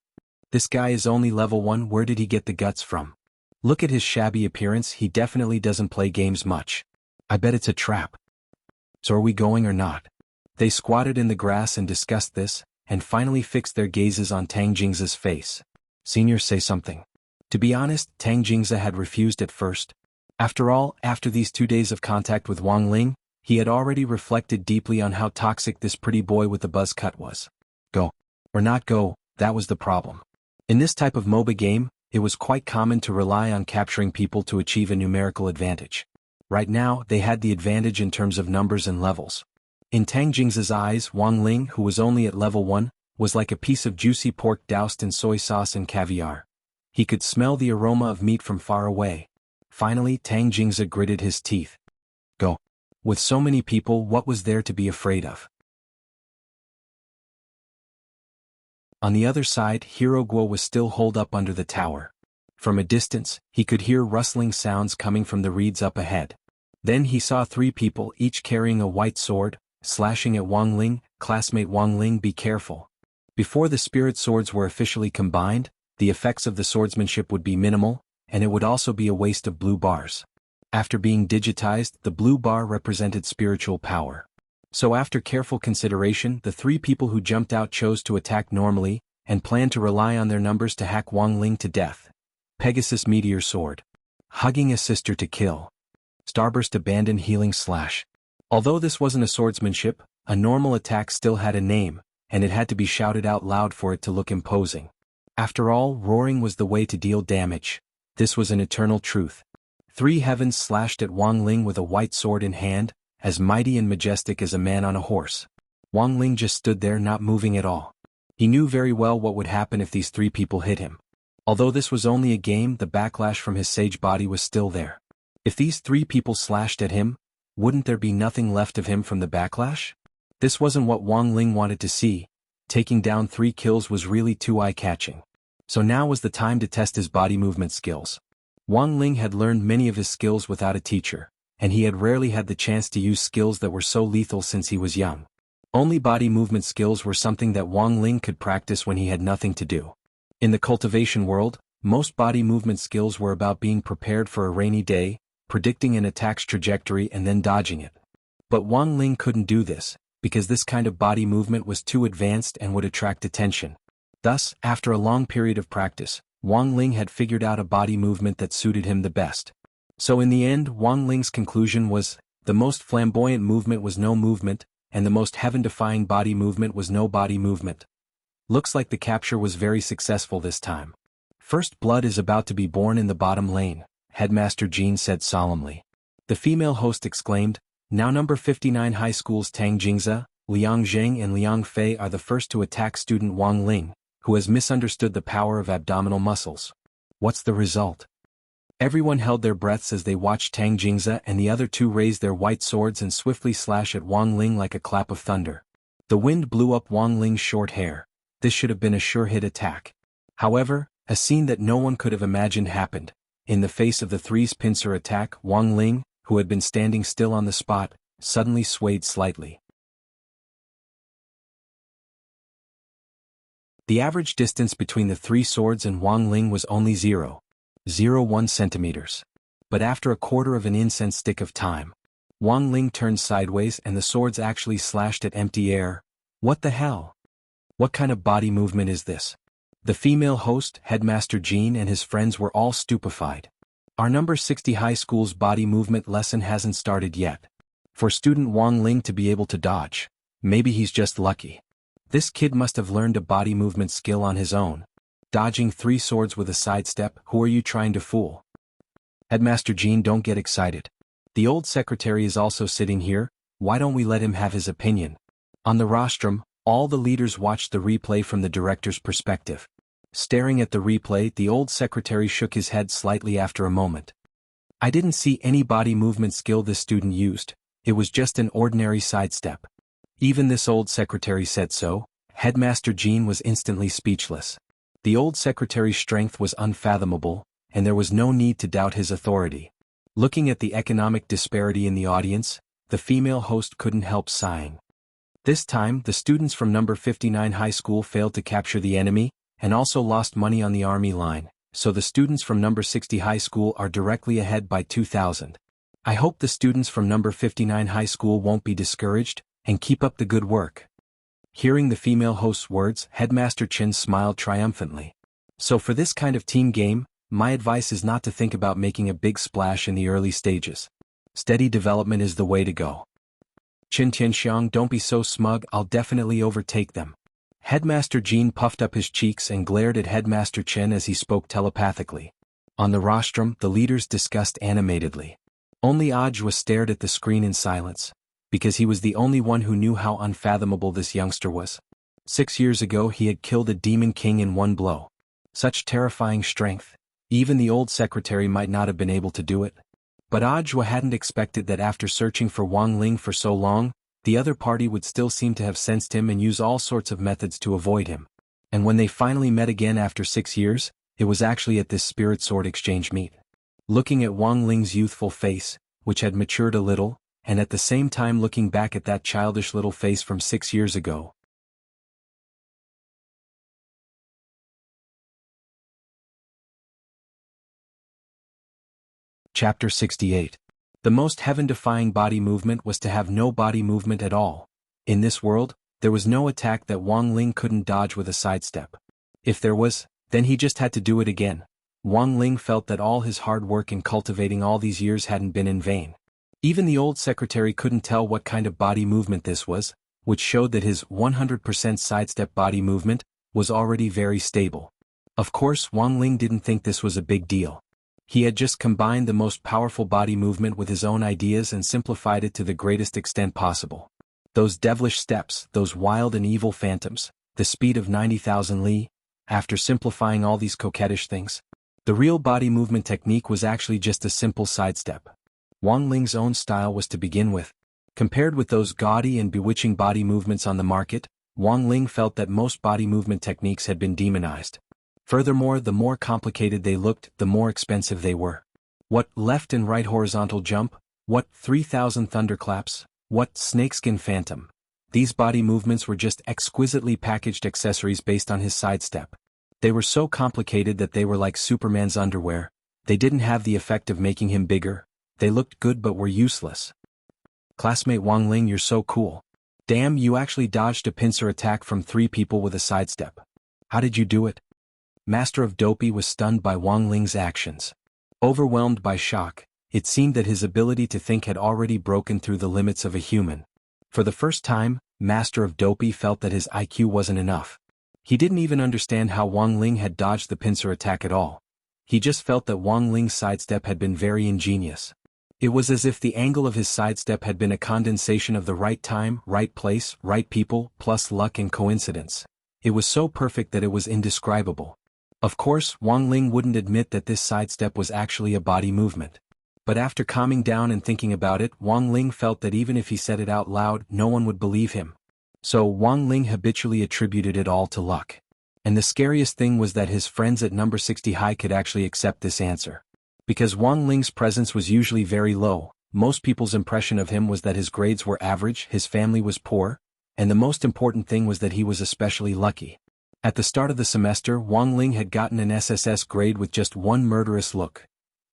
This guy is only level 1, where did he get the guts from? Look at his shabby appearance, he definitely doesn't play games much. I bet it's a trap. So are we going or not? They squatted in the grass and discussed this, and finally fixed their gazes on Tang Jingze's face. Senior, say something. To be honest, Tang Jingze had refused at first. After all, after these 2 days of contact with Wang Ling, he had already reflected deeply on how toxic this pretty boy with the buzz cut was. Go. Or not go, that was the problem. In this type of MOBA game, it was quite common to rely on capturing people to achieve a numerical advantage. Right now, they had the advantage in terms of numbers and levels. In Tang Jingze's eyes, Wang Ling, who was only at level 1, was like a piece of juicy pork doused in soy sauce and caviar. He could smell the aroma of meat from far away. Finally, Tang Jingze gritted his teeth. Go. With so many people, what was there to be afraid of? On the other side, Hero Guo was still holed up under the tower. From a distance, he could hear rustling sounds coming from the reeds up ahead. Then he saw 3 people, each carrying a white sword, slashing at Wang Ling. Classmate Wang Ling, be careful. Before the spirit swords were officially combined, the effects of the swordsmanship would be minimal, and it would also be a waste of blue bars. After being digitized, the blue bar represented spiritual power. So after careful consideration, the 3 people who jumped out chose to attack normally, and planned to rely on their numbers to hack Wang Ling to death. Pegasus Meteor Sword. Hugging a sister to kill. Starburst Abandon Healing Slash. Although this wasn't a swordsmanship, a normal attack still had a name, and it had to be shouted out loud for it to look imposing. After all, roaring was the way to deal damage. This was an eternal truth. 3 heavens slashed at Wang Ling with a white sword in hand, as mighty and majestic as a man on a horse. Wang Ling just stood there not moving at all. He knew very well what would happen if these 3 people hit him. Although this was only a game, the backlash from his sage body was still there. If these 3 people slashed at him, wouldn't there be nothing left of him from the backlash? This wasn't what Wang Ling wanted to see. Taking down 3 kills was really too eye-catching. So now was the time to test his body movement skills. Wang Ling had learned many of his skills without a teacher, and he had rarely had the chance to use skills that were so lethal since he was young. Only body movement skills were something that Wang Ling could practice when he had nothing to do. In the cultivation world, most body movement skills were about being prepared for a rainy day, predicting an attack's trajectory and then dodging it. But Wang Ling couldn't do this, because this kind of body movement was too advanced and would attract attention. Thus, after a long period of practice, Wang Ling had figured out a body movement that suited him the best. So in the end, Wang Ling's conclusion was, the most flamboyant movement was no movement, and the most heaven-defying body movement was no body movement. Looks like the capture was very successful this time. First blood is about to be born in the bottom lane, Headmaster Jean said solemnly. The female host exclaimed, now number 59 high school's Tang Jingze, Liang Zheng and Liang Fei are the first to attack student Wang Ling, who has misunderstood the power of abdominal muscles. What's the result? Everyone held their breaths as they watched Tang Jingze and the other 2 raise their white swords and swiftly slash at Wang Ling like a clap of thunder. The wind blew up Wang Ling's short hair. This should have been a sure-hit attack. However, a scene that no one could have imagined happened. In the face of the 3's pincer attack, Wang Ling, who had been standing still on the spot, suddenly swayed slightly. The average distance between the 3 swords and Wang Ling was only 0.01 centimeters. But after a quarter of an incense stick of time, Wang Ling turned sideways and the swords actually slashed at empty air. What the hell? What kind of body movement is this? The female host, Headmaster Jean and his friends were all stupefied. Our number 60 high school's body movement lesson hasn't started yet. For student Wang Ling to be able to dodge, maybe he's just lucky. This kid must have learned a body movement skill on his own. Dodging 3 swords with a sidestep, who are you trying to fool? Headmaster Jean, don't get excited. The old secretary is also sitting here, why don't we let him have his opinion? On the rostrum, all the leaders watched the replay from the director's perspective. Staring at the replay, the old secretary shook his head slightly after a moment. I didn't see any body movement skill this student used, it was just an ordinary sidestep. Even this old secretary said so. Headmaster Jean was instantly speechless. The old secretary's strength was unfathomable, and there was no need to doubt his authority. Looking at the economic disparity in the audience, the female host couldn't help sighing. This time, the students from number 59 high school failed to capture the enemy, and also lost money on the army line, so the students from number 60 high school are directly ahead by 2,000. I hope the students from number 59 high school won't be discouraged, and keep up the good work. Hearing the female host's words, Headmaster Chen smiled triumphantly. So for this kind of team game, my advice is not to think about making a big splash in the early stages. Steady development is the way to go. Qin Tianxiang, don't be so smug, I'll definitely overtake them. Headmaster Jean puffed up his cheeks and glared at Headmaster Chen as he spoke telepathically. On the rostrum, the leaders discussed animatedly. Only Audiobook stared at the screen in silence, because he was the only one who knew how unfathomable this youngster was. 6 years ago he had killed a demon king in one blow. Such terrifying strength, even the old secretary might not have been able to do it. But Audiobook hadn't expected that after searching for Wang Ling for so long, the other party would still seem to have sensed him and use all sorts of methods to avoid him. And when they finally met again after 6 years, it was actually at this spirit sword exchange meet. Looking at Wang Ling's youthful face, which had matured a little, and at the same time looking back at that childish little face from 6 years ago. Chapter 68. The most heaven-defying body movement was to have no body movement at all. In this world, there was no attack that Wang Ling couldn't dodge with a sidestep. If there was, then he just had to do it again. Wang Ling felt that all his hard work in cultivating all these years hadn't been in vain. Even the old secretary couldn't tell what kind of body movement this was, which showed that his 100% sidestep body movement was already very stable. Of course, Wang Ling didn't think this was a big deal. He had just combined the most powerful body movement with his own ideas and simplified it to the greatest extent possible. Those devilish steps, those wild and evil phantoms, the speed of 90,000 li, after simplifying all these coquettish things. The real body movement technique was actually just a simple sidestep. Wang Ling's own style was to begin with. Compared with those gaudy and bewitching body movements on the market, Wang Ling felt that most body movement techniques had been demonized. Furthermore, the more complicated they looked, the more expensive they were. What left and right horizontal jump? What 3,000 thunderclaps? What snakeskin phantom? These body movements were just exquisitely packaged accessories based on his sidestep. They were so complicated that they were like Superman's underwear. They didn't have the effect of making him bigger. They looked good but were useless. Classmate Wang Ling, you're so cool. Damn, you actually dodged a pincer attack from 3 people with a sidestep. How did you do it? Master of Dopey was stunned by Wang Ling's actions. Overwhelmed by shock, it seemed that his ability to think had already broken through the limits of a human. For the first time, Master of Dopey felt that his IQ wasn't enough. He didn't even understand how Wang Ling had dodged the pincer attack at all. He just felt that Wang Ling's sidestep had been very ingenious. It was as if the angle of his sidestep had been a condensation of the right time, right place, right people, plus luck and coincidence. It was so perfect that it was indescribable. Of course, Wang Ling wouldn't admit that this sidestep was actually a body movement. But after calming down and thinking about it, Wang Ling felt that even if he said it out loud, no one would believe him. So Wang Ling habitually attributed it all to luck. And the scariest thing was that his friends at number 60 high could actually accept this answer. Because Wang Ling's presence was usually very low, most people's impression of him was that his grades were average, his family was poor, and the most important thing was that he was especially lucky. At the start of the semester, Wang Ling had gotten an SSS grade with just one murderous look.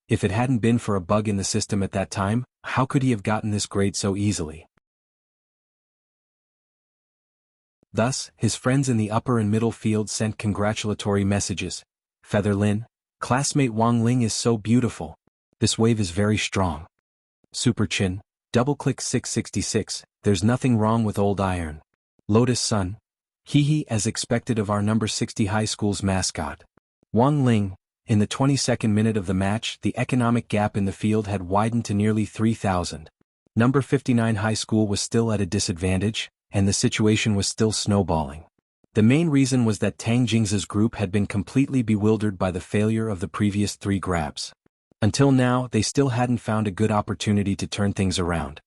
If it hadn't been for a bug in the system at that time, how could he have gotten this grade so easily? Thus, his friends in the upper and middle field sent congratulatory messages. Feather Lin, classmate Wang Ling is so beautiful. This wave is very strong. Super Chin, double-click 666, there's nothing wrong with old iron. Lotus Sun, hee as expected of our number 60 high school's mascot. Wang Ling, In the 22nd minute of the match, the economic gap in the field had widened to nearly 3,000. Number 59 High School was still at a disadvantage, and the situation was still snowballing. The main reason was that Tang Jingza's group had been completely bewildered by the failure of the previous 3 grabs. Until now, they still hadn't found a good opportunity to turn things around.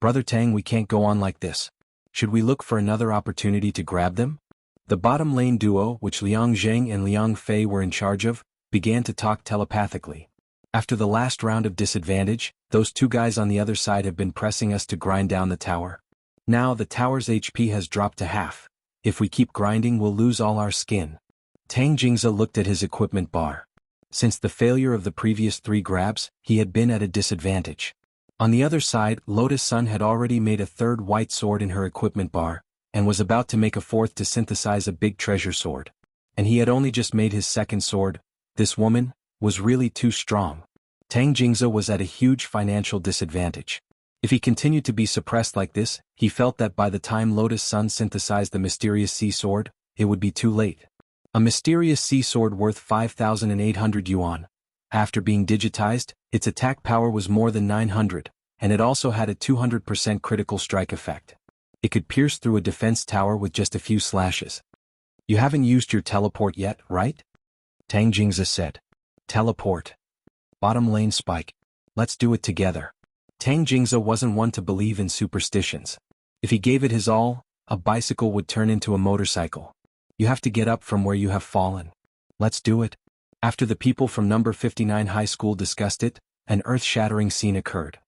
Brother Tang, we can't go on like this. Should we look for another opportunity to grab them? The bottom lane duo, which Liang Zheng and Liang Fei were in charge of, began to talk telepathically. After the last round of disadvantage, those 2 guys on the other side have been pressing us to grind down the tower. Now the tower's HP has dropped to half. If we keep grinding, we'll lose all our skin. Tang Jingza looked at his equipment bar. Since the failure of the previous 3 grabs, he had been at a disadvantage. On the other side, Lotus Sun had already made a 3rd white sword in her equipment bar, and was about to make a 4th to synthesize a big treasure sword. And he had only just made his 2nd sword. This woman was really too strong. Tang Jingza was at a huge financial disadvantage. If he continued to be suppressed like this, he felt that by the time Lotus Sun synthesized the mysterious sea sword, it would be too late. A mysterious sea sword worth 5,800 yuan. After being digitized, its attack power was more than 900, and it also had a 200% critical strike effect. It could pierce through a defense tower with just a few slashes. You haven't used your teleport yet, right? Tang Jingza said. Teleport. Bottom lane spike. Let's do it together. Tang Jingza wasn't one to believe in superstitions. If he gave it his all, a bicycle would turn into a motorcycle. You have to get up from where you have fallen. Let's do it. After the people from number 59 High School discussed it, an earth-shattering scene occurred.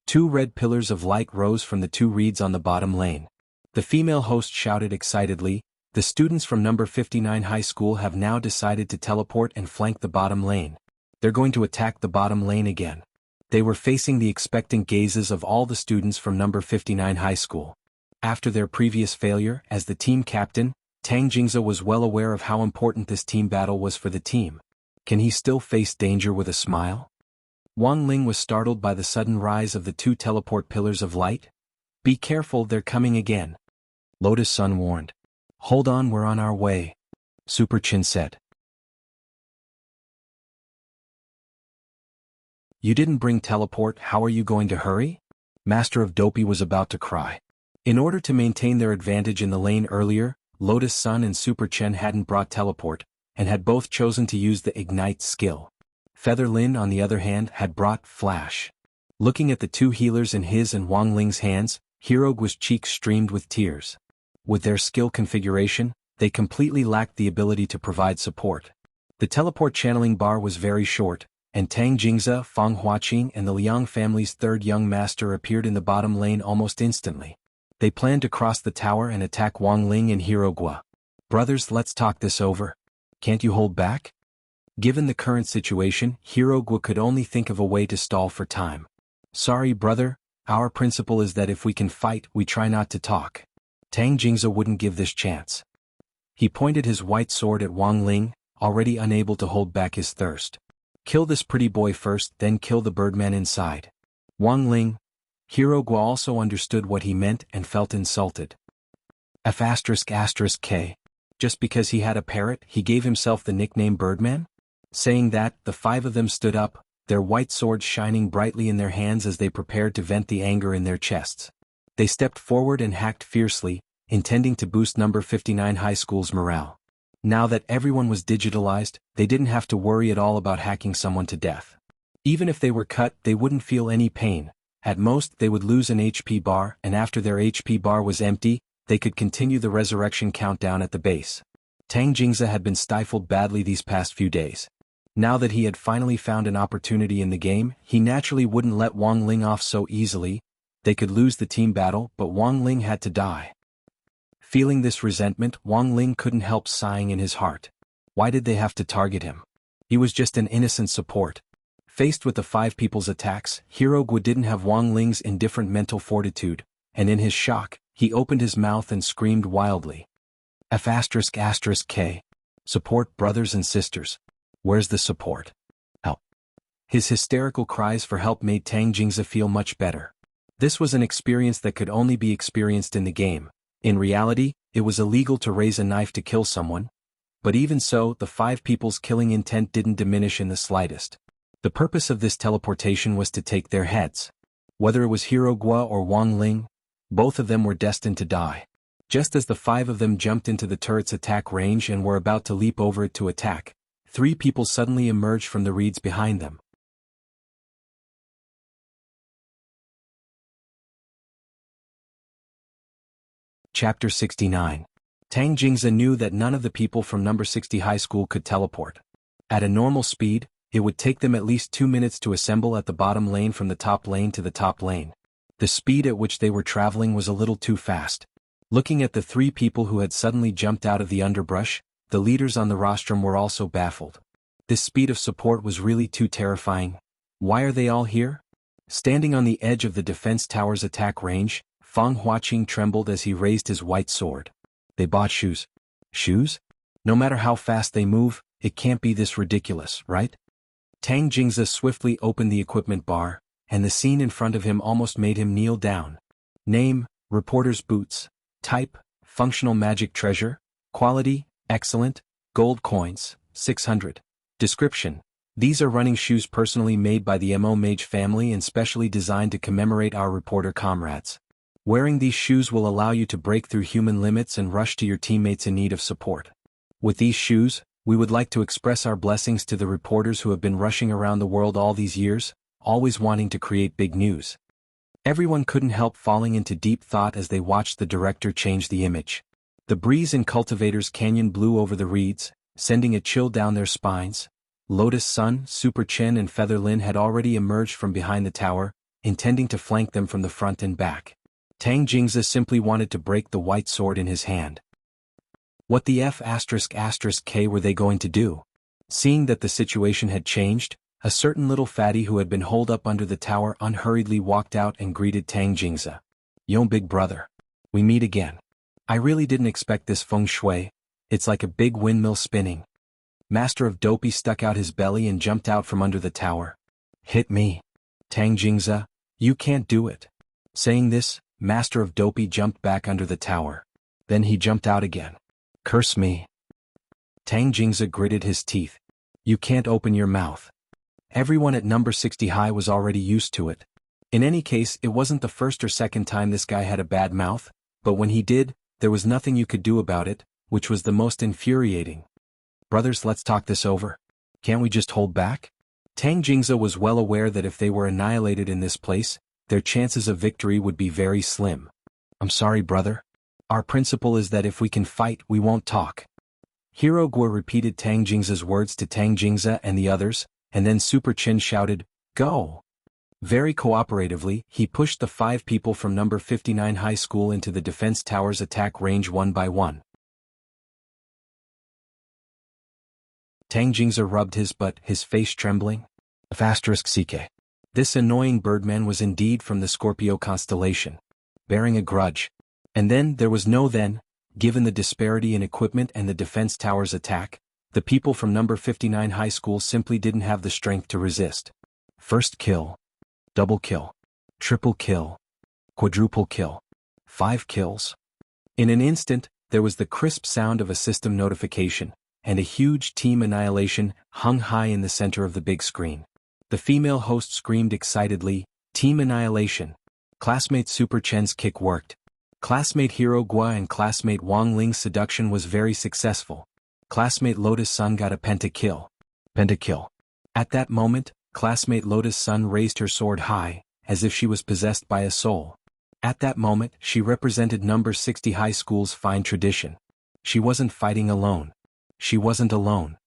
2 red pillars of light rose from the 2 reeds on the bottom lane. The female host shouted excitedly, "The students from number 59 High School have now decided to teleport and flank the bottom lane. They're going to attack the bottom lane again." They were facing the expectant gazes of all the students from number 59 High School. After their previous failure as the team captain, Tang Jingza was well aware of how important this team battle was for the team. Can he still face danger with a smile? Wang Ling was startled by the sudden rise of the 2 teleport pillars of light. "Be careful, they're coming again." Lotus Sun warned. "Hold on, we're on our way," Super Chin said. "You didn't bring teleport, how are you going to hurry?" Master of Dopey was about to cry. In order to maintain their advantage in the lane earlier, Lotus Sun and Super Chen hadn't brought teleport, and had both chosen to use the Ignite skill. Feather Lin, on the other hand, had brought Flash. Looking at the 2 healers in his and Wang Ling's hands, Hirogua's cheeks streamed with tears. With their skill configuration, they completely lacked the ability to provide support. The teleport channeling bar was very short, and Tang Jingza, Fang Huaqing and the Liang family's 3rd young master appeared in the bottom lane almost instantly. They planned to cross the tower and attack Wang Ling and Hirogua. "Brothers, let's talk this over. Can't you hold back?" Given the current situation, Hirogua could only think of a way to stall for time. "Sorry, brother, our principle is that if we can fight, we try not to talk." Tang Jingza wouldn't give this chance. He pointed his white sword at Wang Ling, already unable to hold back his thirst. "Kill this pretty boy first, then kill the birdman inside." Wang Ling. Hirogua also understood what he meant and felt insulted. F***K. Just because he had a parrot, he gave himself the nickname Birdman? Saying that, the 5 of them stood up, their white swords shining brightly in their hands as they prepared to vent the anger in their chests. They stepped forward and hacked fiercely, intending to boost number 59 High School's morale. Now that everyone was digitalized, they didn't have to worry at all about hacking someone to death. Even if they were cut, they wouldn't feel any pain. At most, they would lose an HP bar, and after their HP bar was empty, they could continue the resurrection countdown at the base. Tang Jingza had been stifled badly these past few days. Now that he had finally found an opportunity in the game, he naturally wouldn't let Wang Ling off so easily. They could lose the team battle, but Wang Ling had to die. Feeling this resentment, Wang Ling couldn't help sighing in his heart. Why did they have to target him? He was just an innocent support. Faced with the 5 people's attacks, Hirogua didn't have Wang Ling's indifferent mental fortitude, and in his shock, he opened his mouth and screamed wildly. F***K. Support, brothers and sisters. Where's the support? Help. His hysterical cries for help made Tang Jingza feel much better. This was an experience that could only be experienced in the game. In reality, it was illegal to raise a knife to kill someone. But even so, the 5 people's killing intent didn't diminish in the slightest. The purpose of this teleportation was to take their heads. Whether it was Hero Guo or Wang Ling, both of them were destined to die. Just as the 5 of them jumped into the turret's attack range and were about to leap over it to attack, 3 people suddenly emerged from the reeds behind them. Chapter 69. Tang Jingze knew that none of the people from number 60 high school could teleport. At a normal speed, it would take them at least 2 minutes to assemble at the bottom lane from the top lane to the top lane. The speed at which they were traveling was a little too fast. Looking at the 3 people who had suddenly jumped out of the underbrush, the leaders on the rostrum were also baffled. This speed of support was really too terrifying. Why are they all here? Standing on the edge of the defense tower's attack range, Feng Huaqing trembled as he raised his white sword. They bought shoes. Shoes? No matter how fast they move, it can't be this ridiculous, right? Tang Jingze swiftly opened the equipment bar, and the scene in front of him almost made him kneel down. Name, reporter's boots. Type, functional magic treasure. Quality, excellent. Gold coins, 600. Description: these are running shoes personally made by the Mo Mage family and specially designed to commemorate our reporter comrades. Wearing these shoes will allow you to break through human limits and rush to your teammates in need of support. With these shoes, we would like to express our blessings to the reporters who have been rushing around the world all these years, always wanting to create big news. Everyone couldn't help falling into deep thought as they watched the director change the image. The breeze in Cultivator's Canyon blew over the reeds, sending a chill down their spines. Lotus Sun, Super Chen and Feather Lin had already emerged from behind the tower, intending to flank them from the front and back. Tang Jingze simply wanted to break the white sword in his hand. What the F***K were they going to do? Seeing that the situation had changed, a certain little fatty who had been holed up under the tower unhurriedly walked out and greeted Tang Jingze. "Yo, big brother. We meet again. I really didn't expect this feng shui. It's like a big windmill spinning." Master of Dopey stuck out his belly and jumped out from under the tower. "Hit me. Tang Jingze, you can't do it." Saying this, Master of Dopey jumped back under the tower. Then he jumped out again. "Curse me." Tang Jingze gritted his teeth. "You can't open your mouth." Everyone at number 60 high was already used to it. In any case, it wasn't the first or second time this guy had a bad mouth, but when he did, there was nothing you could do about it, which was the most infuriating. "Brothers, let's talk this over. Can't we just hold back?" Tang Jingze was well aware that if they were annihilated in this place, their chances of victory would be very slim. "I'm sorry, brother. Our principle is that if we can fight, we won't talk." Hero Guo repeated Tang Jingze's words to Tang Jingze and the others, and then Super Chin shouted, "Go!" Very cooperatively, he pushed the 5 people from number 59 high school into the defense tower's attack range one by one. Tang Jingze rubbed his butt, his face trembling. *CK. This annoying birdman was indeed from the Scorpio constellation, bearing a grudge. And then there was no then, given the disparity in equipment and the defense tower's attack, the people from number 59 high school simply didn't have the strength to resist. First kill. Double kill. Triple kill. Quadruple kill. 5 kills. In an instant, there was the crisp sound of a system notification, and a huge team annihilation hung high in the center of the big screen. The female host screamed excitedly, "Team annihilation." Classmate Super Chen's kick worked. Classmate Hero Guo and classmate Wang Ling's seduction was very successful. Classmate Lotus Sun got a pentakill. Pentakill. At that moment, classmate Lotus Sun raised her sword high, as if she was possessed by a soul. At that moment, she represented number 60 high school's fine tradition. She wasn't fighting alone. She wasn't alone.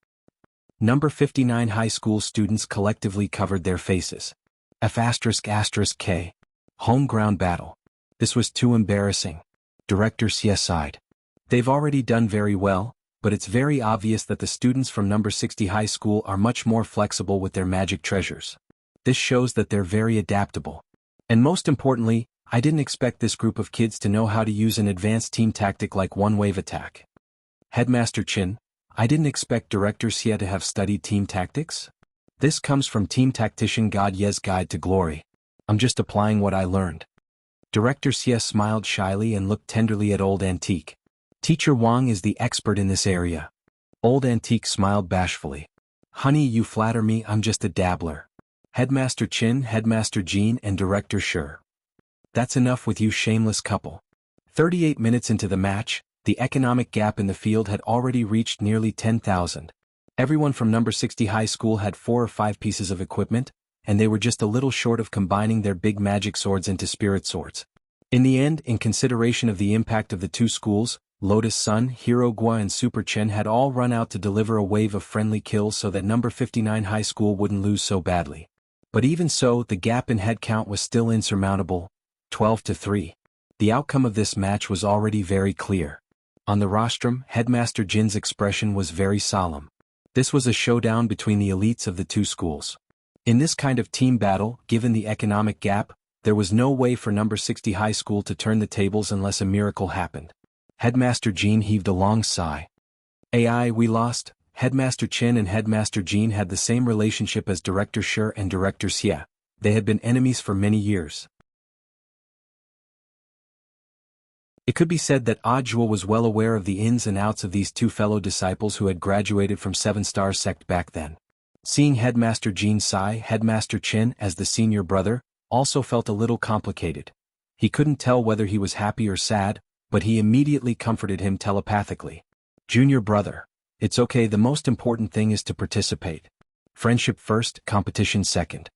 Number 59 high school students collectively covered their faces. F***K. Home ground battle. This was too embarrassing. Director Xie sighed. They've already done very well, but it's very obvious that the students from number 60 high school are much more flexible with their magic treasures. This shows that they're very adaptable. And most importantly, I didn't expect this group of kids to know how to use an advanced team tactic like one-wave attack. Headmaster Chin, I didn't expect Director Xie to have studied team tactics. This comes from Team Tactician God Ye's Guide to Glory. I'm just applying what I learned. Director Xie smiled shyly and looked tenderly at Old Antique. Teacher Wang is the expert in this area. Old Antique smiled bashfully. Honey, you flatter me, I'm just a dabbler. Headmaster Chin, Headmaster Jean and Director Sure. That's enough with you shameless couple. 38 minutes into the match, the economic gap in the field had already reached nearly 10,000. Everyone from number 60 high school had 4 or 5 pieces of equipment, and they were just a little short of combining their big magic swords into spirit swords. In the end, in consideration of the impact of the two schools, Lotus Sun, Hero Gua and Super Chen had all run out to deliver a wave of friendly kills so that number 59 high school wouldn't lose so badly. But even so, the gap in head count was still insurmountable, 12-3. The outcome of this match was already very clear. On the rostrum, Headmaster Jin's expression was very solemn. This was a showdown between the elites of the two schools. In this kind of team battle, given the economic gap, there was no way for number 60 high school to turn the tables unless a miracle happened. Headmaster Jean heaved a long sigh. AI, we lost. Headmaster Chin and Headmaster Jean had the same relationship as Director Sure and Director Xie. They had been enemies for many years. It could be said that Audiobook was well aware of the ins and outs of these two fellow disciples who had graduated from 7-star sect back then. Seeing Headmaster Jean sigh, Headmaster Chin, as the senior brother, also felt a little complicated. He couldn't tell whether he was happy or sad, but he immediately comforted him telepathically. Junior brother, it's okay, the most important thing is to participate. Friendship first, competition second.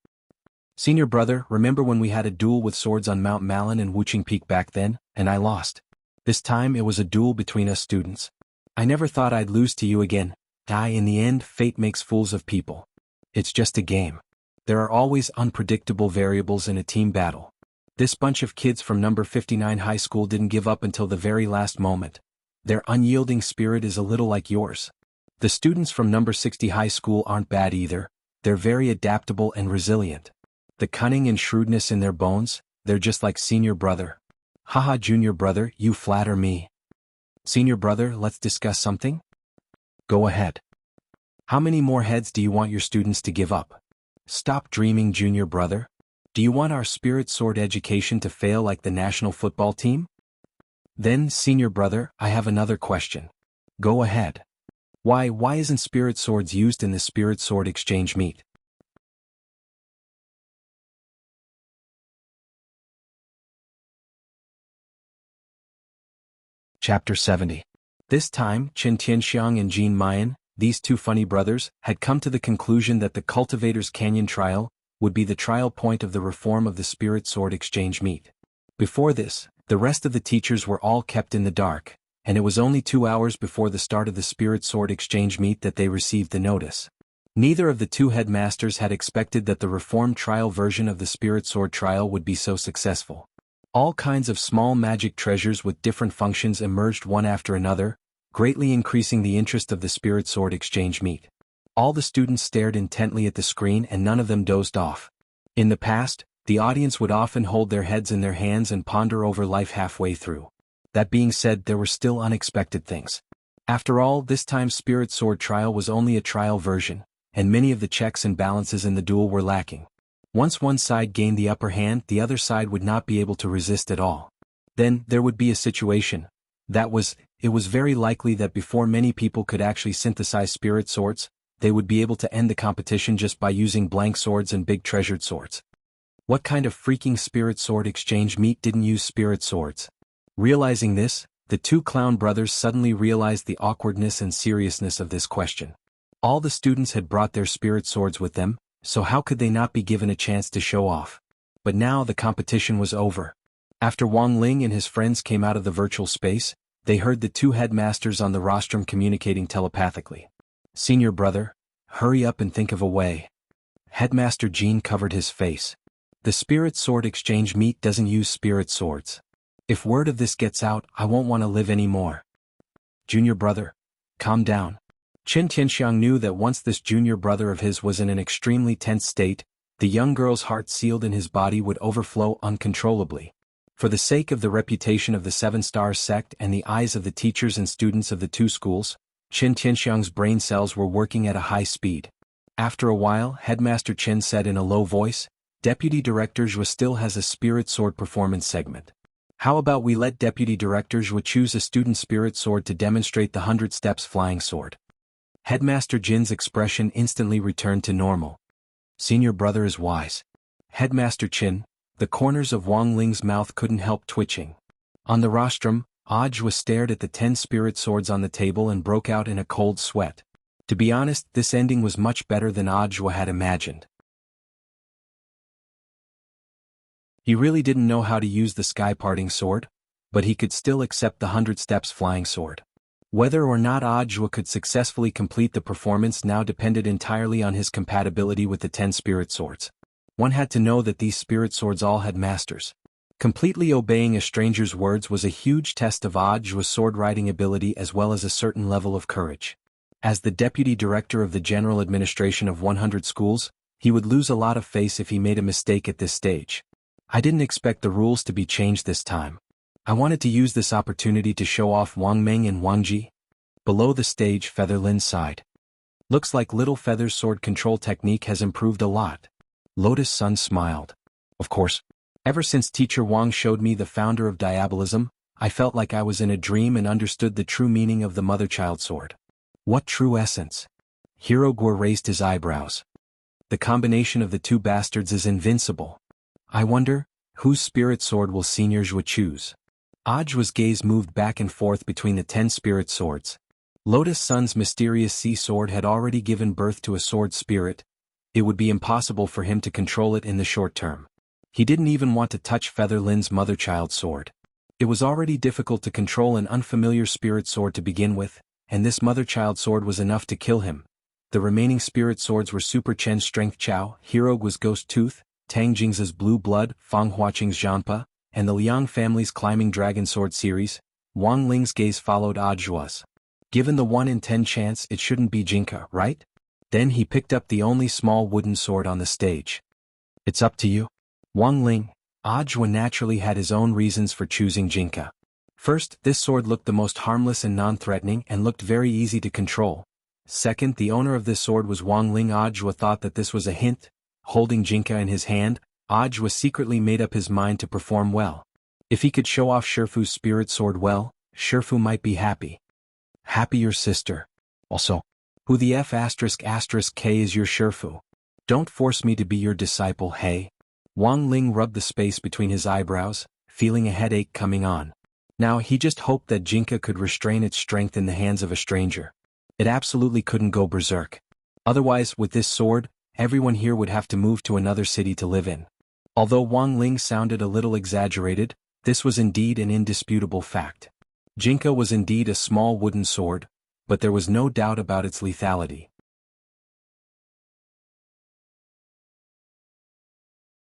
Senior brother, remember when we had a duel with swords on Mount Malin and Wuching Peak back then, and I lost? This time it was a duel between us students. I never thought I'd lose to you again. In the end, fate makes fools of people. It's just a game. There are always unpredictable variables in a team battle. This bunch of kids from number 59 high school didn't give up until the very last moment. Their unyielding spirit is a little like yours. The students from number 60 high school aren't bad either. They're very adaptable and resilient. The cunning and shrewdness in their bones, they're just like senior brother. Haha, junior brother, you flatter me. Senior brother, let's discuss something? Go ahead. How many more heads do you want your students to give up? Stop dreaming, junior brother. Do you want our spirit sword education to fail like the national football team? Then, senior brother, I have another question. Go ahead. Why isn't spirit swords used in the spirit sword exchange meet? Chapter 70. This time, Chen Tianxiang and Jean Mayan, these two funny brothers, had come to the conclusion that the Cultivator's Canyon trial would be the trial point of the reform of the Spirit Sword Exchange meet. Before this, the rest of the teachers were all kept in the dark, and it was only 2 hours before the start of the Spirit Sword Exchange meet that they received the notice. Neither of the two headmasters had expected that the reformed trial version of the Spirit Sword trial would be so successful. All kinds of small magic treasures with different functions emerged one after another, greatly increasing the interest of the Spirit Sword Exchange meet. All the students stared intently at the screen and none of them dozed off. In the past, the audience would often hold their heads in their hands and ponder over life halfway through. That being said, there were still unexpected things. After all, this time's Spirit Sword trial was only a trial version, and many of the checks and balances in the duel were lacking. Once one side gained the upper hand, the other side would not be able to resist at all. Then, there would be a situation. It was very likely that before many people could actually synthesize spirit swords, they would be able to end the competition just by using blank swords and big treasured swords. What kind of freaking spirit sword exchange meet didn't use spirit swords? Realizing this, the two clown brothers suddenly realized the awkwardness and seriousness of this question. All the students had brought their spirit swords with them, so how could they not be given a chance to show off? But now the competition was over. After Wang Ling and his friends came out of the virtual space, they heard the two headmasters on the rostrum communicating telepathically. Senior brother, hurry up and think of a way. Headmaster Jean covered his face. The Spirit Sword Exchange meet doesn't use spirit swords. If word of this gets out, I won't want to live anymore. Junior brother, calm down. Chen Tianxiang knew that once this junior brother of his was in an extremely tense state, the young girl's heart sealed in his body would overflow uncontrollably. For the sake of the reputation of the 7-star sect and the eyes of the teachers and students of the two schools, Chen Tianxiang's brain cells were working at a high speed. After a while, Headmaster Chen said in a low voice, Deputy Director Zhou still has a spirit sword performance segment. How about we let Deputy Director Zhou choose a student spirit sword to demonstrate the 100 steps flying sword? Headmaster Jin's expression instantly returned to normal. Senior brother is wise. Headmaster Chin, the corners of Wang Ling's mouth couldn't help twitching. On the rostrum, Audhwa stared at the 10 spirit swords on the table and broke out in a cold sweat. To be honest, this ending was much better than Audhwa had imagined. He really didn't know how to use the sky-parting sword, but he could still accept the 100 steps flying sword. Whether or not Audhwa could successfully complete the performance now depended entirely on his compatibility with the 10 spirit swords. One had to know that these spirit swords all had masters. Completely obeying a stranger's words was a huge test of Audhwa's sword-riding ability as well as a certain level of courage. As the deputy director of the general administration of 100 schools, he would lose a lot of face if he made a mistake at this stage. I didn't expect the rules to be changed this time. I wanted to use this opportunity to show off Wang Meng and Wang Ji. Below the stage, Feather Lin sighed. Looks like Little Feather's sword control technique has improved a lot. Lotus Sun smiled. Of course. Ever since Teacher Wang showed me the founder of Diabolism, I felt like I was in a dream and understood the true meaning of the mother-child sword. What true essence? Hero Guo raised his eyebrows. The combination of the two bastards is invincible. I wonder, whose spirit sword will Senior Zhua choose? Audhwa's gaze moved back and forth between the 10 spirit swords. Lotus Sun's mysterious sea sword had already given birth to a sword spirit. It would be impossible for him to control it in the short term. He didn't even want to touch Feather Lin's mother-child sword. It was already difficult to control an unfamiliar spirit sword to begin with, and this mother-child sword was enough to kill him. The remaining spirit swords were Super Chen's Strength Chao, Hero Guo's Ghost Tooth, Tang Jing's Blue Blood, Fang Huaqing's Zhanpa, and the Liang family's Climbing Dragon Sword series. Wang Ling's gaze followed Audhwa's. Given the 1 in 10 chance, it shouldn't be Jinka, right? Then he picked up the only small wooden sword on the stage. It's up to you. Wang Ling. Audhwa naturally had his own reasons for choosing Jinka. First, this sword looked the most harmless and non-threatening and looked very easy to control. Second, the owner of this sword was Wang Ling. Audhwa thought that this was a hint. Holding Jinka in his hand, Audhwa secretly made up his mind to perform well. If he could show off Shifu's spirit sword well, Shifu might be happy. Happy your sister. Also, who the F***K is your Shifu? Don't force me to be your disciple, hey? Wang Ling rubbed the space between his eyebrows, feeling a headache coming on. Now he just hoped that Jinka could restrain its strength in the hands of a stranger. It absolutely couldn't go berserk. Otherwise, with this sword, everyone here would have to move to another city to live in. Although Wang Ling sounded a little exaggerated, this was indeed an indisputable fact. Jinka was indeed a small wooden sword, but there was no doubt about its lethality.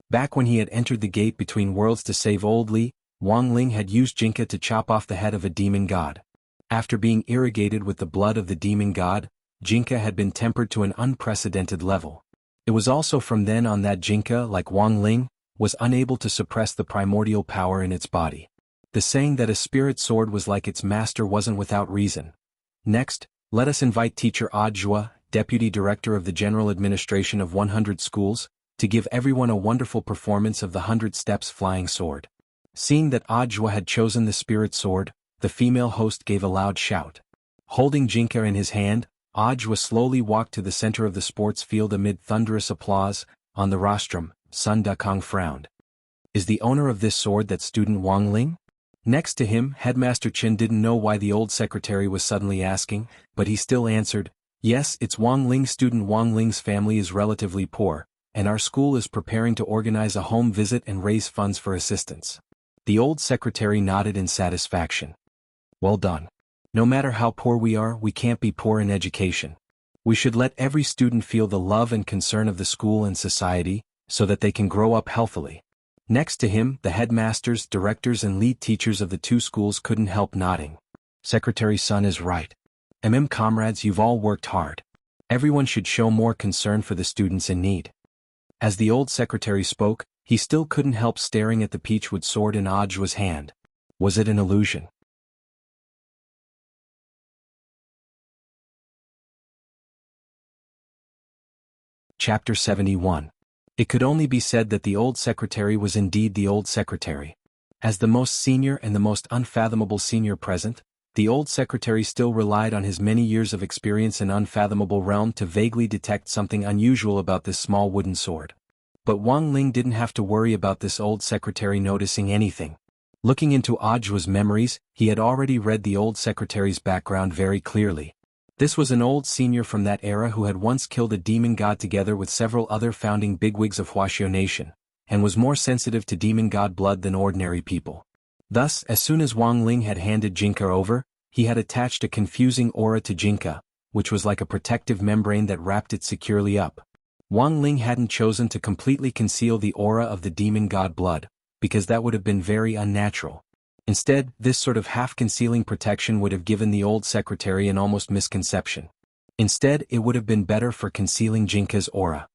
Back when he had entered the gate between worlds to save Old Li, Wang Ling had used Jinka to chop off the head of a demon god. After being irrigated with the blood of the demon god, Jinka had been tempered to an unprecedented level. It was also from then on that Jinka, like Wang Ling, was unable to suppress the primordial power in its body. The saying that a spirit sword was like its master wasn't without reason. Next, let us invite Teacher Audhwa, Deputy Director of the General Administration of 100 Schools, to give everyone a wonderful performance of the 100 Steps Flying Sword. Seeing that Audhwa had chosen the spirit sword, the female host gave a loud shout. Holding Jinka in his hand, Audhwa slowly walked to the center of the sports field amid thunderous applause. On the rostrum, Sun Dakong frowned. Is the owner of this sword that student Wang Ling? Next to him, Headmaster Chin didn't know why the old secretary was suddenly asking, but he still answered, yes, it's Wang Ling. Student Wang Ling's family is relatively poor, and our school is preparing to organize a home visit and raise funds for assistance. The old secretary nodded in satisfaction. Well done. No matter how poor we are, we can't be poor in education. We should let every student feel the love and concern of the school and society, so that they can grow up healthily. Next to him, the headmasters, directors and lead teachers of the two schools couldn't help nodding. Secretary Sun is right. Comrades, you've all worked hard. Everyone should show more concern for the students in need. As the old secretary spoke, he still couldn't help staring at the peachwood sword in Audhwa's hand. Was it an illusion? Chapter 71. It could only be said that the old secretary was indeed the old secretary. As the most senior and the most unfathomable senior present, The old secretary still relied on his many years of experience in unfathomable realm to vaguely detect something unusual about this small wooden sword. But Wang Ling didn't have to worry about this old secretary noticing anything. Looking into Ajua's memories, he had already read the old secretary's background very clearly. This was an old senior from that era who had once killed a demon god together with several other founding bigwigs of Wuxia nation, and was more sensitive to demon god blood than ordinary people. Thus, as soon as Wang Ling had handed Jinka over, he had attached a confusing aura to Jinka, which was like a protective membrane that wrapped it securely up. Wang Ling hadn't chosen to completely conceal the aura of the demon god blood, because that would have been very unnatural. Instead, this sort of half-concealing protection would have given the old secretary an almost misconception. Instead, it would have been better for concealing Jinka's aura.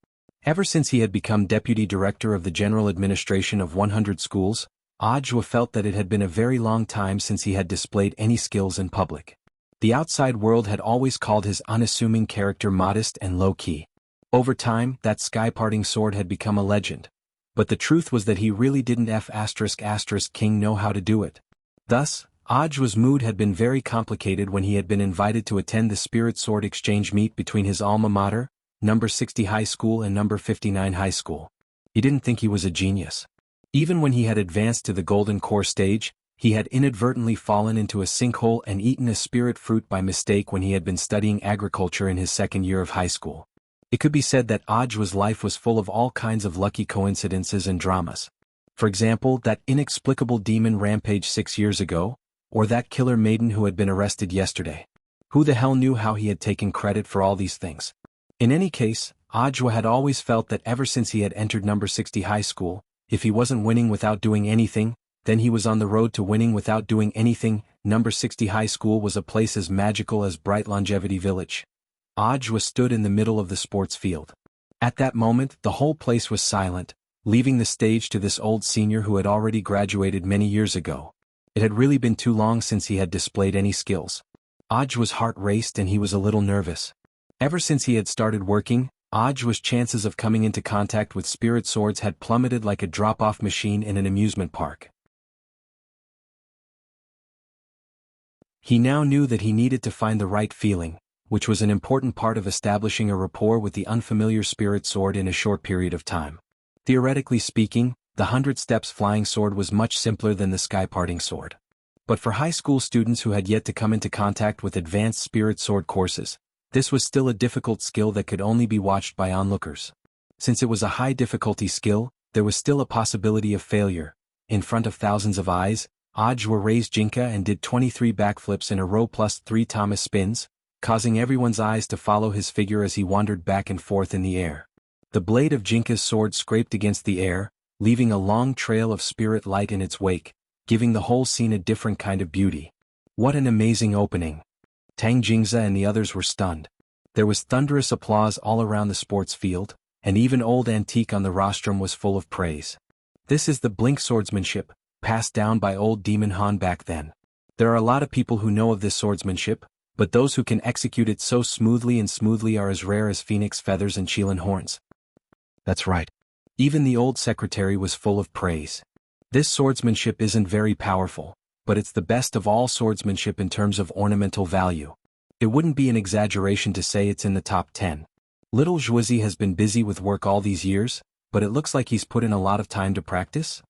Ever since he had become deputy director of the general administration of 100 schools, Ajua felt that it had been a very long time since he had displayed any skills in public. The outside world had always called his unassuming character modest and low-key. Over time, that sky-parting sword had become a legend. But the truth was that he really didn't ***king know how to do it. Thus, Ajua's mood had been very complicated when he had been invited to attend the Spirit Sword exchange meet between his alma mater, number 60 High School and number 59 High School. He didn't think he was a genius. Even when he had advanced to the Golden Core stage, he had inadvertently fallen into a sinkhole and eaten a spirit fruit by mistake when he had been studying agriculture in his second year of high school. It could be said that Ajua's life was full of all kinds of lucky coincidences and dramas. For example, that inexplicable demon rampage 6 years ago, or that killer maiden who had been arrested yesterday. Who the hell knew how he had taken credit for all these things? In any case, Ajua had always felt that ever since he had entered number 60 high school, if he wasn't winning without doing anything, then he was on the road to winning without doing anything. Number 60 high school was a place as magical as Bright Longevity Village. Ajwa stood in the middle of the sports field. At that moment, the whole place was silent, leaving the stage to this old senior who had already graduated many years ago. It had really been too long since he had displayed any skills. Ajwa's heart raced and he was a little nervous. Ever since he had started working, Ajwa's chances of coming into contact with spirit swords had plummeted like a drop-off machine in an amusement park. He now knew that he needed to find the right feeling, which was an important part of establishing a rapport with the unfamiliar spirit sword in a short period of time. Theoretically speaking, the 100 Steps flying sword was much simpler than the sky-parting sword. But for high school students who had yet to come into contact with advanced spirit sword courses, this was still a difficult skill that could only be watched by onlookers. Since it was a high-difficulty skill, there was still a possibility of failure. In front of thousands of eyes, Ajwa raised Jinka and did 23 backflips in a row plus 3 Thomas spins, causing everyone's eyes to follow his figure as he wandered back and forth in the air. The blade of Jinka's sword scraped against the air, leaving a long trail of spirit light in its wake, giving the whole scene a different kind of beauty. What an amazing opening! Tang Jingza and the others were stunned. There was thunderous applause all around the sports field, and even old Antique on the rostrum was full of praise. This is the blink swordsmanship, passed down by old Demon Han back then. There are a lot of people who know of this swordsmanship, but those who can execute it so smoothly are as rare as phoenix feathers and Qilin horns. That's right. Even the old secretary was full of praise. This swordsmanship isn't very powerful, but it's the best of all swordsmanship in terms of ornamental value. It wouldn't be an exaggeration to say it's in the top 10. Little Zhuozi has been busy with work all these years, but it looks like he's put in a lot of time to practice.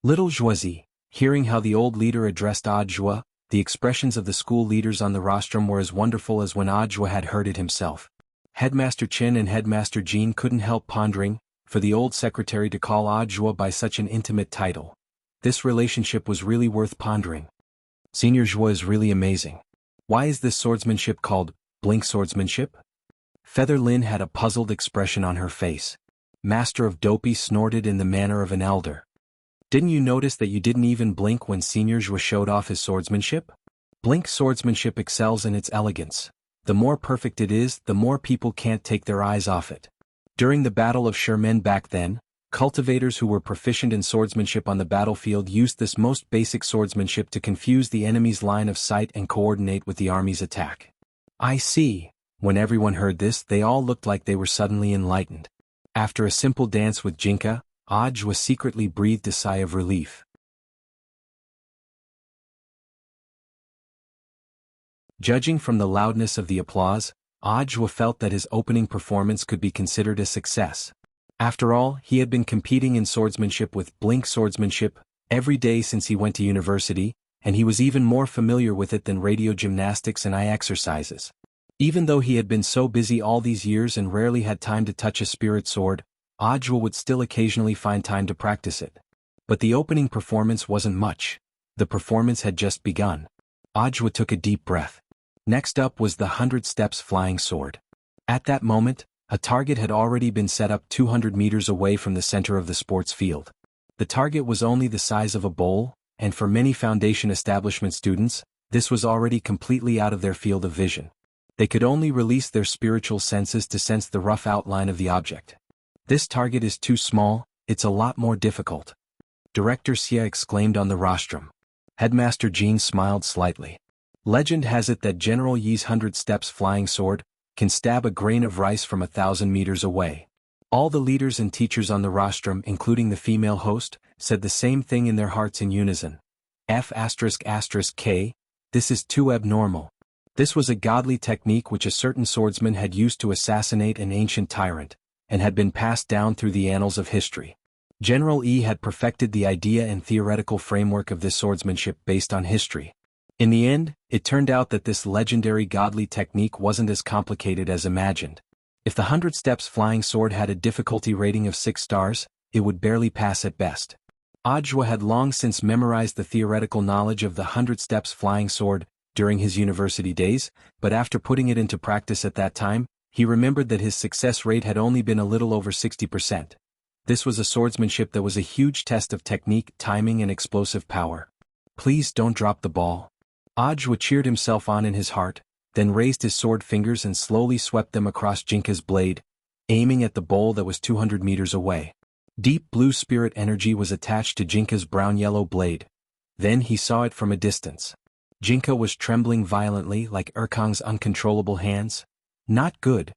Little Zhuozi, hearing how the old leader addressed Ajua, the expressions of the school leaders on the rostrum were as wonderful as when Ajua had heard it himself. Headmaster Chin and Headmaster Jean couldn't help pondering, for the old secretary to call Ajua by such an intimate title. This relationship was really worth pondering. Senior Zhua is really amazing. Why is this swordsmanship called blink swordsmanship? Feather Lin had a puzzled expression on her face. Master of Dopey snorted in the manner of an elder. Didn't you notice that you didn't even blink when Senior Zhua showed off his swordsmanship? Blink swordsmanship excels in its elegance. The more perfect it is, the more people can't take their eyes off it. During the Battle of Sherman back then, cultivators who were proficient in swordsmanship on the battlefield used this most basic swordsmanship to confuse the enemy's line of sight and coordinate with the army's attack. I see. When everyone heard this, they all looked like they were suddenly enlightened. After a simple dance with Jinka, Ajwa secretly breathed a sigh of relief. Judging from the loudness of the applause, Audiobook felt that his opening performance could be considered a success. After all, he had been competing in swordsmanship with Blink Swordsmanship every day since he went to university, and he was even more familiar with it than radio gymnastics and eye exercises. Even though he had been so busy all these years and rarely had time to touch a spirit sword, Audiobook would still occasionally find time to practice it. But the opening performance wasn't much. The performance had just begun. Audiobook took a deep breath. Next up was the 100 steps flying sword. At that moment, a target had already been set up 200 meters away from the center of the sports field. The target was only the size of a bowl, and for many foundation establishment students, this was already completely out of their field of vision. They could only release their spiritual senses to sense the rough outline of the object. This target is too small, it's a lot more difficult. Director Xia exclaimed on the rostrum. Headmaster Jean smiled slightly. Legend has it that General Yi's 100 steps flying sword can stab a grain of rice from 1,000 meters away. All the leaders and teachers on the rostrum, including the female host, said the same thing in their hearts in unison. F***K, this is too abnormal. This was a godly technique which a certain swordsman had used to assassinate an ancient tyrant, and had been passed down through the annals of history. General Yi had perfected the idea and theoretical framework of this swordsmanship based on history. In the end, it turned out that this legendary godly technique wasn't as complicated as imagined. If the 100 steps flying sword had a difficulty rating of 6 stars, it would barely pass at best. Audiobook had long since memorized the theoretical knowledge of the 100 steps flying sword during his university days, but after putting it into practice at that time, he remembered that his success rate had only been a little over 60%. This was a swordsmanship that was a huge test of technique, timing and explosive power. Please don't drop the ball. Audiobook cheered himself on in his heart, then raised his sword fingers and slowly swept them across Jinka's blade, aiming at the bowl that was 200 meters away. Deep blue spirit energy was attached to Jinka's brown-yellow blade. Then he saw it from a distance. Jinka was trembling violently like Erkang's uncontrollable hands. Not good.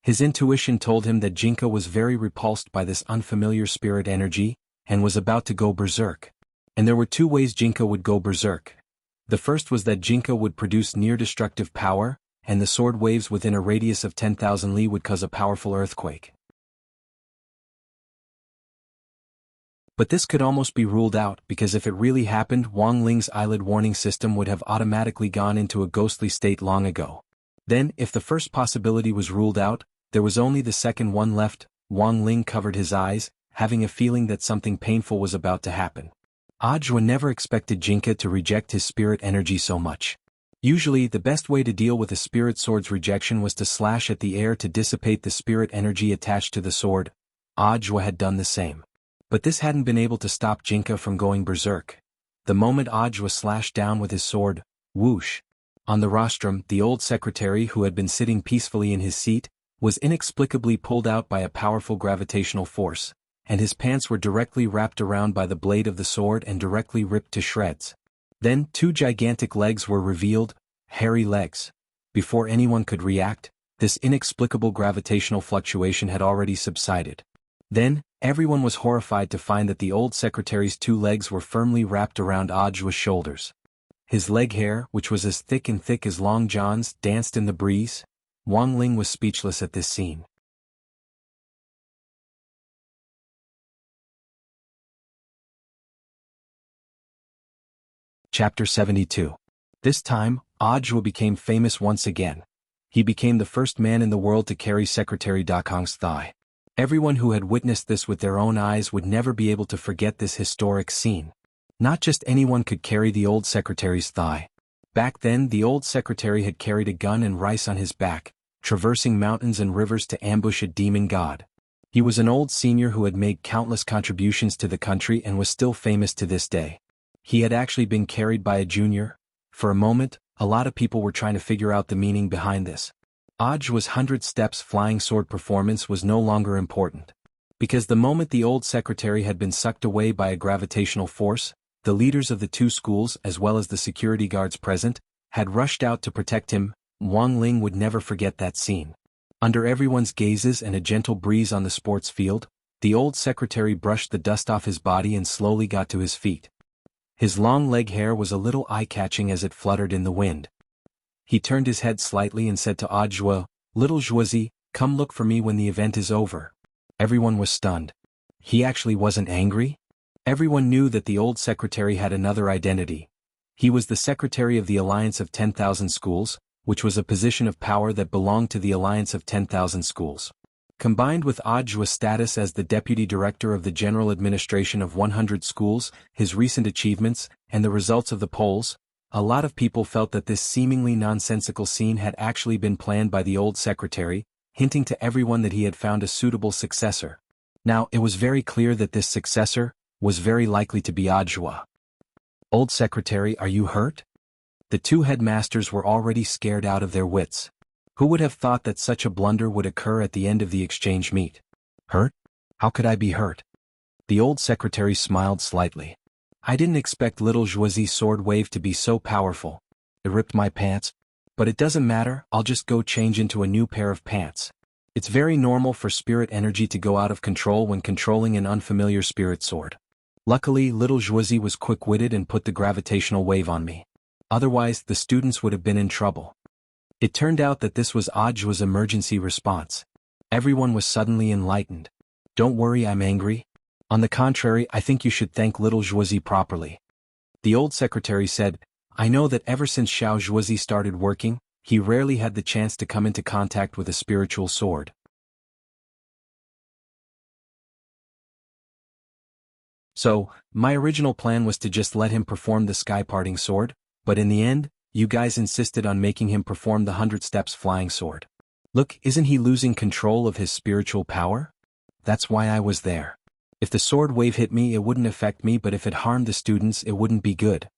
His intuition told him that Jinka was very repulsed by this unfamiliar spirit energy, and was about to go berserk. And there were 2 ways Jinka would go berserk. The first was that Jinka would produce near-destructive power, and the sword waves within a radius of 10,000 li would cause a powerful earthquake. But this could almost be ruled out because if it really happened, Wang Ling's eyelid warning system would have automatically gone into a ghostly state long ago. Then, if the first possibility was ruled out, there was only the second one left. Wang Ling covered his eyes, having a feeling that something painful was about to happen. Audiobook never expected Jinka to reject his spirit energy so much. Usually, the best way to deal with a spirit sword's rejection was to slash at the air to dissipate the spirit energy attached to the sword. Audiobook had done the same. But this hadn't been able to stop Jinka from going berserk. The moment Audiobook slashed down with his sword, whoosh. On the rostrum, the old secretary who had been sitting peacefully in his seat, was inexplicably pulled out by a powerful gravitational force, and his pants were directly wrapped around by the blade of the sword and directly ripped to shreds. Then 2 gigantic legs were revealed, hairy legs. Before anyone could react, this inexplicable gravitational fluctuation had already subsided. Then, everyone was horrified to find that the old secretary's 2 legs were firmly wrapped around Audiobook's shoulders. His leg hair, which was as thick as Long John's, danced in the breeze. Wang Ling was speechless at this scene. Chapter 72. This time, Audiobook became famous once again. He became the first man in the world to carry Secretary Dakong's thigh. Everyone who had witnessed this with their own eyes would never be able to forget this historic scene. Not just anyone could carry the old secretary's thigh. Back then, the old secretary had carried a gun and rice on his back, traversing mountains and rivers to ambush a demon god. He was an old senior who had made countless contributions to the country and was still famous to this day. He had actually been carried by a junior. For a moment, a lot of people were trying to figure out the meaning behind this. Audiobook's 100 steps flying sword performance was no longer important. Because the moment the old secretary had been sucked away by a gravitational force, the leaders of the 2 schools as well as the security guards present, had rushed out to protect him. Wang Ling would never forget that scene. Under everyone's gazes and a gentle breeze on the sports field, the old secretary brushed the dust off his body and slowly got to his feet. His long leg hair was a little eye-catching as it fluttered in the wind. He turned his head slightly and said to Audiobook, "Little Zhuozi, come look for me when the event is over." Everyone was stunned. He actually wasn't angry? Everyone knew that the old secretary had another identity. He was the secretary of the Alliance of 10,000 Schools, which was a position of power that belonged to the Alliance of 10,000 Schools. Combined with Audiobook's status as the deputy director of the general administration of 100 schools, his recent achievements, and the results of the polls, a lot of people felt that this seemingly nonsensical scene had actually been planned by the old secretary, hinting to everyone that he had found a suitable successor. Now, it was very clear that this successor was very likely to be Audiobook. "Old secretary, are you hurt?" The two headmasters were already scared out of their wits. Who would have thought that such a blunder would occur at the end of the exchange meet? "Hurt? How could I be hurt?" The old secretary smiled slightly. "I didn't expect little Zhuozi's sword wave to be so powerful. It ripped my pants. But it doesn't matter, I'll just go change into a new pair of pants. It's very normal for spirit energy to go out of control when controlling an unfamiliar spirit sword. Luckily, little Zhuozi was quick-witted and put the gravitational wave on me. Otherwise, the students would have been in trouble." It turned out that this was Audiobook's emergency response. Everyone was suddenly enlightened. "Don't worry, I'm angry. On the contrary, I think you should thank little Zhuozi properly." The old secretary said, "I know that ever since Xiao Zhuozi started working, he rarely had the chance to come into contact with a spiritual sword. So, my original plan was to just let him perform the sky-parting sword, but in the end, you guys insisted on making him perform the 100 steps flying sword. Look, isn't he losing control of his spiritual power? That's why I was there. If the sword wave hit me, it wouldn't affect me, but if it harmed the students, it wouldn't be good.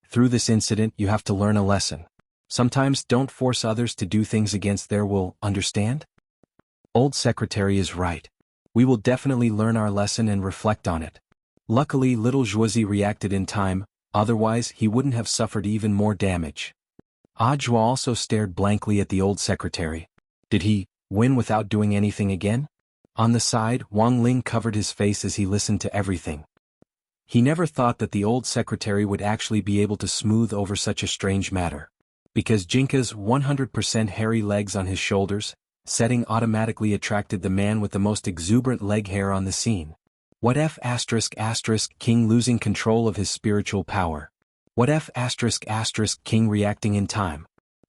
Through this incident, you have to learn a lesson. Sometimes don't force others to do things against their will, understand?" Old secretary is right. We will definitely learn our lesson and reflect on it. Luckily, little Zhuozi reacted in time, otherwise he wouldn't have suffered even more damage. Audiobook also stared blankly at the old secretary. Did he win without doing anything again? On the side, Wang Ling covered his face as he listened to everything. He never thought that the old secretary would actually be able to smooth over such a strange matter. Because Jianghu's 100% hairy legs on his shoulders, setting automatically attracted the man with the most exuberant leg hair on the scene. What if King losing control of his spiritual power? What if King reacting in time?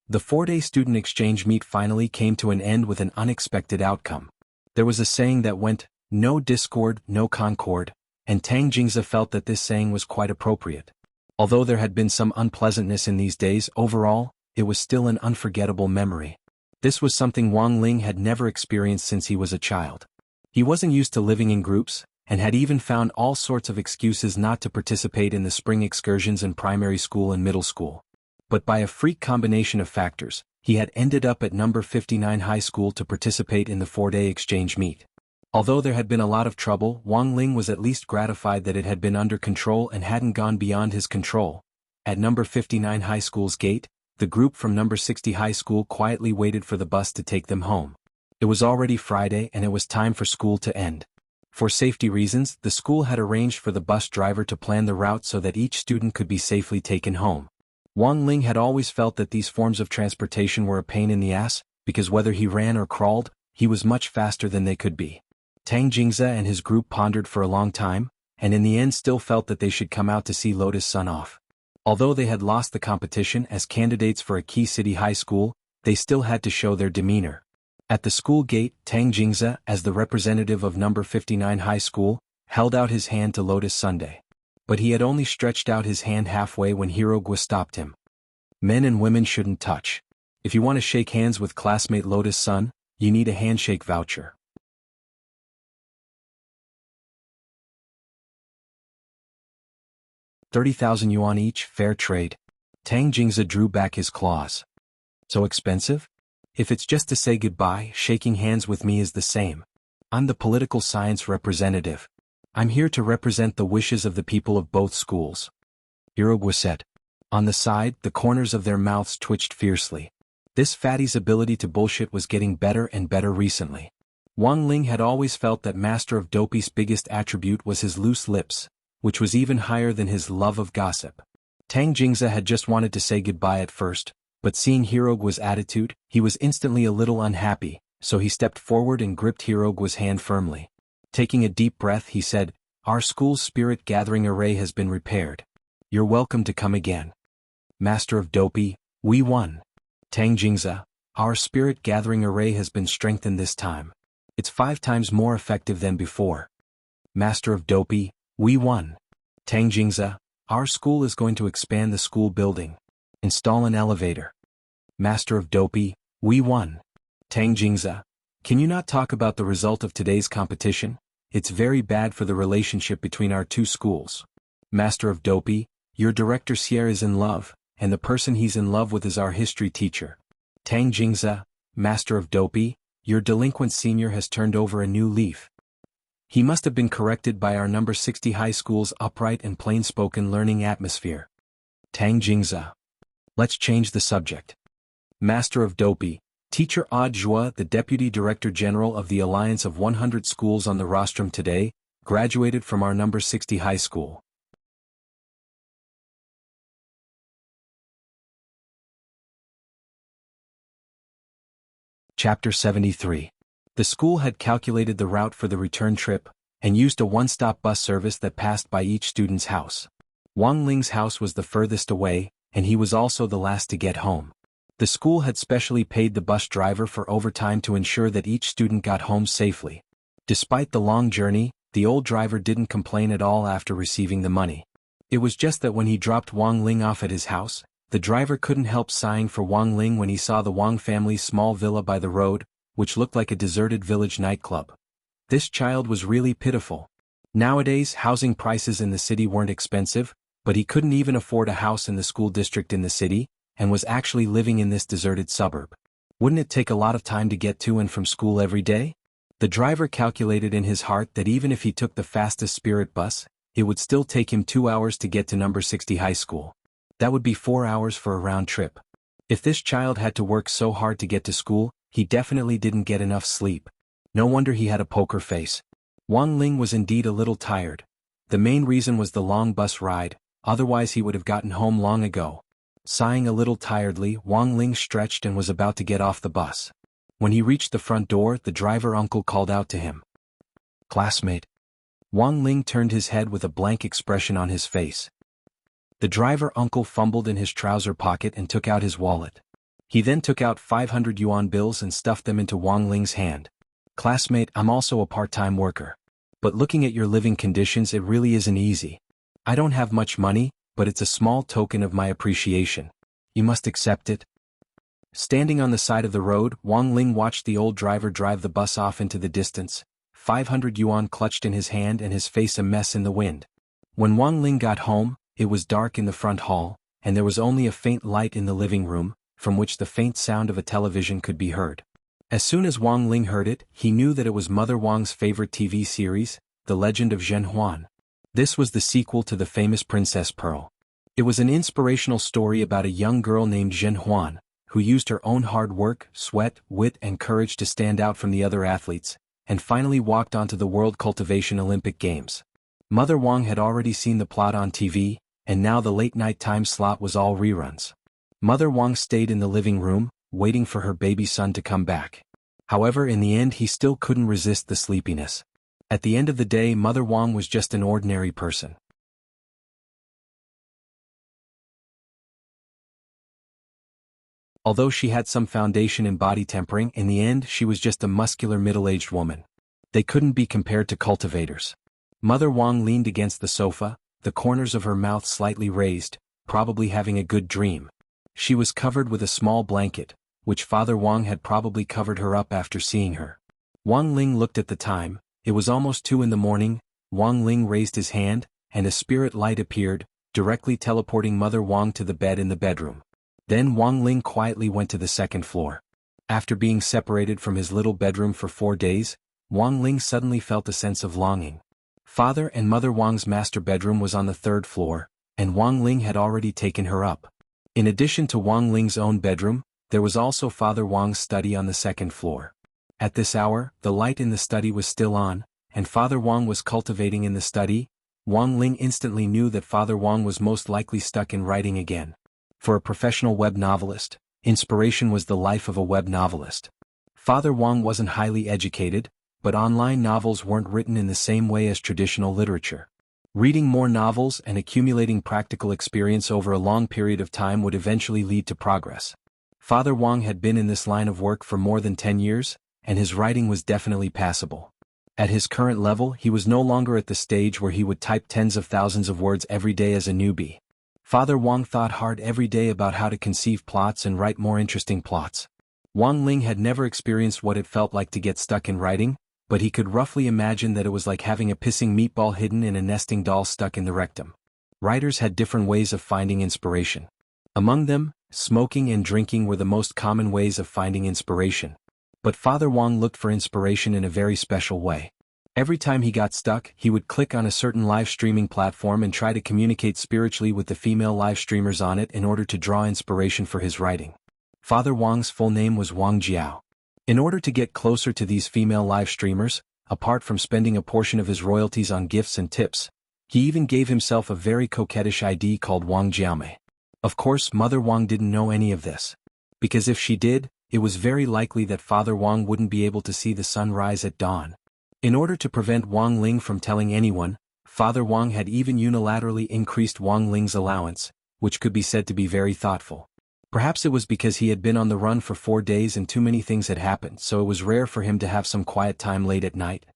The 4-day student exchange meet finally came to an end with an unexpected outcome. There was a saying that went, "No discord, no concord," and Tang Jingzi felt that this saying was quite appropriate. Although there had been some unpleasantness in these days, overall, it was still an unforgettable memory. This was something Wang Ling had never experienced since he was a child. He wasn't used to living in groups, and had even found all sorts of excuses not to participate in the spring excursions in primary school and middle school. But by a freak combination of factors, he had ended up at number 59 high school to participate in the 4-day exchange meet. Although there had been a lot of trouble, Wang Ling was at least gratified that it had been under control and hadn't gone beyond his control. At number 59 high school's gate, the group from number 60 high school quietly waited for the bus to take them home. It was already Friday and it was time for school to end. For safety reasons, the school had arranged for the bus driver to plan the route so that each student could be safely taken home. Wang Ling had always felt that these forms of transportation were a pain in the ass, because whether he ran or crawled, he was much faster than they could be. Tang Jingzi and his group pondered for a long time, and in the end still felt that they should come out to see Lotus Sun off. Although they had lost the competition as candidates for a key city high school, they still had to show their demeanor. At the school gate, Tang Jingzi, as the representative of number 59 high school, held out his hand to Lotus Sunday. But he had only stretched out his hand halfway when Hirogwa stopped him. Men and women shouldn't touch. If you want to shake hands with classmate Lotus Sun, you need a handshake voucher. 30,000 yuan each, fair trade. Tang Jingzi drew back his claws. So expensive? If it's just to say goodbye, shaking hands with me is the same. I'm the political science representative. I'm here to represent the wishes of the people of both schools. Hirogwa said. On the side, the corners of their mouths twitched fiercely. This fatty's ability to bullshit was getting better and better recently. Wang Ling had always felt that Master of Dopey's biggest attribute was his loose lips, which was even higher than his love of gossip. Tang Jingzi had just wanted to say goodbye at first, But seeing Hirogua's attitude, he was instantly a little unhappy, so he stepped forward and gripped Hirogua's hand firmly. Taking a deep breath, he said, "Our school's spirit gathering array has been repaired. You're welcome to come again. Master of Dopey, we won. Tang Jingza, our spirit gathering array has been strengthened this time. It's 5 times more effective than before. Master of Dopey, we won. Tang Jingza, our school is going to expand the school building. Install an elevator. Master of Dopey, we won. Tang Jingza, can you not talk about the result of today's competition? It's very bad for the relationship between our 2 schools. Master of Dopey, your director Sierra is in love, and the person he's in love with is our history teacher. Tang Jingza, Master of Dopey, your delinquent senior has turned over a new leaf. He must have been corrected by our number 60 high school's upright and plain-spoken learning atmosphere. Tang Jingza. Let's change the subject. Master of Dopey, Teacher Odd Zhua, the Deputy Director General of the Alliance of 100 Schools on the rostrum today, graduated from our number 60 high school. Chapter 73. The school had calculated the route for the return trip, and used a one-stop bus service that passed by each student's house. Wang Ling's house was the furthest away, and he was also the last to get home. The school had specially paid the bus driver for overtime to ensure that each student got home safely. Despite the long journey, the old driver didn't complain at all after receiving the money. It was just that when he dropped Wang Ling off at his house, the driver couldn't help sighing for Wang Ling when he saw the Wang family's small villa by the road, which looked like a deserted village nightclub. This child was really pitiful. Nowadays, housing prices in the city weren't expensive, but he couldn't even afford a house in the school district in the city, and was actually living in this deserted suburb. Wouldn't it take a lot of time to get to and from school every day? The driver calculated in his heart that even if he took the fastest spirit bus, it would still take him 2 hours to get to number 60 high school. That would be 4 hours for a round trip. If this child had to work so hard to get to school, he definitely didn't get enough sleep. No wonder he had a poker face. Wang Ling was indeed a little tired. The main reason was the long bus ride, otherwise he would have gotten home long ago. Sighing a little tiredly, Wang Ling stretched and was about to get off the bus. When he reached the front door, the driver uncle called out to him. "Classmate." Wang Ling turned his head with a blank expression on his face. The driver uncle fumbled in his trouser pocket and took out his wallet. He then took out 500 yuan bills and stuffed them into Wang Ling's hand. "Classmate, I'm also a part-time worker. But looking at your living conditions, it really isn't easy. I don't have much money, but it's a small token of my appreciation. You must accept it." Standing on the side of the road, Wang Ling watched the old driver drive the bus off into the distance, 500 yuan clutched in his hand and his face a mess in the wind. When Wang Ling got home, it was dark in the front hall, and there was only a faint light in the living room, from which the faint sound of a television could be heard. As soon as Wang Ling heard it, he knew that it was Mother Wang's favorite TV series, The Legend of Zhen Huan. This was the sequel to the famous Princess Pearl. It was an inspirational story about a young girl named Zhen Huan, who used her own hard work, sweat, wit and courage to stand out from the other athletes, and finally walked onto the World Cultivation Olympic Games. Mother Wang had already seen the plot on TV, and now the late-night time slot was all reruns. Mother Wang stayed in the living room, waiting for her baby son to come back. However, in the end he still couldn't resist the sleepiness. At the end of the day, Mother Wang was just an ordinary person. Although she had some foundation in body tempering, in the end she was just a muscular middle-aged woman. They couldn't be compared to cultivators. Mother Wang leaned against the sofa, the corners of her mouth slightly raised, probably having a good dream. She was covered with a small blanket, which Father Wang had probably covered her up after seeing her. Wang Ling looked at the time. It was almost 2 in the morning. Wang Ling raised his hand, and a spirit light appeared, directly teleporting Mother Wang to the bed in the bedroom. Then Wang Ling quietly went to the 2nd floor. After being separated from his little bedroom for 4 days, Wang Ling suddenly felt a sense of longing. Father and Mother Wang's master bedroom was on the 3rd floor, and Wang Ling had already taken her up. In addition to Wang Ling's own bedroom, there was also Father Wang's study on the 2nd floor. At this hour, the light in the study was still on, and Father Wang was cultivating in the study. Wang Ling instantly knew that Father Wang was most likely stuck in writing again. For a professional web novelist, Inspiration was the life of a web novelist. Father Wang wasn't highly educated, but online novels weren't written in the same way as traditional literature. Reading more novels and accumulating practical experience over a long period of time would eventually lead to progress. Father Wang had been in this line of work for more than 10 years, and his writing was definitely passable. At his current level, he was no longer at the stage where he would type tens of thousands of words every day as a newbie. Father Wang thought hard every day about how to conceive plots and write more interesting plots. Wang Ling had never experienced what it felt like to get stuck in writing, but he could roughly imagine that it was like having a pissing meatball hidden in a nesting doll stuck in the rectum. Writers had different ways of finding inspiration. Among them, smoking and drinking were the most common ways of finding inspiration. But Father Wang looked for inspiration in a very special way. Every time he got stuck, he would click on a certain live streaming platform and try to communicate spiritually with the female live streamers on it in order to draw inspiration for his writing. Father Wang's full name was Wang Jiao. In order to get closer to these female live streamers, apart from spending a portion of his royalties on gifts and tips, he even gave himself a very coquettish ID called Wang Jiaomei. Of course, Mother Wang didn't know any of this. Because if she did, it was very likely that Father Wang wouldn't be able to see the sun rise at dawn. In order to prevent Wang Ling from telling anyone, Father Wang had even unilaterally increased Wang Ling's allowance, which could be said to be very thoughtful. Perhaps it was because he had been on the run for 4 days and too many things had happened, so it was rare for him to have some quiet time late at night.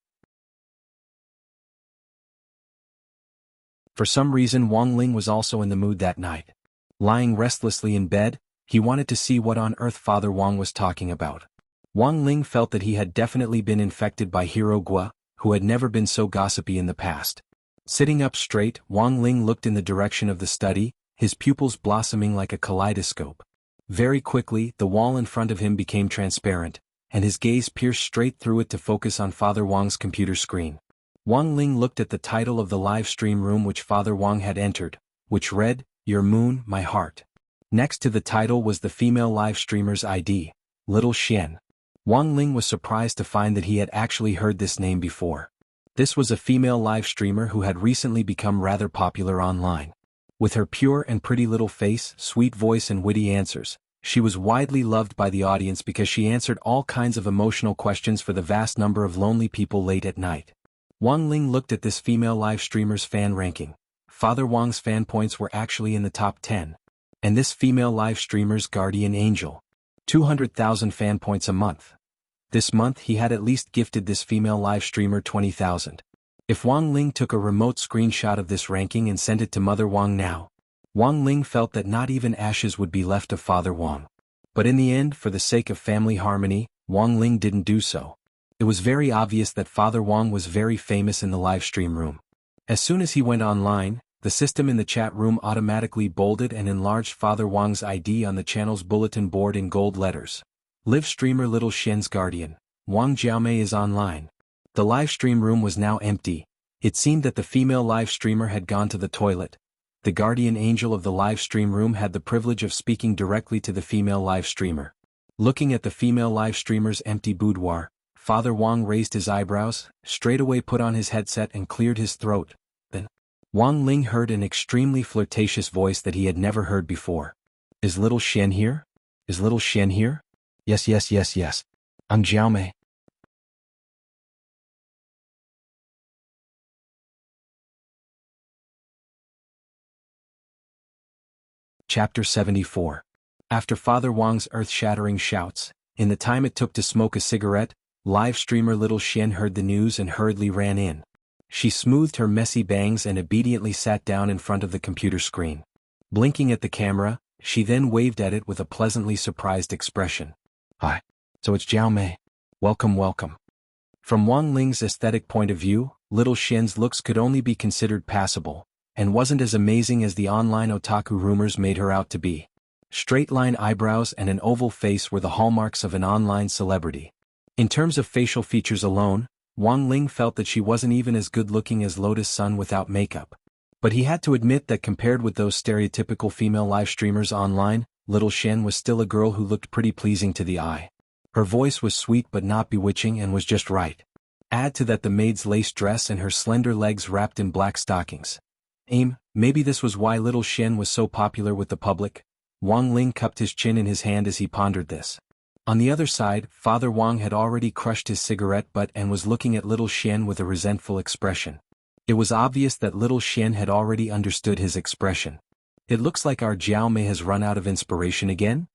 For some reason, Wang Ling was also in the mood that night. Lying restlessly in bed, he wanted to see what on earth Father Wang was talking about. Wang Ling felt that he had definitely been infected by Hero Gua, who had never been so gossipy in the past. Sitting up straight, Wang Ling looked in the direction of the study, his pupils blossoming like a kaleidoscope. Very quickly, the wall in front of him became transparent, and his gaze pierced straight through it to focus on Father Wang's computer screen. Wang Ling looked at the title of the live stream room which Father Wang had entered, which read, "Your Moon, My Heart." Next to the title was the female live streamer's ID, Little Xian. Wang Ling was surprised to find that he had actually heard this name before. This was a female live streamer who had recently become rather popular online. With her pure and pretty little face, sweet voice and witty answers, she was widely loved by the audience because she answered all kinds of emotional questions for the vast number of lonely people late at night. Wang Ling looked at this female live streamer's fan ranking. Father Wang's fan points were actually in the top 10. And this female live streamer's guardian angel. 200,000 fan points a month. This month he had at least gifted this female live streamer 20,000. If Wang Ling took a remote screenshot of this ranking and sent it to Mother Wang now, Wang Ling felt that not even ashes would be left of Father Wang. But in the end, for the sake of family harmony, Wang Ling didn't do so. It was very obvious that Father Wang was very famous in the live stream room. As soon as he went online, the system in the chat room automatically bolded and enlarged Father Wang's ID on the channel's bulletin board in gold letters. Live streamer Little Xian's guardian, Wang Jiaomei is online. The live stream room was now empty. It seemed that the female live streamer had gone to the toilet. The guardian angel of the live stream room had the privilege of speaking directly to the female live streamer. Looking at the female live streamer's empty boudoir, Father Wang raised his eyebrows, straightaway put on his headset and cleared his throat. Then, Wang Ling heard an extremely flirtatious voice that he had never heard before. Is Little Xian here? Is Little Xian here? Yes. I'm Jiaomei. Chapter 74. After Father Wang's earth-shattering shouts, in the time it took to smoke a cigarette, live streamer Little Xian heard the news and hurriedly ran in. She smoothed her messy bangs and obediently sat down in front of the computer screen. Blinking at the camera, she then waved at it with a pleasantly surprised expression. Hi. So it's Jiaomei. Welcome. From Wang Ling's aesthetic point of view, Little Xian's looks could only be considered passable, and wasn't as amazing as the online otaku rumors made her out to be. Straight-line eyebrows and an oval face were the hallmarks of an online celebrity. In terms of facial features alone, Wang Ling felt that she wasn't even as good-looking as Lotus Sun without makeup. But he had to admit that compared with those stereotypical female live streamers online, Little Xian was still a girl who looked pretty pleasing to the eye. Her voice was sweet but not bewitching and was just right. Add to that the maid's lace dress and her slender legs wrapped in black stockings. Maybe this was why Little Xian was so popular with the public. Wang Ling cupped his chin in his hand as he pondered this. On the other side, Father Wang had already crushed his cigarette butt and was looking at little Xian with a resentful expression. It was obvious that little Xian had already understood his expression. It looks like our Jiao Mei has run out of inspiration again?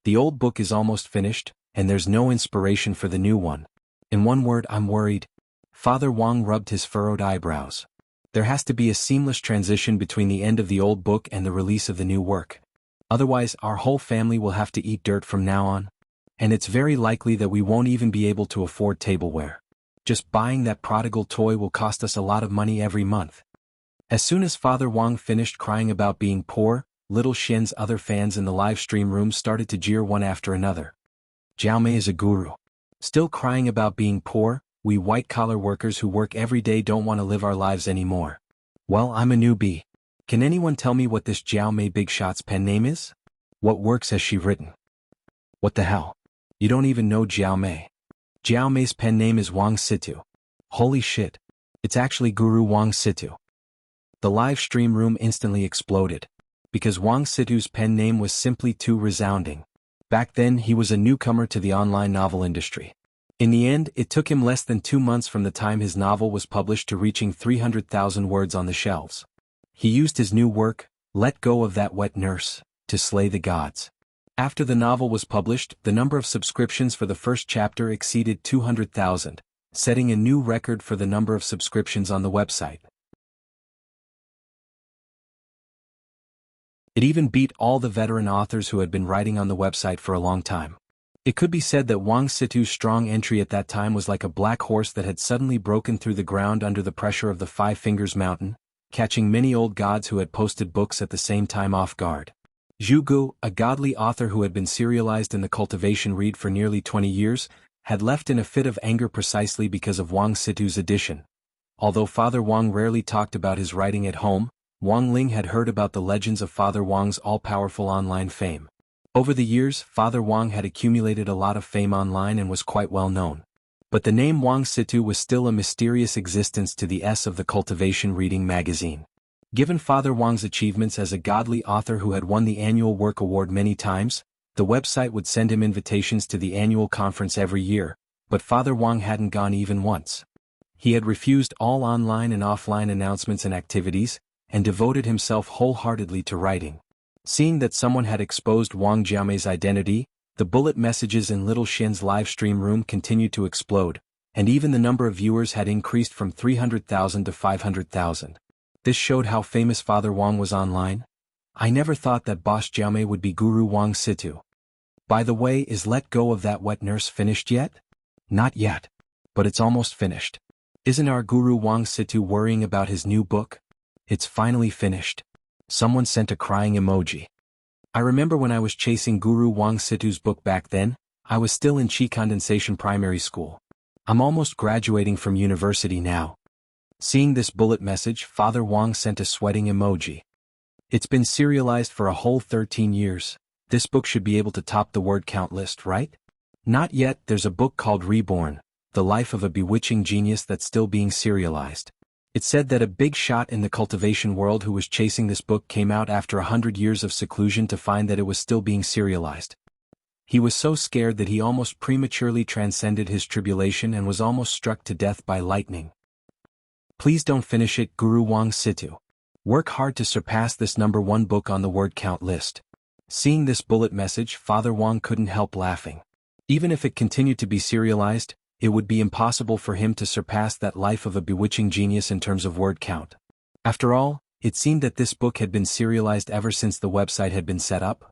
The old book is almost finished, and there's no inspiration for the new one. In one word, I'm worried. Father Wang rubbed his furrowed eyebrows. There has to be a seamless transition between the end of the old book and the release of the new work. Otherwise, our whole family will have to eat dirt from now on. And it's very likely that we won't even be able to afford tableware. Just buying that prodigal toy will cost us a lot of money every month. As soon as Father Wang finished crying about being poor, little Xian's other fans in the live stream room started to jeer one after another. Jiao Mei is a guru. Still crying about being poor, we white-collar workers who work every day don't want to live our lives anymore. Well, I'm a newbie. Can anyone tell me what this Jiao Mei Big Shot's pen name is? What works has she written? What the hell? You don't even know Jiao Mei. Jiao Mei's pen name is Wang Situ. Holy shit. It's actually Guru Wang Situ. The live stream room instantly exploded. Because Wang Situ's pen name was simply too resounding. Back then he was a newcomer to the online novel industry. In the end, it took him less than 2 months from the time his novel was published to reaching 300,000 words on the shelves. He used his new work, Let Go of That Wet Nurse, to slay the gods. After the novel was published, the number of subscriptions for the first chapter exceeded 200,000, setting a new record for the number of subscriptions on the website. It even beat all the veteran authors who had been writing on the website for a long time. It could be said that Wang Situ's strong entry at that time was like a black horse that had suddenly broken through the ground under the pressure of the Five Fingers Mountain, catching many old gods who had posted books at the same time off guard. Jianghu, a godly author who had been serialized in the Cultivation read for nearly 20 years, had left in a fit of anger precisely because of Wang Situ's addition. Although Father Wang rarely talked about his writing at home, Wang Ling had heard about the legends of Father Wang's all-powerful online fame. Over the years, Father Wang had accumulated a lot of fame online and was quite well known. But the name Wang Situ was still a mysterious existence to the S of the Cultivation reading magazine. Given Father Wang's achievements as a godly author who had won the annual work award many times, the website would send him invitations to the annual conference every year, but Father Wang hadn't gone even once. He had refused all online and offline announcements and activities, and devoted himself wholeheartedly to writing. Seeing that someone had exposed Wang Jiaomei's identity, the bullet messages in Little Xian's live stream room continued to explode, and even the number of viewers had increased from 300,000 to 500,000. This showed how famous Father Wang was online. I never thought that Boss Jiaomei would be Guru Wang Situ. By the way, is Let Go of That Wet Nurse finished yet? Not yet. But it's almost finished. Isn't our Guru Wang Situ worrying about his new book? It's finally finished. Someone sent a crying emoji. I remember when I was chasing Guru Wang Situ's book back then, I was still in Qi Condensation Primary School. I'm almost graduating from university now. Seeing this bullet message, Father Wang sent a sweating emoji. It's been serialized for a whole 13 years. This book should be able to top the word count list, right? Not yet. There's a book called Reborn, The Life of a Bewitching Genius that's still being serialized. It said that a big shot in the cultivation world who was chasing this book came out after 100 years of seclusion to find that it was still being serialized. He was so scared that he almost prematurely transcended his tribulation and was almost struck to death by lightning. Please don't finish it, Guru Wang Situ. Work hard to surpass this #1 book on the word count list. Seeing this bullet message, Father Wang couldn't help laughing. Even if it continued to be serialized, it would be impossible for him to surpass that Life of a Bewitching Genius in terms of word count. After all, it seemed that this book had been serialized ever since the website had been set up.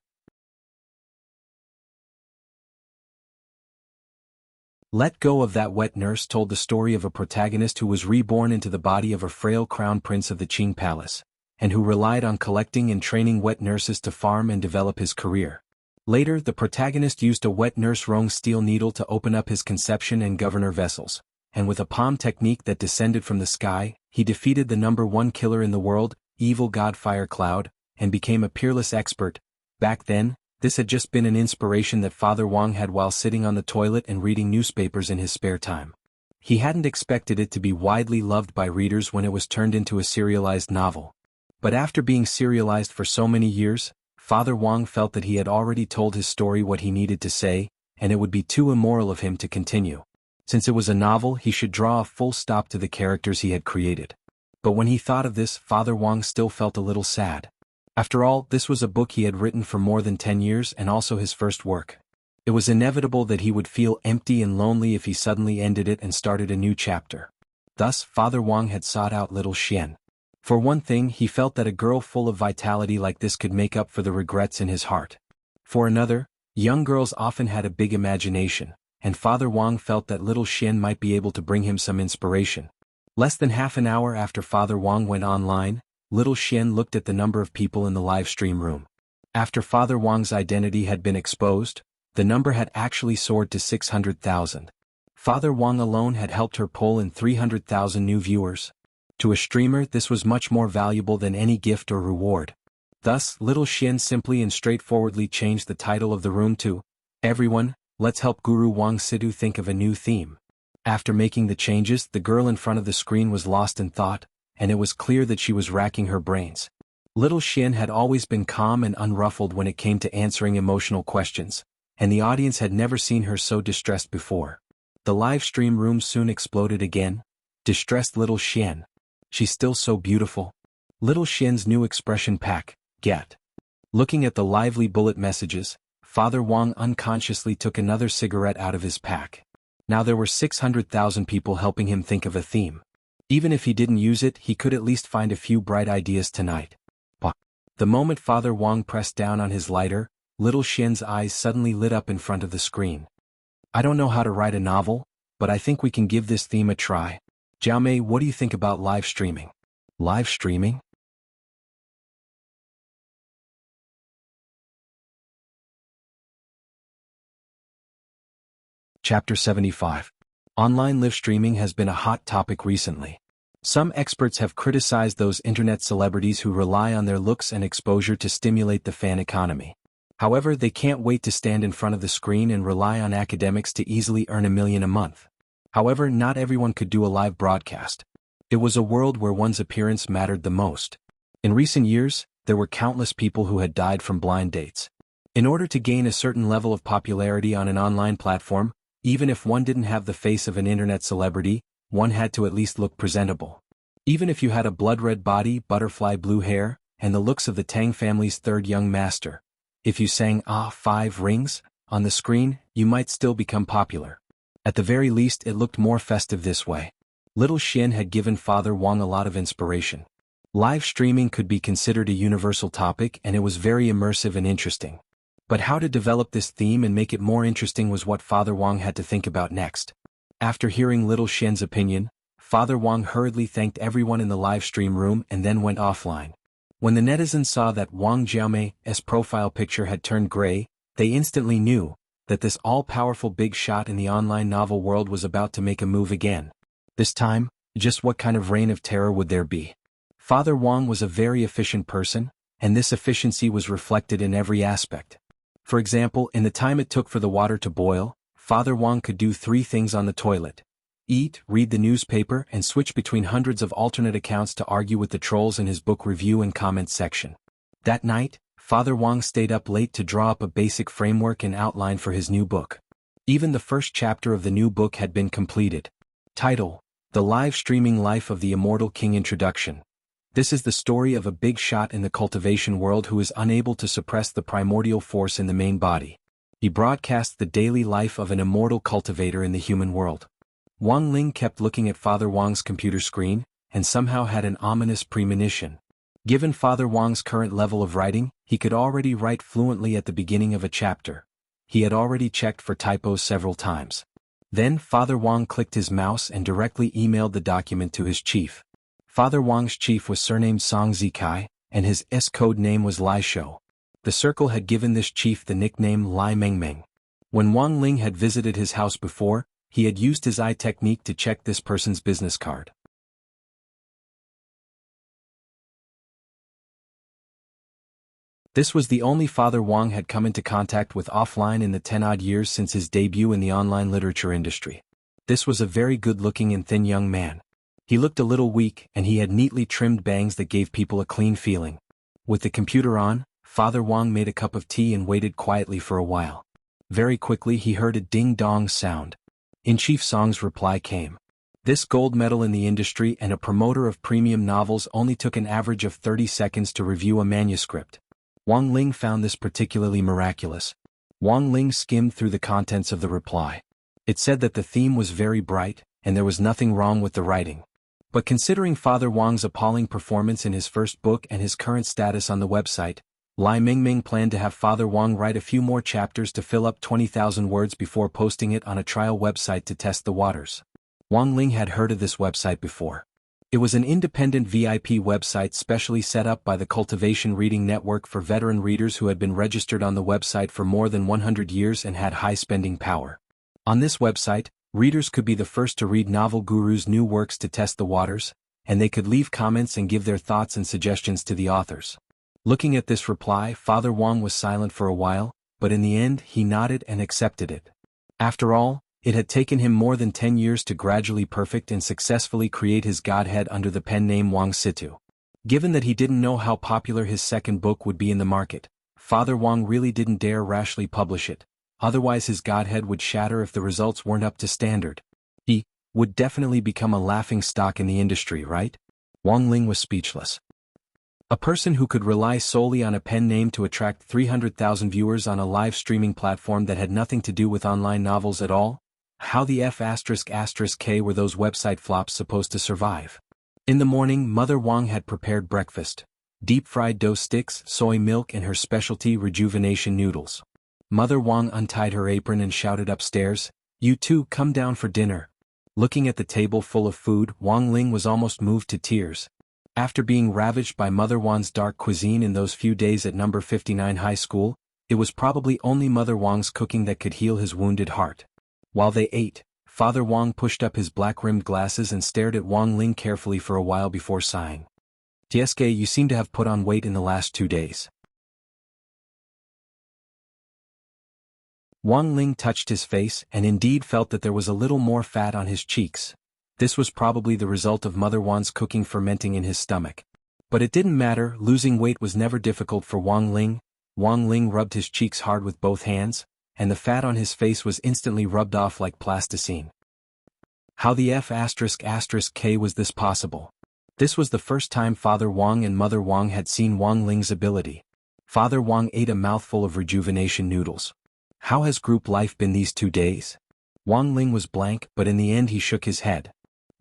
Let Go of That Wet Nurse told the story of a protagonist who was reborn into the body of a frail crown prince of the Qing Palace, and who relied on collecting and training wet nurses to farm and develop his career. Later, the protagonist used a wet nurse Rong steel needle to open up his conception and governor vessels, and with a palm technique that descended from the sky, he defeated the #1 killer in the world, evil god Fire Cloud, and became a peerless expert. Back then, this had just been an inspiration that Father Wang had while sitting on the toilet and reading newspapers in his spare time. He hadn't expected it to be widely loved by readers when it was turned into a serialized novel. But after being serialized for so many years, Father Wang felt that he had already told his story what he needed to say, and it would be too immoral of him to continue. Since it was a novel, he should draw a full stop to the characters he had created. But when he thought of this, Father Wang still felt a little sad. After all, this was a book he had written for more than 10 years and also his first work. It was inevitable that he would feel empty and lonely if he suddenly ended it and started a new chapter. Thus, Father Wang had sought out little Xian. For one thing, he felt that a girl full of vitality like this could make up for the regrets in his heart. For another, young girls often had a big imagination, and Father Wang felt that little Xian might be able to bring him some inspiration. Less than half an hour after Father Wang went online, little Xian looked at the number of people in the live stream room. After Father Wang's identity had been exposed, the number had actually soared to 600,000. Father Wang alone had helped her pull in 300,000 new viewers. To a streamer, this was much more valuable than any gift or reward. Thus, little Xian simply and straightforwardly changed the title of the room to, "Everyone, let's help Guru Wang Sidhu think of a new theme." After making the changes, the girl in front of the screen was lost in thought, and it was clear that she was racking her brains. Little Xian had always been calm and unruffled when it came to answering emotional questions, and the audience had never seen her so distressed before. The live stream room soon exploded again. Distressed little Xian. She's still so beautiful. Little Xian's new expression pack, get. Looking at the lively bullet messages, Father Wang unconsciously took another cigarette out of his pack. Now there were 600,000 people helping him think of a theme. Even if he didn't use it, he could at least find a few bright ideas tonight. The moment Father Wang pressed down on his lighter, little Xian's eyes suddenly lit up in front of the screen. "I don't know how to write a novel, but I think we can give this theme a try. Jianghu, what do you think about live streaming?" Live streaming? Chapter 75. Online live streaming has been a hot topic recently. Some experts have criticized those internet celebrities who rely on their looks and exposure to stimulate the fan economy. However, they can't wait to stand in front of the screen and rely on academics to easily earn $1 million a month. However, not everyone could do a live broadcast. It was a world where one's appearance mattered the most. In recent years, there were countless people who had died from blind dates. In order to gain a certain level of popularity on an online platform, even if one didn't have the face of an internet celebrity, one had to at least look presentable. Even if you had a blood-red body, butterfly blue hair, and the looks of the Tang family's third young master, if you sang "5 Rings" on the screen, you might still become popular. At the very least, it looked more festive this way. Little Xian had given Father Wang a lot of inspiration. Live streaming could be considered a universal topic, and it was very immersive and interesting. But how to develop this theme and make it more interesting was what Father Wang had to think about next. After hearing little Xian's opinion, Father Wang hurriedly thanked everyone in the live stream room and then went offline. When the netizens saw that Wang Jiaomei's profile picture had turned gray, they instantly knew that this all-powerful big shot in the online novel world was about to make a move again. This time, just what kind of reign of terror would there be? Father Wang was a very efficient person, and this efficiency was reflected in every aspect. For example, in the time it took for the water to boil, Father Wang could do 3 things on the toilet: eat, read the newspaper, and switch between hundreds of alternate accounts to argue with the trolls in his book review and comment section. That night, Father Wang stayed up late to draw up a basic framework and outline for his new book. Even the first chapter of the new book had been completed. Title: The Live Streaming Life of the Immortal King. Introduction. This is the story of a big shot in the cultivation world who is unable to suppress the primordial force in the main body. He broadcasts the daily life of an immortal cultivator in the human world. Wang Ling kept looking at Father Wang's computer screen, and somehow had an ominous premonition. Given Father Wang's current level of writing, he could already write fluently at the beginning of a chapter. He had already checked for typos several times. Then Father Wang clicked his mouse and directly emailed the document to his chief. Father Wang's chief was surnamed Song Zikai, and his code name was Lai Shou. The circle had given this chief the nickname Lai Mengmeng. When Wang Ling had visited his house before, he had used his eye technique to check this person's business card. This was the only Father Wang had come into contact with offline in the 10-odd years since his debut in the online literature industry. This was a very good-looking and thin young man. He looked a little weak, and he had neatly trimmed bangs that gave people a clean feeling. With the computer on, Father Wang made a cup of tea and waited quietly for a while. Very quickly he heard a ding-dong sound. In Chief Song's reply came. This gold medal in the industry and a promoter of premium novels only took an average of 30 seconds to review a manuscript. Wang Ling found this particularly miraculous. Wang Ling skimmed through the contents of the reply. It said that the theme was very bright, and there was nothing wrong with the writing. But considering Father Wang's appalling performance in his first book and his current status on the website, Lai Mingming planned to have Father Wang write a few more chapters to fill up 20,000 words before posting it on a trial website to test the waters. Wang Ling had heard of this website before. It was an independent VIP website specially set up by the Cultivation reading network for veteran readers who had been registered on the website for more than 100 years and had high spending power. On this website, readers could be the first to read Novel Guru's new works to test the waters, and they could leave comments and give their thoughts and suggestions to the authors. Looking at this reply, Father Wang was silent for a while, but in the end he nodded and accepted it. After all, it had taken him more than 10 years to gradually perfect and successfully create his godhead under the pen name Wang Situ. Given that he didn't know how popular his second book would be in the market, Father Wang really didn't dare rashly publish it, otherwise his godhead would shatter if the results weren't up to standard. He would definitely become a laughing stock in the industry, right? Wang Ling was speechless. A person who could rely solely on a pen name to attract 300,000 viewers on a live streaming platform that had nothing to do with online novels at all? How the F***K were those website flops supposed to survive? In the morning, Mother Wang had prepared breakfast: deep-fried dough sticks, soy milk and her specialty rejuvenation noodles. Mother Wang untied her apron and shouted upstairs, "You two come down for dinner." Looking at the table full of food, Wang Ling was almost moved to tears. After being ravaged by Mother Wang's dark cuisine in those few days at number 59 high school, it was probably only Mother Wang's cooking that could heal his wounded heart. While they ate, Father Wang pushed up his black-rimmed glasses and stared at Wang Ling carefully for a while before sighing. "Tsk, you seem to have put on weight in the last 2 days." Wang Ling touched his face and indeed felt that there was a little more fat on his cheeks. This was probably the result of Mother Wang's cooking fermenting in his stomach. But it didn't matter, losing weight was never difficult for Wang Ling. Wang Ling rubbed his cheeks hard with both hands, and the fat on his face was instantly rubbed off like plasticine. How the F***K was this possible? This was the first time Father Wang and Mother Wang had seen Wang Ling's ability. Father Wang ate a mouthful of rejuvenation noodles. How has group life been these 2 days? Wang Ling was blank, but in the end he shook his head.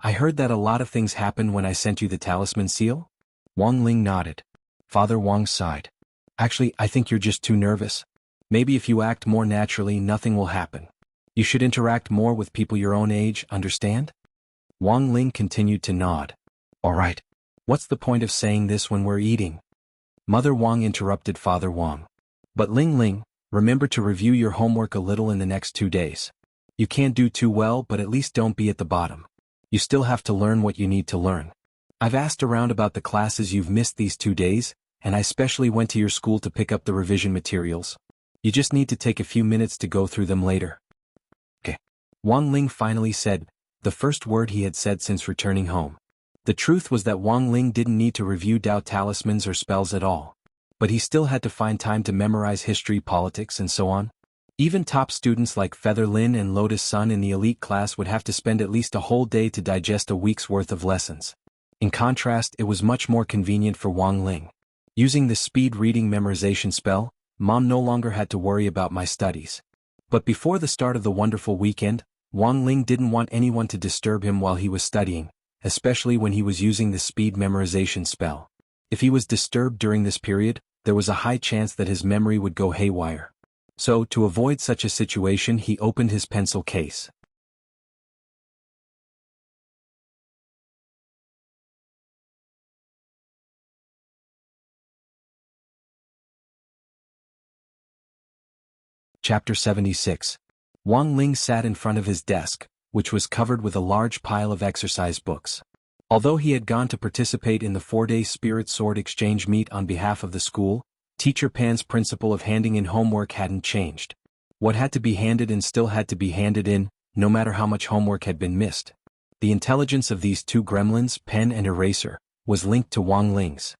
"I heard that a lot of things happened when I sent you the talisman seal?" Wang Ling nodded. Father Wang sighed. "Actually, I think you're just too nervous. Maybe if you act more naturally, nothing will happen. You should interact more with people your own age, understand?" Wang Ling continued to nod. "All right. What's the point of saying this when we're eating?" Mother Wang interrupted Father Wang. "But Ling, remember to review your homework a little in the next 2 days. You can't do too well, but at least don't be at the bottom. You still have to learn what you need to learn. I've asked around about the classes you've missed these 2 days, and I specially went to your school to pick up the revision materials. You just need to take a few minutes to go through them later." "Okay." Wang Ling finally said, the first word he had said since returning home. The truth was that Wang Ling didn't need to review Dao talismans or spells at all. But he still had to find time to memorize history, politics, and so on. Even top students like Feather Lin and Lotus Sun in the elite class would have to spend at least a whole day to digest a week's worth of lessons. In contrast, it was much more convenient for Wang Ling. Using the speed reading memorization spell, Mom no longer had to worry about my studies. But before the start of the wonderful weekend, Wang Ling didn't want anyone to disturb him while he was studying, especially when he was using the speed memorization spell. If he was disturbed during this period, there was a high chance that his memory would go haywire. So, to avoid such a situation, he opened his pencil case. Chapter 76. Wang Ling sat in front of his desk, which was covered with a large pile of exercise books. Although he had gone to participate in the 4-day Spirit Sword exchange meet on behalf of the school, Teacher Pan's principle of handing in homework hadn't changed. What had to be handed in still had to be handed in, no matter how much homework had been missed. The intelligence of these two gremlins, pen and eraser, was linked to Wang Ling's.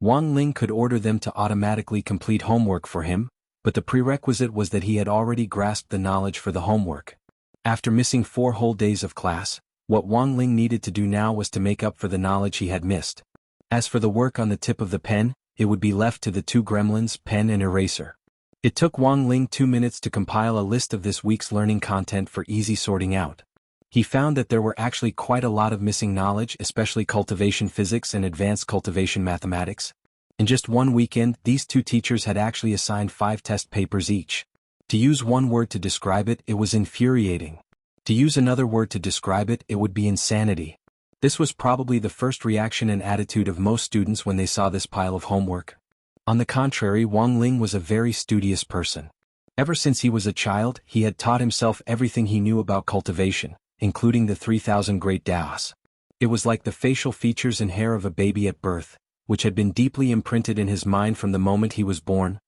Wang Ling could order them to automatically complete homework for him, but the prerequisite was that he had already grasped the knowledge for the homework. After missing 4 whole days of class, what Wang Ling needed to do now was to make up for the knowledge he had missed. As for the work on the tip of the pen, it would be left to the 2 gremlins, pen and eraser. It took Wang Ling 2 minutes to compile a list of this week's learning content for easy sorting out. He found that there were actually quite a lot of missing knowledge, especially cultivation physics and advanced cultivation mathematics. In just one weekend, these 2 teachers had actually assigned 5 test papers each. To use one word to describe it, it was infuriating. To use another word to describe it, it would be insanity. This was probably the first reaction and attitude of most students when they saw this pile of homework. On the contrary, Wang Ling was a very studious person. Ever since he was a child, he had taught himself everything he knew about cultivation, including the 3,000 great Daos. It was like the facial features and hair of a baby at birth, which had been deeply imprinted in his mind from the moment he was born.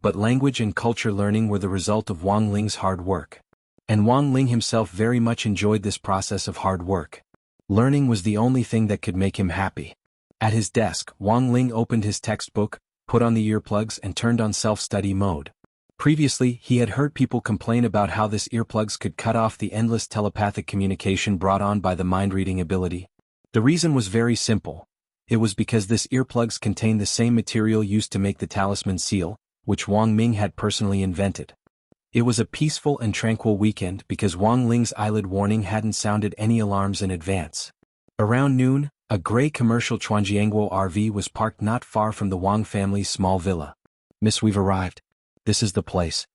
But language and culture learning were the result of Wang Ling's hard work. And Wang Ling himself very much enjoyed this process of hard work. Learning was the only thing that could make him happy. At his desk, Wang Ling opened his textbook, put on the earplugs and turned on self-study mode. Previously, he had heard people complain about how this earplugs could cut off the endless telepathic communication brought on by the mind-reading ability. The reason was very simple. It was because this earplugs contained the same material used to make the talisman seal, which Wang Ming had personally invented. It was a peaceful and tranquil weekend because Wang Ling's eyelid warning hadn't sounded any alarms in advance. Around noon, a gray commercial Jianghu RV was parked not far from the Wang family's small villa. "Miss, we've arrived. This is the place."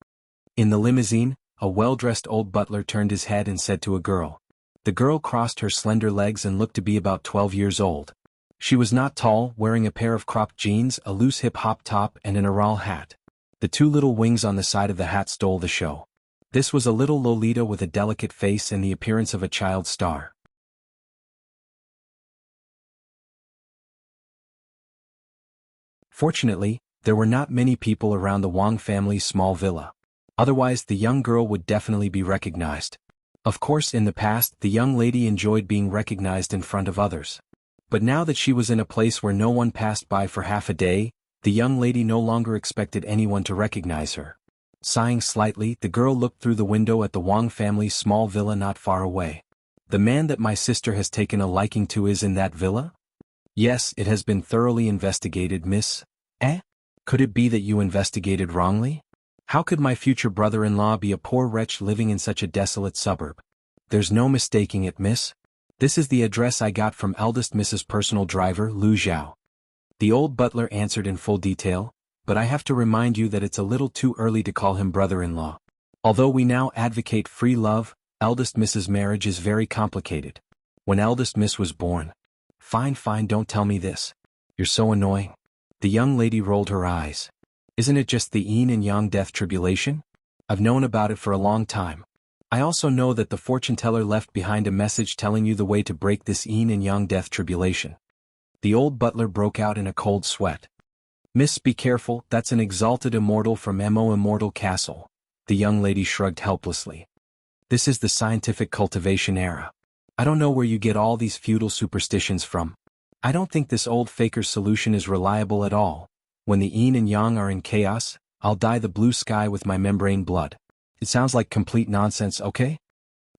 In the limousine, a well-dressed old butler turned his head and said to a girl. The girl crossed her slender legs and looked to be about 12 years old. She was not tall, wearing a pair of cropped jeans, a loose hip-hop top and an Aral hat. The 2 little wings on the side of the hat stole the show. This was a little Lolita with a delicate face and the appearance of a child star. Fortunately, there were not many people around the Wang family's small villa. Otherwise, the young girl would definitely be recognized. Of course, in the past, the young lady enjoyed being recognized in front of others. But now that she was in a place where no one passed by for half a day, the young lady no longer expected anyone to recognize her. Sighing slightly, the girl looked through the window at the Wang family's small villa not far away. "The man that my sister has taken a liking to is in that villa?" "Yes, it has been thoroughly investigated, miss." "Eh? Could it be that you investigated wrongly? How could my future brother-in-law be a poor wretch living in such a desolate suburb?" "There's no mistaking it, miss. This is the address I got from eldest Mrs. Personal Driver, Lu Zhao." The old butler answered in full detail, "But I have to remind you that it's a little too early to call him brother-in-law. Although we now advocate free love, eldest Mrs. marriage is very complicated. When eldest Miss was born—" Fine, don't tell me this. You're so annoying." The young lady rolled her eyes. "Isn't it just the yin and yang death tribulation? I've known about it for a long time. I also know that the fortune teller left behind a message telling you the way to break this yin and yang death tribulation." The old butler broke out in a cold sweat. "Miss, be careful, that's an exalted immortal from Immortal Castle." The young lady shrugged helplessly. "This is the scientific cultivation era. I don't know where you get all these feudal superstitions from. I don't think this old faker's solution is reliable at all. When the yin and yang are in chaos, I'll dye the blue sky with my membrane blood. It sounds like complete nonsense, okay?"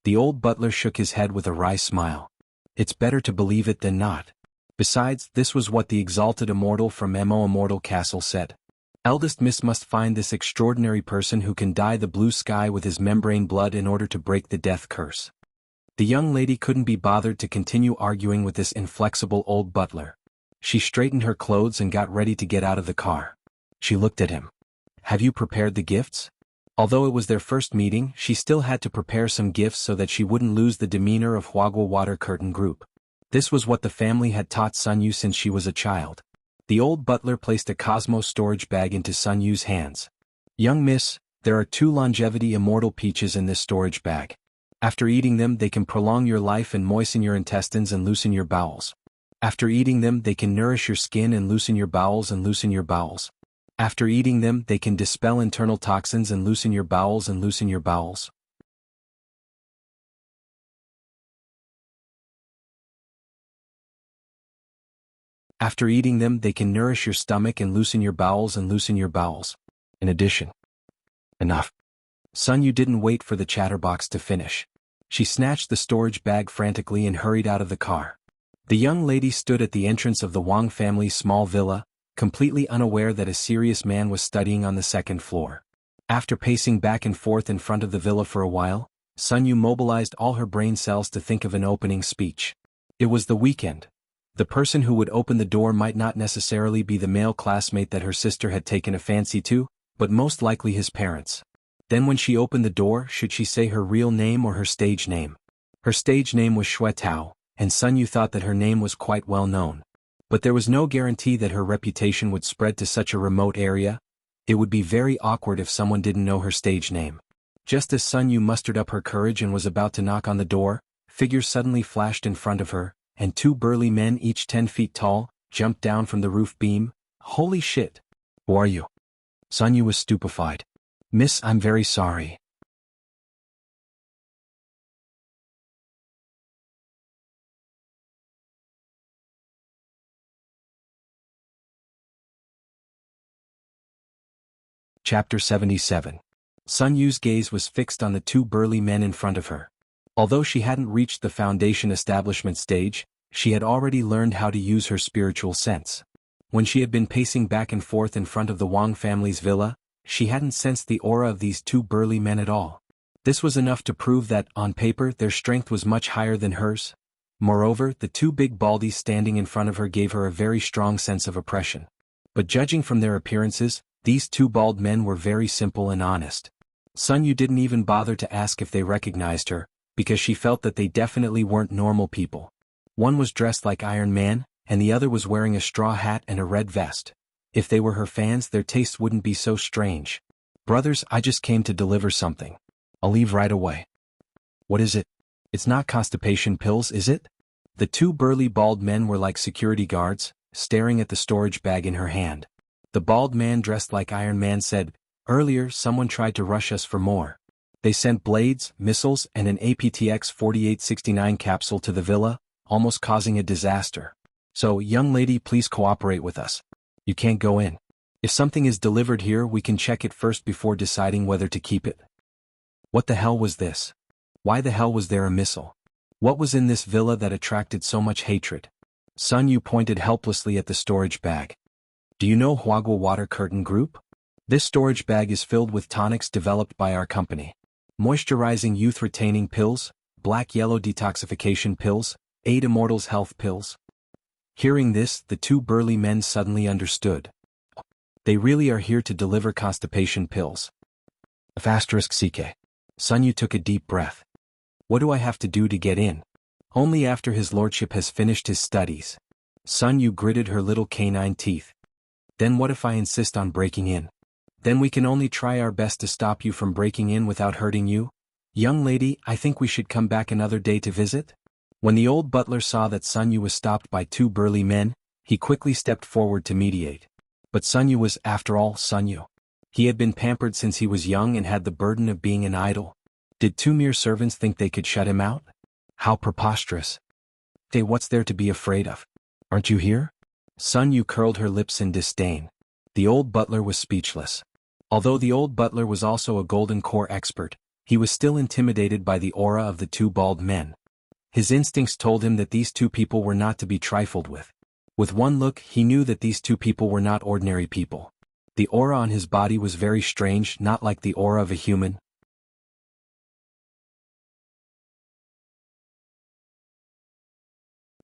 The old butler shook his head with a wry smile. "It's better to believe it than not. Besides, this was what the exalted immortal from Immortal Castle said. Eldest Miss must find this extraordinary person who can dye the blue sky with his membrane blood in order to break the death curse." The young lady couldn't be bothered to continue arguing with this inflexible old butler. She straightened her clothes and got ready to get out of the car. She looked at him. "Have you prepared the gifts?" Although it was their first meeting, she still had to prepare some gifts so that she wouldn't lose the demeanor of Huagua Water Curtain Group. This was what the family had taught Sun Yu since she was a child. The old butler placed a Cosmos storage bag into Sun Yu's hands. "Young miss, there are 2 longevity immortal peaches in this storage bag. After eating them, they can prolong your life and moisten your intestines and loosen your bowels. After eating them, they can nourish your skin and loosen your bowels and loosen your bowels. After eating them, they can dispel internal toxins and loosen your bowels and loosen your bowels." After eating them, they can nourish your stomach and loosen your bowels In addition. Enough. Sun Yu didn't wait for the chatterbox to finish. She snatched the storage bag frantically and hurried out of the car. The young lady stood at the entrance of the Wang family's small villa, completely unaware that a serious man was studying on the second floor. After pacing back and forth in front of the villa for a while, Sun Yu mobilized all her brain cells to think of an opening speech. It was the weekend. The person who would open the door might not necessarily be the male classmate that her sister had taken a fancy to, but most likely his parents. Then when she opened the door, should she say her real name or her stage name? Her stage name was Xue Tao, and Sun Yu thought that her name was quite well known. But there was no guarantee that her reputation would spread to such a remote area. It would be very awkward if someone didn't know her stage name. Just as Sun Yu mustered up her courage and was about to knock on the door, figures suddenly flashed in front of her, and two burly men, each 10 feet tall, jumped down from the roof beam. Holy shit! Who are you? Sun Yu was stupefied. Miss, I'm very sorry. Chapter 77. Sun Yu's gaze was fixed on the two burly men in front of her. Although she hadn't reached the foundation establishment stage, she had already learned how to use her spiritual sense. When she had been pacing back and forth in front of the Wang family's villa, she hadn't sensed the aura of these two burly men at all. This was enough to prove that, on paper, their strength was much higher than hers. Moreover, the two big baldies standing in front of her gave her a very strong sense of oppression. But judging from their appearances, these two bald men were very simple and honest. Sun Yu didn't even bother to ask if they recognized her, because she felt that they definitely weren't normal people. One was dressed like Iron Man, and the other was wearing a straw hat and a red vest. If they were her fans, their tastes wouldn't be so strange. Brothers, I just came to deliver something. I'll leave right away. What is it? It's not constipation pills, is it? The two burly bald men were like security guards, staring at the storage bag in her hand. The bald man dressed like Iron Man said, "Earlier, someone tried to rush us for more. They sent blades, missiles, and an APTX 4869 capsule to the villa, almost causing a disaster. So, young lady, please cooperate with us. You can't go in. If something is delivered here, we can check it first before deciding whether to keep it." What the hell was this? Why the hell was there a missile? What was in this villa that attracted so much hatred? Sun Yu pointed helplessly at the storage bag. Do you know Huagua Water Curtain Group? This storage bag is filled with tonics developed by our company. Moisturizing youth-retaining pills, black-yellow detoxification pills, 8 Immortals health pills. Hearing this, the two burly men suddenly understood. They really are here to deliver constipation pills. *CK. Sun Yu took a deep breath. What do I have to do to get in? Only after his lordship has finished his studies. Sun Yu gritted her little canine teeth. Then what if I insist on breaking in? Then we can only try our best to stop you from breaking in without hurting you. Young lady, I think we should come back another day to visit. When the old butler saw that Sun Yu was stopped by two burly men, he quickly stepped forward to mediate. But Sun Yu was, after all, Sun Yu. He had been pampered since he was young and had the burden of being an idol. Did two mere servants think they could shut him out? How preposterous. Hey, what's there to be afraid of? Aren't you here? Sun Yu curled her lips in disdain. The old butler was speechless. Although the old butler was also a golden core expert, he was still intimidated by the aura of the two bald men. His instincts told him that these two people were not to be trifled with. With one look, he knew that these two people were not ordinary people. The aura on his body was very strange, not like the aura of a human.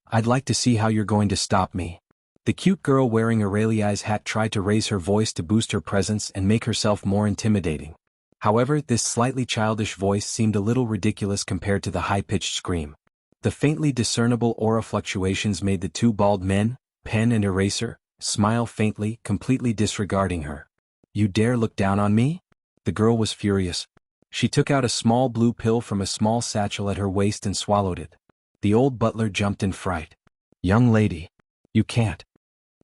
I'd like to see how you're going to stop me. The cute girl wearing Aurelia's hat tried to raise her voice to boost her presence and make herself more intimidating. However, this slightly childish voice seemed a little ridiculous compared to the high-pitched scream. The faintly discernible aura fluctuations made the two bald men, pen and eraser, smile faintly, completely disregarding her. You dare look down on me? The girl was furious. She took out a small blue pill from a small satchel at her waist and swallowed it. The old butler jumped in fright. Young lady. You can't.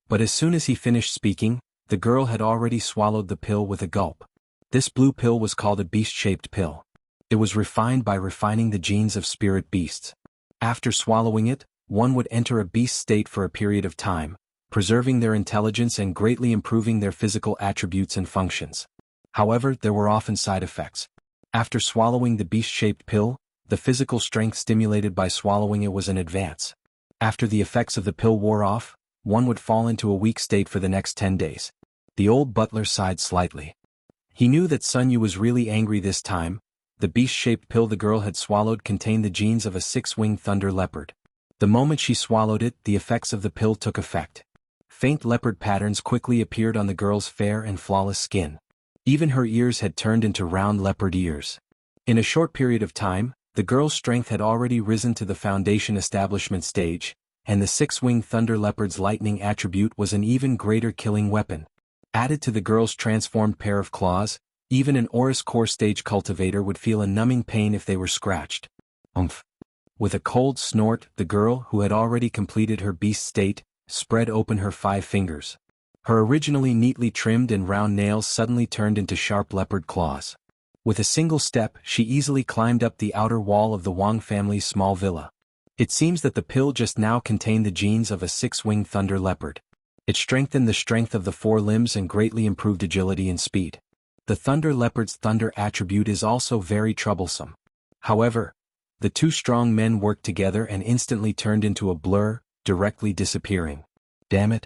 But as soon as he finished speaking, the girl had already swallowed the pill with a gulp. This blue pill was called a beast-shaped pill. It was refined by refining the genes of spirit beasts. After swallowing it, one would enter a beast state for a period of time, preserving their intelligence and greatly improving their physical attributes and functions. However, there were often side effects. After swallowing the beast-shaped pill, the physical strength stimulated by swallowing it was an advance. After the effects of the pill wore off, one would fall into a weak state for the next 10 days. The old butler sighed slightly. He knew that Sun Yu was really angry this time. The beast-shaped pill the girl had swallowed contained the genes of a six-winged thunder leopard. The moment she swallowed it, the effects of the pill took effect. Faint leopard patterns quickly appeared on the girl's fair and flawless skin. Even her ears had turned into round leopard ears. In a short period of time, the girl's strength had already risen to the foundation establishment stage, and the six-winged thunder leopard's lightning attribute was an even greater killing weapon. Added to the girl's transformed pair of claws, even an Aurus core stage cultivator would feel a numbing pain if they were scratched. Umph. With a cold snort, the girl, who had already completed her beast state, spread open her 5 fingers. Her originally neatly trimmed and round nails suddenly turned into sharp leopard claws. With a single step, she easily climbed up the outer wall of the Wang family's small villa. It seems that the pill just now contained the genes of a six-winged thunder leopard. It strengthened the strength of the 4 limbs and greatly improved agility and speed. The thunder leopard's thunder attribute is also very troublesome. However, the 2 strong men worked together and instantly turned into a blur, directly disappearing. Damn it.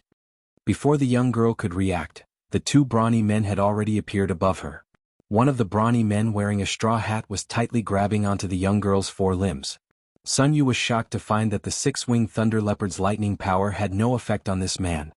Before the young girl could react, the 2 brawny men had already appeared above her. One of the brawny men wearing a straw hat was tightly grabbing onto the young girl's 4 limbs. Sun Yu was shocked to find that the 6-winged thunder leopard's lightning power had no effect on this man.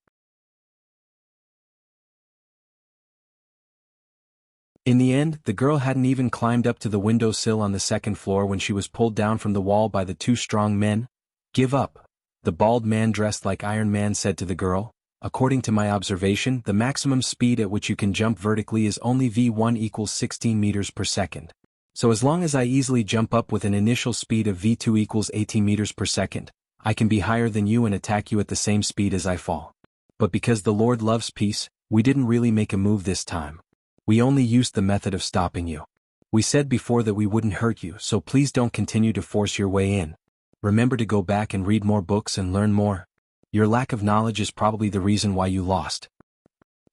In the end, the girl hadn't even climbed up to the windowsill on the 2nd floor when she was pulled down from the wall by the 2 strong men. Give up. The bald man dressed like Iron Man said to the girl. According to my observation, the maximum speed at which you can jump vertically is only v1 equals 16 meters per second. So as long as I easily jump up with an initial speed of v2 equals 18 meters per second, I can be higher than you and attack you at the same speed as I fall. But because the Lord loves peace, we didn't really make a move this time. We only used the method of stopping you. We said before that we wouldn't hurt you, so please don't continue to force your way in. Remember to go back and read more books and learn more. Your lack of knowledge is probably the reason why you lost.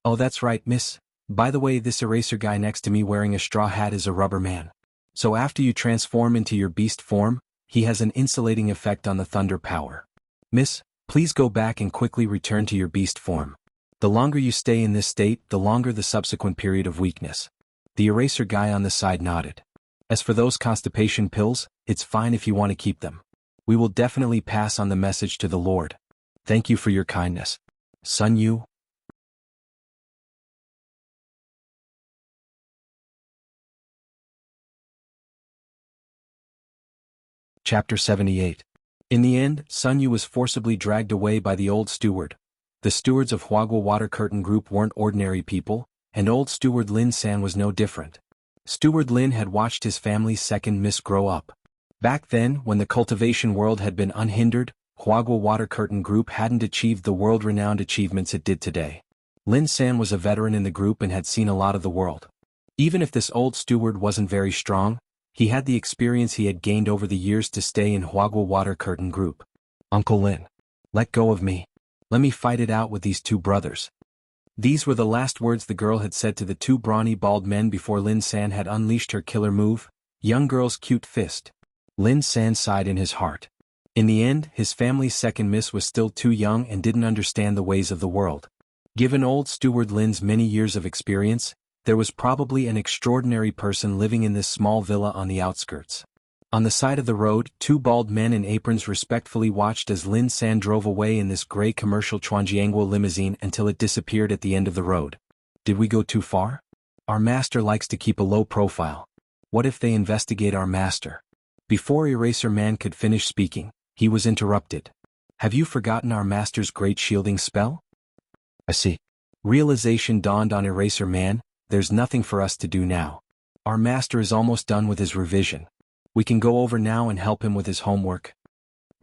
Oh, that's right, miss. By the way, this eraser guy next to me wearing a straw hat is a rubber man. So after you transform into your beast form, he has an insulating effect on the thunder power. Miss, please go back and quickly return to your beast form. The longer you stay in this state, the longer the subsequent period of weakness. The eraser guy on the side nodded. As for those constipation pills, it's fine if you want to keep them. We will definitely pass on the message to the Lord. Thank you for your kindness. Sun Yu. Chapter 78. In the end, Sun Yu was forcibly dragged away by the old steward. The stewards of Huagua Water Curtain Group weren't ordinary people, and old steward Lin San was no different. Steward Lin had watched his family's second miss grow up. Back then, when the cultivation world had been unhindered, Huagua Water Curtain Group hadn't achieved the world-renowned achievements it did today. Lin San was a veteran in the group and had seen a lot of the world. Even if this old steward wasn't very strong, he had the experience he had gained over the years to stay in Huagua Water Curtain Group. Uncle Lin. Let go of me. Let me fight it out with these 2 brothers. These were the last words the girl had said to the 2 brawny bald men before Lin San had unleashed her killer move, young girl's cute fist. Lin San sighed in his heart. In the end, his family's second miss was still too young and didn't understand the ways of the world. Given old steward Lin's many years of experience, there was probably an extraordinary person living in this small villa on the outskirts. On the side of the road, 2 bald men in aprons respectfully watched as Lin San drove away in this gray commercial Jianghu limousine until it disappeared at the end of the road. Did we go too far? Our master likes to keep a low profile. What if they investigate our master? Before Eraser Man could finish speaking, he was interrupted. Have you forgotten our master's great shielding spell? I see. Realization dawned on Eraser Man. There's nothing for us to do now. Our master is almost done with his revision. We can go over now and help him with his homework.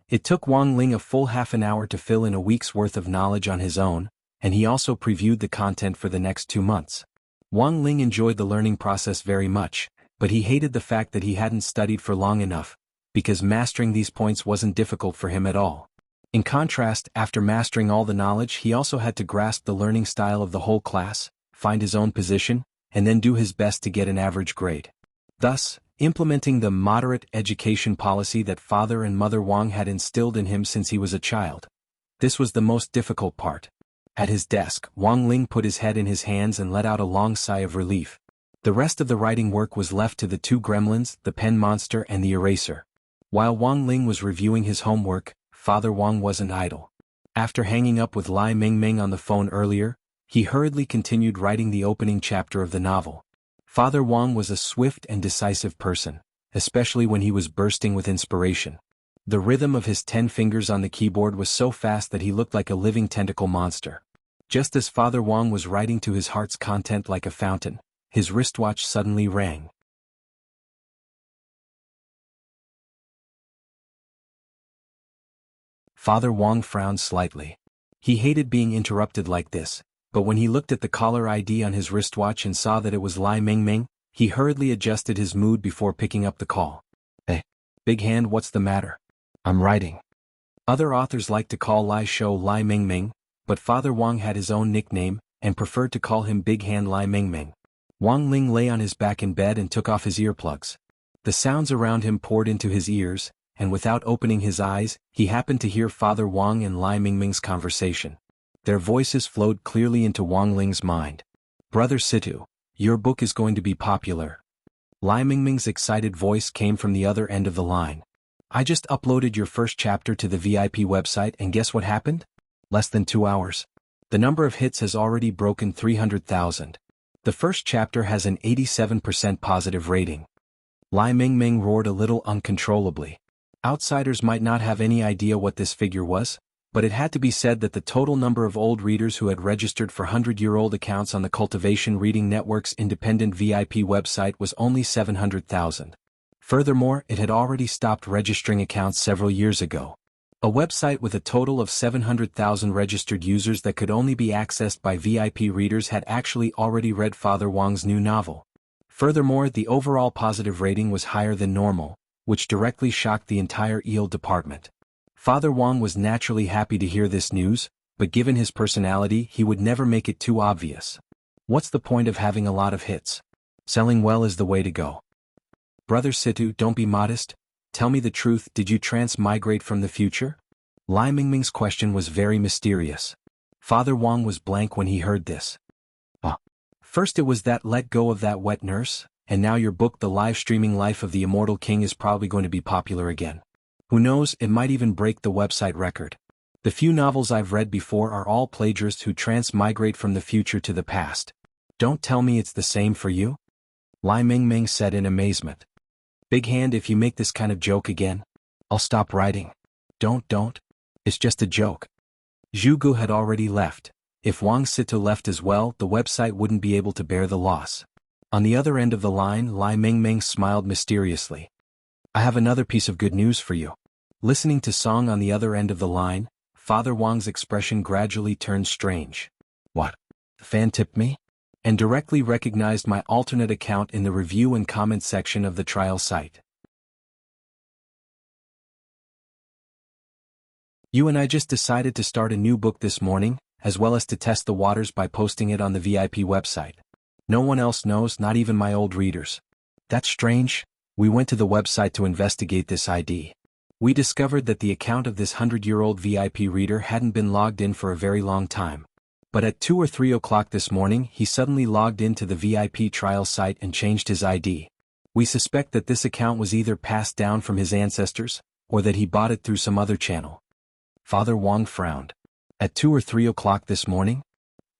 It took Wang Ling a full half an hour to fill in a week's worth of knowledge on his own, and he also previewed the content for the next 2 months. Wang Ling enjoyed the learning process very much, but he hated the fact that he hadn't studied for long enough, because mastering these points wasn't difficult for him at all. In contrast, after mastering all the knowledge, he also had to grasp the learning style of the whole class, find his own position, and then do his best to get an average grade. Thus, implementing the moderate education policy that Father and Mother Wang had instilled in him since he was a child. This was the most difficult part. At his desk, Wang Ling put his head in his hands and let out a long sigh of relief. The rest of the writing work was left to the two gremlins, the pen monster and the eraser. While Wang Ling was reviewing his homework, Father Wang wasn't idle. After hanging up with Lai Mingming on the phone earlier, he hurriedly continued writing the opening chapter of the novel. Father Wang was a swift and decisive person, especially when he was bursting with inspiration. The rhythm of his 10 fingers on the keyboard was so fast that he looked like a living tentacle monster. Just as Father Wang was writing to his heart's content like a fountain, his wristwatch suddenly rang. Father Wang frowned slightly. He hated being interrupted like this, but when he looked at the caller ID on his wristwatch and saw that it was Lai Mingming, he hurriedly adjusted his mood before picking up the call. "Hey, Big Hand, what's the matter?" "I'm writing." Other authors like to call Lai Shou Lai Mingming, but Father Wang had his own nickname, and preferred to call him Big Hand Lai Mingming. Wang Ling lay on his back in bed and took off his earplugs. The sounds around him poured into his ears, and without opening his eyes, he happened to hear Father Wang and Lai Mingming's conversation. Their voices flowed clearly into Wang Ling's mind. "Brother Situ, your book is going to be popular." Lai Mingming's excited voice came from the other end of the line. "I just uploaded your first chapter to the VIP website and guess what happened? Less than 2 hours. The number of hits has already broken 300,000. The first chapter has an 87% positive rating." Lai Mingming roared a little uncontrollably. Outsiders might not have any idea what this figure was, but it had to be said that the total number of old readers who had registered for 100-year-old accounts on the Cultivation Reading Network's independent VIP website was only 700,000. Furthermore, it had already stopped registering accounts several years ago. A website with a total of 700,000 registered users that could only be accessed by VIP readers had actually already read Father Wang's new novel. Furthermore, the overall positive rating was higher than normal, which directly shocked the entire EL department. Father Wang was naturally happy to hear this news, but given his personality, he would never make it too obvious. What's the point of having a lot of hits? Selling well is the way to go. "Brother Situ, don't be modest. Tell me the truth, did you transmigrate from the future?" Lai Mingming's question was very mysterious. Father Wang was blank when he heard this. First it was that let go of that wet nurse, and now your book The Live Streaming Life of the Immortal King is probably going to be popular again. Who knows, it might even break the website record. The few novels I've read before are all plagiarists who transmigrate from the future to the past. Don't tell me it's the same for you?" Lai Mingming said in amazement. "Big Hand, if you make this kind of joke again, I'll stop writing." Don't. It's just a joke." Jianghu had already left. If Wang Sita left as well, the website wouldn't be able to bear the loss. On the other end of the line, Lai Mingming smiled mysteriously. "I have another piece of good news for you." Listening to Song on the other end of the line, Father Wang's expression gradually turned strange. "What? The fan tipped me? And directly recognized my alternate account in the review and comment section of the trial site. You and I just decided to start a new book this morning, as well as to test the waters by posting it on the VIP website. No one else knows, not even my old readers. That's strange. We went to the website to investigate this ID. We discovered that the account of this 100-year-old VIP reader hadn't been logged in for a very long time. But at 2 or 3 o'clock this morning, he suddenly logged into the VIP trial site and changed his ID. We suspect that this account was either passed down from his ancestors, or that he bought it through some other channel." Father Wang frowned. At 2 or 3 o'clock this morning?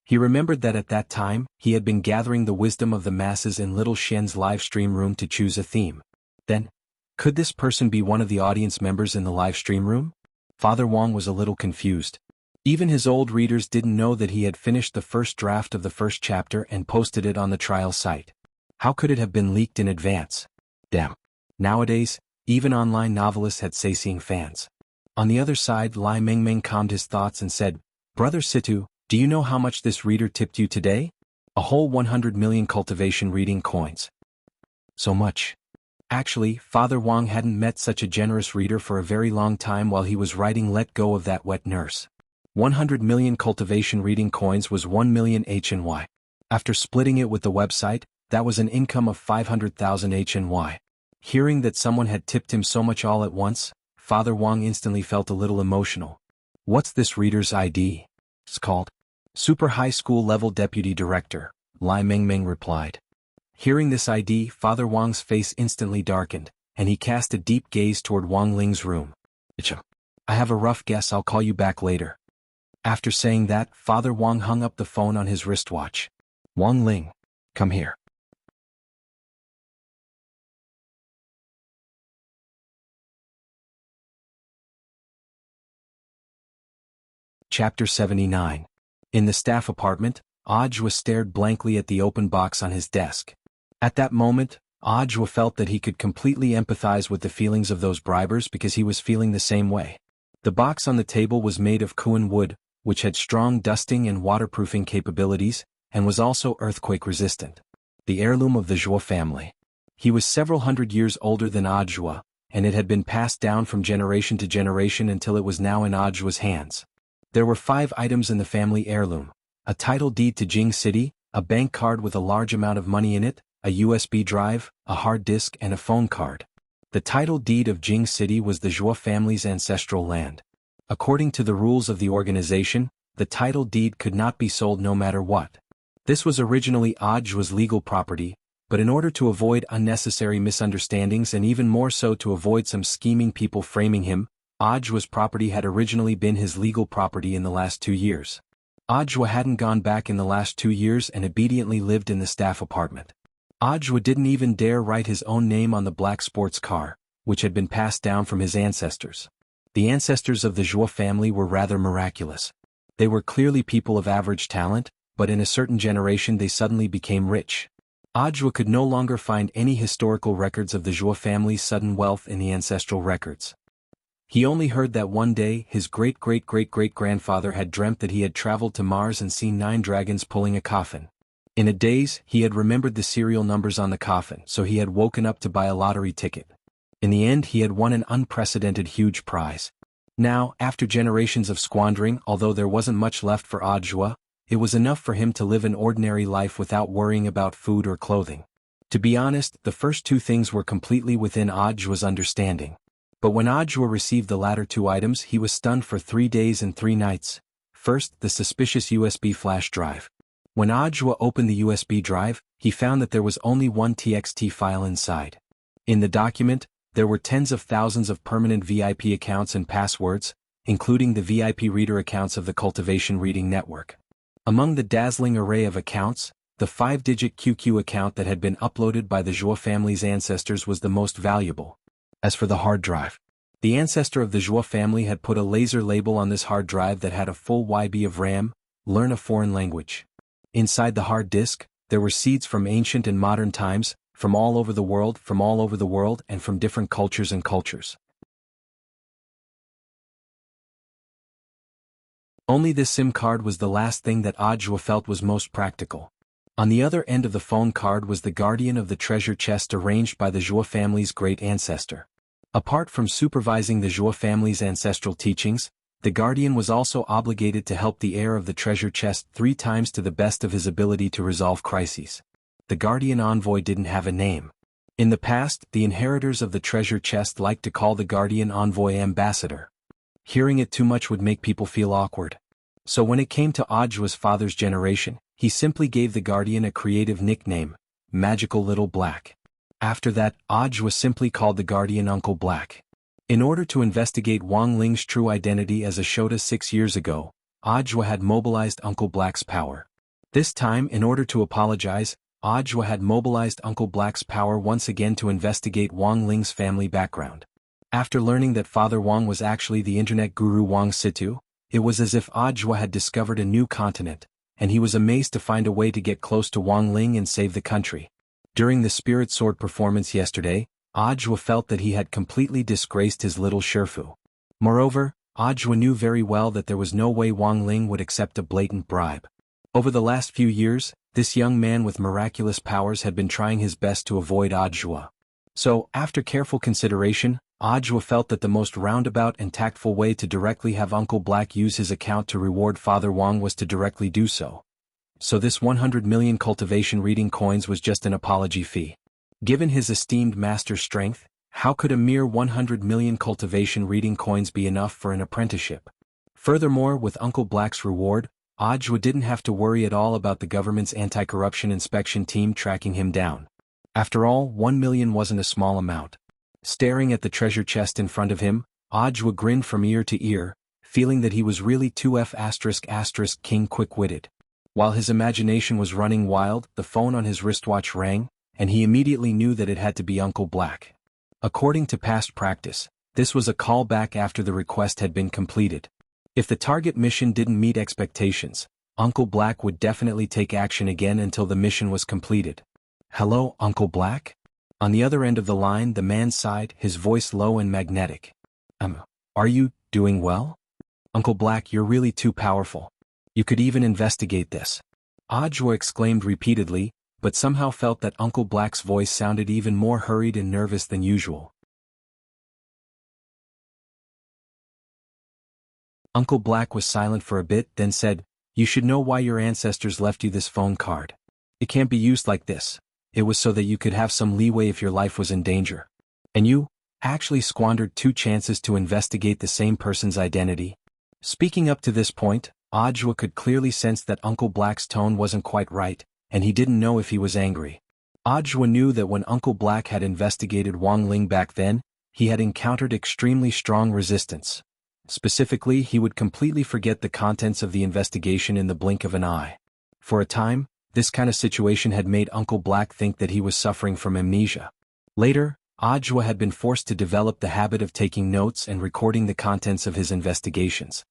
He remembered that at that time, he had been gathering the wisdom of the masses in Little Shen's live stream room to choose a theme. Then, could this person be one of the audience members in the live stream room? Father Wang was a little confused. Even his old readers didn't know that he had finished the first draft of the first chapter and posted it on the trial site. How could it have been leaked in advance? Damn. Nowadays, even online novelists had say-seeing fans. On the other side, Lai Mingming calmed his thoughts and said, "Brother Situ, do you know how much this reader tipped you today? A whole 100 million cultivation reading coins." "So much?" Actually, Father Wang hadn't met such a generous reader for a very long time while he was writing Let Go of That Wet Nurse. 100 million cultivation reading coins was 1 million HNY. After splitting it with the website, that was an income of 500,000 HNY. Hearing that someone had tipped him so much all at once, Father Wang instantly felt a little emotional. What's this reader's ID? It's called. Super High School Level Deputy Director, Lai Mengmeng replied. Hearing this ID, Father Wang's face instantly darkened, and he cast a deep gaze toward Wang Ling's room. I have a rough guess, I'll call you back later. After saying that, Father Wang hung up the phone on his wristwatch. Wang Ling, come here. Chapter 79. In the staff apartment, Audiobook stared blankly at the open box on his desk. At that moment, Audiobook felt that he could completely empathize with the feelings of those bribers because he was feeling the same way. The box on the table was made of Kuan wood, which had strong dusting and waterproofing capabilities, and was also earthquake-resistant. The heirloom of the Zhuo family. He was several hundred years older than Audiobook, and it had been passed down from generation to generation until it was now in Audiobook's hands. There were 5 items in the family heirloom: a title deed to Jing City, a bank card with a large amount of money in it, a USB drive, a hard disk and a phone card. The title deed of Jing City was the Zhuo family's ancestral land. According to the rules of the organization, the title deed could not be sold no matter what. This was originally Audiobook's legal property, but in order to avoid unnecessary misunderstandings and even more so to avoid some scheming people framing him, Audiobook's property had originally been his legal property in the last 2 years. Audiobook hadn't gone back in the last 2 years and obediently lived in the staff apartment. Audiobook didn't even dare write his own name on the black sports car, which had been passed down from his ancestors. The ancestors of the Zhuo family were rather miraculous. They were clearly people of average talent, but in a certain generation they suddenly became rich. Audiobook could no longer find any historical records of the Zhuo family's sudden wealth in the ancestral records. He only heard that one day his great-great-great-great-grandfather had dreamt that he had traveled to Mars and seen 9 dragons pulling a coffin. In a daze, he had remembered the serial numbers on the coffin, so he had woken up to buy a lottery ticket. In the end, he had won an unprecedented huge prize. Now, after generations of squandering, although there wasn't much left for Audiobook, it was enough for him to live an ordinary life without worrying about food or clothing. To be honest, the first 2 things were completely within Audiobook's understanding. But when Audiobook received the latter 2 items, he was stunned for 3 days and 3 nights. First, the suspicious USB flash drive. When Audiobook opened the USB drive, he found that there was only one TXT file inside. In the document, there were tens of thousands of permanent VIP accounts and passwords, including the VIP reader accounts of the Cultivation reading network. Among the dazzling array of accounts, the 5-digit QQ account that had been uploaded by the Zhuo family's ancestors was the most valuable. As for the hard drive, the ancestor of the Zhuo family had put a laser label on this hard drive that had a full YB of RAM, learn a foreign language. Inside the hard disk, there were seeds from ancient and modern times, from all over the world, and from different cultures and cultures. Only this SIM card was the last thing that Audiobook felt was most practical. On the other end of the phone card was the guardian of the treasure chest arranged by the Zhuo family's great ancestor. Apart from supervising the Zhuo family's ancestral teachings, the guardian was also obligated to help the heir of the treasure chest 3 times to the best of his ability to resolve crises. The guardian envoy didn't have a name. In the past, the inheritors of the treasure chest liked to call the guardian envoy ambassador. Hearing it too much would make people feel awkward. So when it came to Audiobook's father's generation, he simply gave the guardian a creative nickname, Magical Little Black. After that, Audiobook simply called the guardian Uncle Black. In order to investigate Wang Ling's true identity as a Shota 6 years ago, Audiobook had mobilized Uncle Black's power. This time, in order to apologize, Audiobook had mobilized Uncle Black's power once again to investigate Wang Ling's family background. After learning that Father Wang was actually the internet guru Wang Situ, it was as if Audiobook had discovered a new continent, and he was amazed to find a way to get close to Wang Ling and save the country. During the Spirit Sword performance yesterday, Audiobook felt that he had completely disgraced his little Sherfu. Moreover, Audiobook knew very well that there was no way Wang Ling would accept a blatant bribe. Over the last few years, this young man with miraculous powers had been trying his best to avoid Audiobook. So, after careful consideration, Audiobook felt that the most roundabout and tactful way to directly have Uncle Black use his account to reward Father Wang was to directly do so. So this 100 million cultivation reading coins was just an apology fee. Given his esteemed master's strength, how could a mere 100 million cultivation reading coins be enough for an apprenticeship? Furthermore, with Uncle Black's reward, Audiobook didn't have to worry at all about the government's anti-corruption inspection team tracking him down. After all, 1 million wasn't a small amount. Staring at the treasure chest in front of him, Audiobook grinned from ear to ear, feeling that he was really 2F*** king quick-witted. While his imagination was running wild, the phone on his wristwatch rang, and he immediately knew that it had to be Uncle Black. According to past practice, this was a callback after the request had been completed. If the target mission didn't meet expectations, Uncle Black would definitely take action again until the mission was completed. "Hello, Uncle Black?" On the other end of the line, the man sighed, his voice low and magnetic. Are you doing well? Uncle Black, you're really too powerful. You could even investigate this." Audiobook exclaimed repeatedly, but somehow felt that Uncle Black's voice sounded even more hurried and nervous than usual. Uncle Black was silent for a bit, then said, "You should know why your ancestors left you this phone card. It can't be used like this. It was so that you could have some leeway if your life was in danger. And you actually squandered 2 chances to investigate the same person's identity." Speaking up to this point, Audiobook could clearly sense that Uncle Black's tone wasn't quite right, and he didn't know if he was angry. Audiobook knew that when Uncle Black had investigated Wang Ling back then, he had encountered extremely strong resistance. Specifically, he would completely forget the contents of the investigation in the blink of an eye. For a time, this kind of situation had made Uncle Black think that he was suffering from amnesia. Later, Audiobook had been forced to develop the habit of taking notes and recording the contents of his investigations.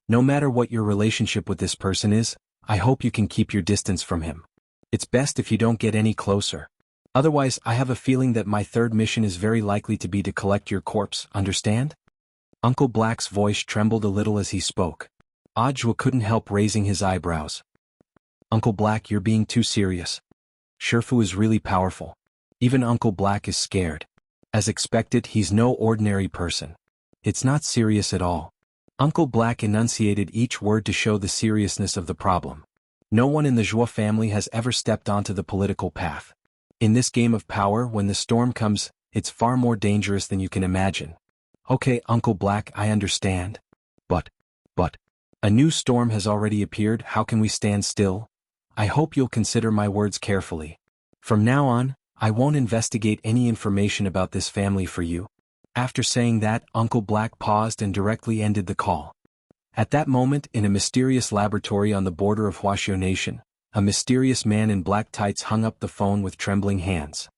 No matter what your relationship with this person is, I hope you can keep your distance from him. It's best if you don't get any closer. Otherwise, I have a feeling that my third mission is very likely to be to collect your corpse, understand? Uncle Black's voice trembled a little as he spoke. Audiobook couldn't help raising his eyebrows. "Uncle Black, you're being too serious. Shifu is really powerful. Even Uncle Black is scared. As expected, he's no ordinary person. It's not serious at all." Uncle Black enunciated each word to show the seriousness of the problem. No one in the Zhuo family has ever stepped onto the political path. In this game of power, when the storm comes, it's far more dangerous than you can imagine. "Okay, Uncle Black, I understand. But, a new storm has already appeared. How can we stand still? I hope you'll consider my words carefully. From now on, I won't investigate any information about this family for you." After saying that, Uncle Black paused and directly ended the call. At that moment, in a mysterious laboratory on the border of Wuxia Nation, a mysterious man in black tights hung up the phone with trembling hands.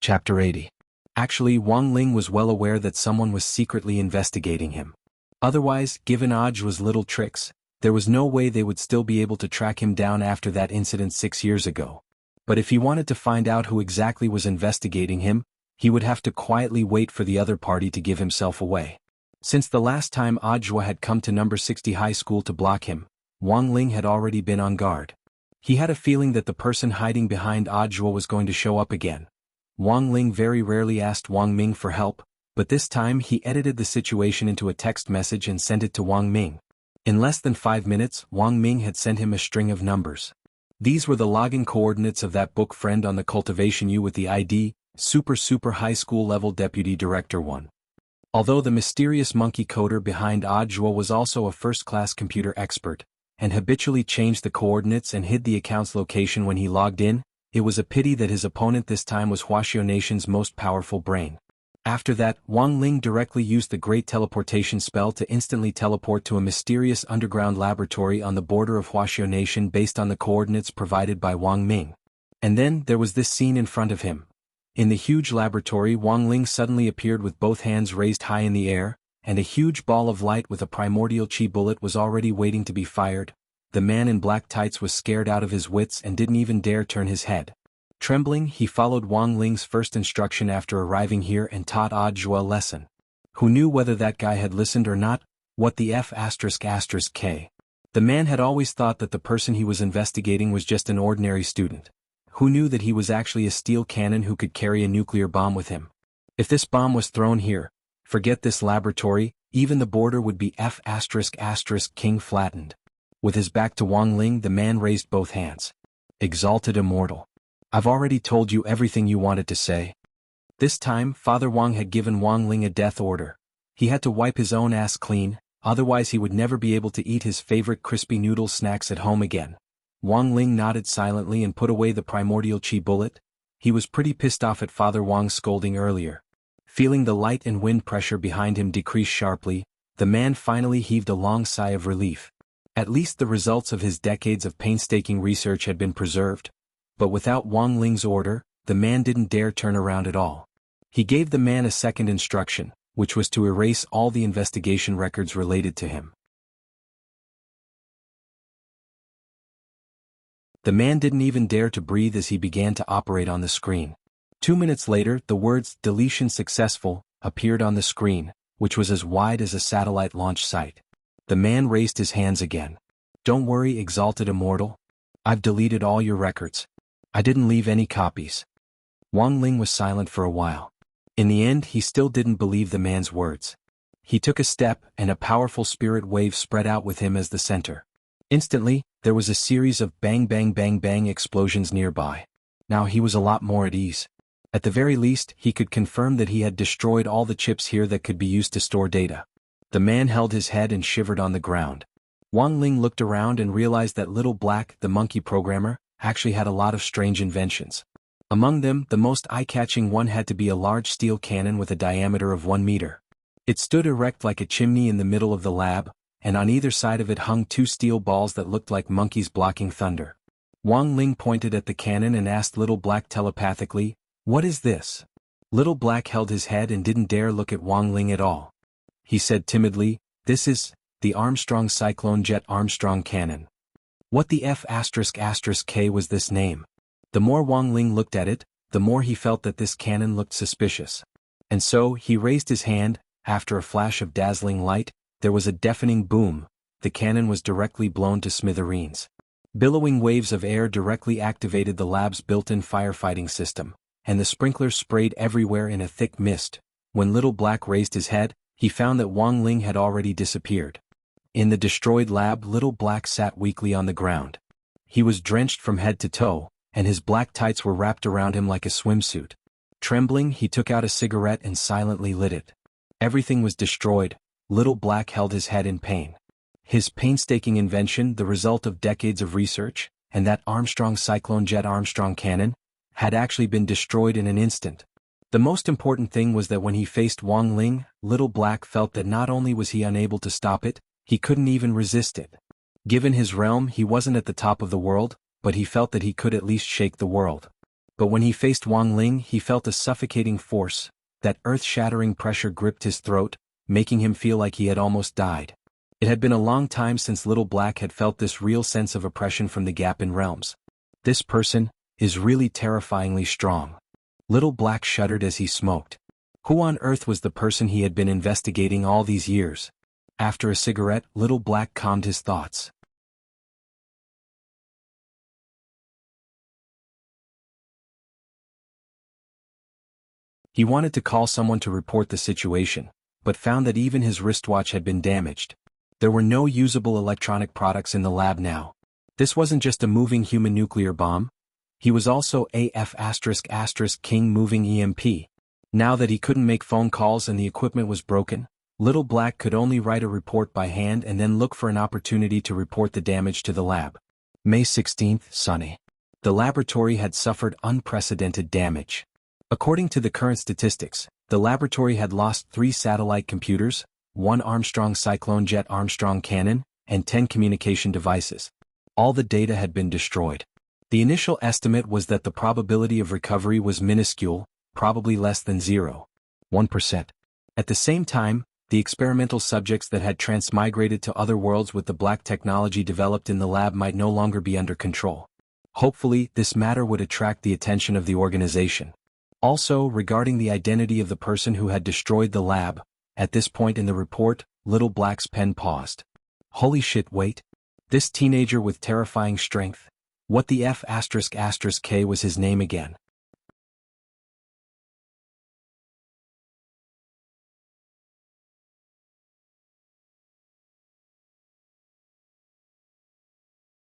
Chapter 80. Actually, Wang Ling was well aware that someone was secretly investigating him. Otherwise, given Audiobook's little tricks, there was no way they would still be able to track him down after that incident 6 years ago. But if he wanted to find out who exactly was investigating him, he would have to quietly wait for the other party to give himself away. Since the last time Audiobook had come to number 60 high school to block him, Wang Ling had already been on guard. He had a feeling that the person hiding behind Audiobook was going to show up again. Wang Ling very rarely asked Wang Ming for help, but this time he edited the situation into a text message and sent it to Wang Ming. In less than 5 minutes, Wang Ming had sent him a string of numbers. These were the login coordinates of that book friend on the Cultivation U with the ID, Super High School Level Deputy Director 1. Although the mysterious monkey coder behind Audiobook was also a first-class computer expert, and habitually changed the coordinates and hid the account's location when he logged in, it was a pity that his opponent this time was Wuxia Nation's most powerful brain. After that, Wang Ling directly used the Great Teleportation spell to instantly teleport to a mysterious underground laboratory on the border of Wuxia Nation based on the coordinates provided by Wang Ming. And then, there was this scene in front of him. In the huge laboratory, Wang Ling suddenly appeared with both hands raised high in the air, and a huge ball of light with a primordial chi bullet was already waiting to be fired. The man in black tights was scared out of his wits and didn't even dare turn his head. Trembling, he followed Wang Ling's first instruction after arriving here and taught Audiobook a lesson. Who knew whether that guy had listened or not? What the F asterisk asterisk K? The man had always thought that the person he was investigating was just an ordinary student. Who knew that he was actually a steel cannon who could carry a nuclear bomb with him? If this bomb was thrown here, forget this laboratory, even the border would be F asterisk asterisk King flattened. With his back to Wang Ling, the man raised both hands. Exalted Immortal. I've already told you everything you wanted to say. This time, Father Wang had given Wang Ling a death order. He had to wipe his own ass clean, otherwise he would never be able to eat his favorite crispy noodle snacks at home again. Wang Ling nodded silently and put away the primordial chi bullet. He was pretty pissed off at Father Wang's scolding earlier. Feeling the light and wind pressure behind him decrease sharply, the man finally heaved a long sigh of relief. At least the results of his decades of painstaking research had been preserved. But without Wang Ling's order, the man didn't dare turn around at all. He gave the man a second instruction, which was to erase all the investigation records related to him. The man didn't even dare to breathe as he began to operate on the screen. 2 minutes later, the words "deletion successful" appeared on the screen, which was as wide as a satellite launch site. The man raised his hands again. Don't worry, Exalted Immortal. I've deleted all your records. I didn't leave any copies. Wang Ling was silent for a while. In the end, he still didn't believe the man's words. He took a step, and a powerful spirit wave spread out with him as the center. Instantly, there was a series of bang bang bang bang explosions nearby. Now he was a lot more at ease. At the very least, he could confirm that he had destroyed all the chips here that could be used to store data. The man held his head and shivered on the ground. Wang Ling looked around and realized that Little Black, the monkey programmer, actually had a lot of strange inventions. Among them, the most eye-catching one had to be a large steel cannon with a diameter of 1 meter. It stood erect like a chimney in the middle of the lab, and on either side of it hung 2 steel balls that looked like monkeys blocking thunder. Wang Ling pointed at the cannon and asked Little Black telepathically, "What is this?" Little Black held his head and didn't dare look at Wang Ling at all. He said timidly, "This is the Armstrong Cyclone Jet Armstrong Cannon." What the F asterisk asterisk K was this name? The more Wang Ling looked at it, the more he felt that this cannon looked suspicious. And so, he raised his hand. After a flash of dazzling light, there was a deafening boom. The cannon was directly blown to smithereens. Billowing waves of air directly activated the lab's built-in firefighting system, and the sprinklers sprayed everywhere in a thick mist. When Little Black raised his head, he found that Wang Ling had already disappeared. In the destroyed lab, Little Black sat weakly on the ground. He was drenched from head to toe, and his black tights were wrapped around him like a swimsuit. Trembling, he took out a cigarette and silently lit it. Everything was destroyed. Little Black held his head in pain. His painstaking invention, the result of decades of research, and that Armstrong Cyclone Jet Armstrong cannon, had actually been destroyed in an instant. The most important thing was that when he faced Wang Ling, Little Black felt that not only was he unable to stop it, he couldn't even resist it. Given his realm, he wasn't at the top of the world, but he felt that he could at least shake the world. But when he faced Wang Ling, he felt a suffocating force. That earth-shattering pressure gripped his throat, making him feel like he had almost died. It had been a long time since Little Black had felt this real sense of oppression from the gap in realms. This person is really terrifyingly strong. Little Black shuddered as he smoked. Who on earth was the person he had been investigating all these years? After a cigarette, Little Black calmed his thoughts. He wanted to call someone to report the situation, but found that even his wristwatch had been damaged. There were no usable electronic products in the lab now. This wasn't just a moving human nuclear bomb. He was also AF *** King moving EMP. Now that he couldn't make phone calls and the equipment was broken, Little Black could only write a report by hand and then look for an opportunity to report the damage to the lab. May 16th, sunny. The laboratory had suffered unprecedented damage. According to the current statistics, the laboratory had lost 3 satellite computers, 1 Armstrong Cyclone Jet Armstrong cannon, and 10 communication devices. All the data had been destroyed. The initial estimate was that the probability of recovery was minuscule, probably less than 0.1%. At the same time, the experimental subjects that had transmigrated to other worlds with the black technology developed in the lab might no longer be under control. Hopefully, this matter would attract the attention of the organization. Also, regarding the identity of the person who had destroyed the lab, at this point in the report, Little Black's pen paused. Holy shit, wait. This teenager with terrifying strength. What the F *** K was his name again?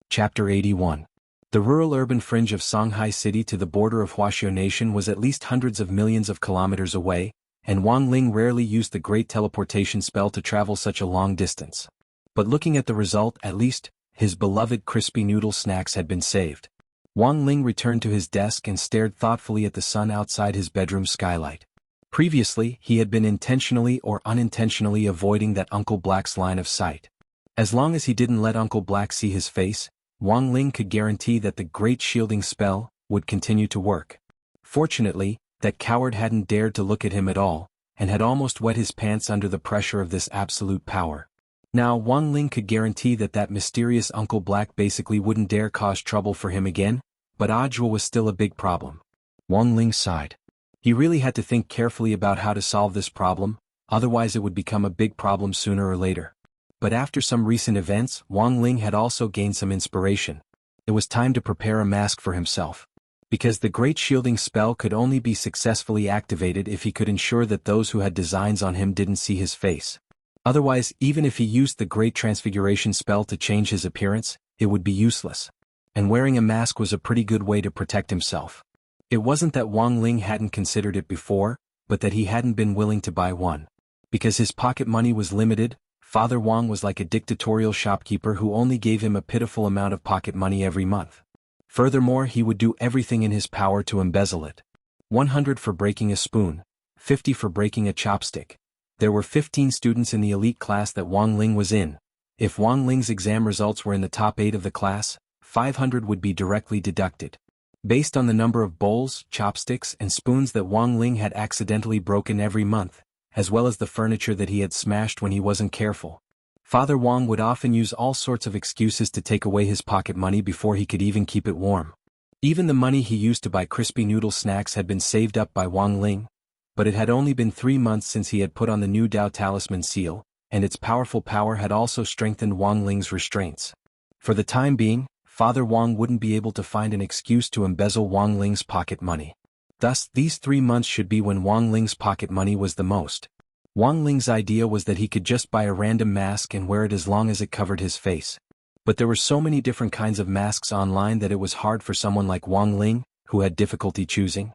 Chapter 81. The rural-urban fringe of Songhai City to the border of Huaxiao Nation was at least hundreds of millions of kilometers away, and Wang Ling rarely used the great teleportation spell to travel such a long distance. But looking at the result, at least, his beloved crispy noodle snacks had been saved. Wang Ling returned to his desk and stared thoughtfully at the sun outside his bedroom skylight. Previously, he had been intentionally or unintentionally avoiding that Uncle Black's line of sight. As long as he didn't let Uncle Black see his face, Wang Ling could guarantee that the great shielding spell would continue to work. Fortunately, that coward hadn't dared to look at him at all, and had almost wet his pants under the pressure of this absolute power. Now Wang Ling could guarantee that that mysterious Uncle Black basically wouldn't dare cause trouble for him again, but Audiobook was still a big problem. Wang Ling sighed. He really had to think carefully about how to solve this problem, otherwise it would become a big problem sooner or later. But after some recent events, Wang Ling had also gained some inspiration. It was time to prepare a mask for himself. Because the great shielding spell could only be successfully activated if he could ensure that those who had designs on him didn't see his face. Otherwise, even if he used the great transfiguration spell to change his appearance, it would be useless. And wearing a mask was a pretty good way to protect himself. It wasn't that Wang Ling hadn't considered it before, but that he hadn't been willing to buy one. Because his pocket money was limited, Father Wang was like a dictatorial shopkeeper who only gave him a pitiful amount of pocket money every month. Furthermore, he would do everything in his power to embezzle it. 100 for breaking a spoon, 50 for breaking a chopstick. There were 15 students in the elite class that Wang Ling was in. If Wang Ling's exam results were in the top 8 of the class, 500 would be directly deducted. Based on the number of bowls, chopsticks, and spoons that Wang Ling had accidentally broken every month, as well as the furniture that he had smashed when he wasn't careful, Father Wang would often use all sorts of excuses to take away his pocket money before he could even keep it warm. Even the money he used to buy crispy noodle snacks had been saved up by Wang Ling, but it had only been 3 months since he had put on the new Dao Talisman seal, and its powerful power had also strengthened Wang Ling's restraints. For the time being, Father Wang wouldn't be able to find an excuse to embezzle Wang Ling's pocket money. Thus, these 3 months should be when Wang Ling's pocket money was the most. Wang Ling's idea was that he could just buy a random mask and wear it as long as it covered his face. But there were so many different kinds of masks online that it was hard for someone like Wang Ling, who had difficulty choosing.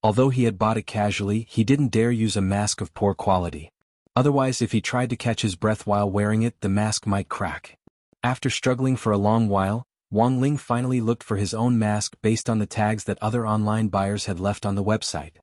Although he had bought it casually, he didn't dare use a mask of poor quality. Otherwise, if he tried to catch his breath while wearing it, the mask might crack. After struggling for a long while, Wang Ling finally looked for his own mask based on the tags that other online buyers had left on the website.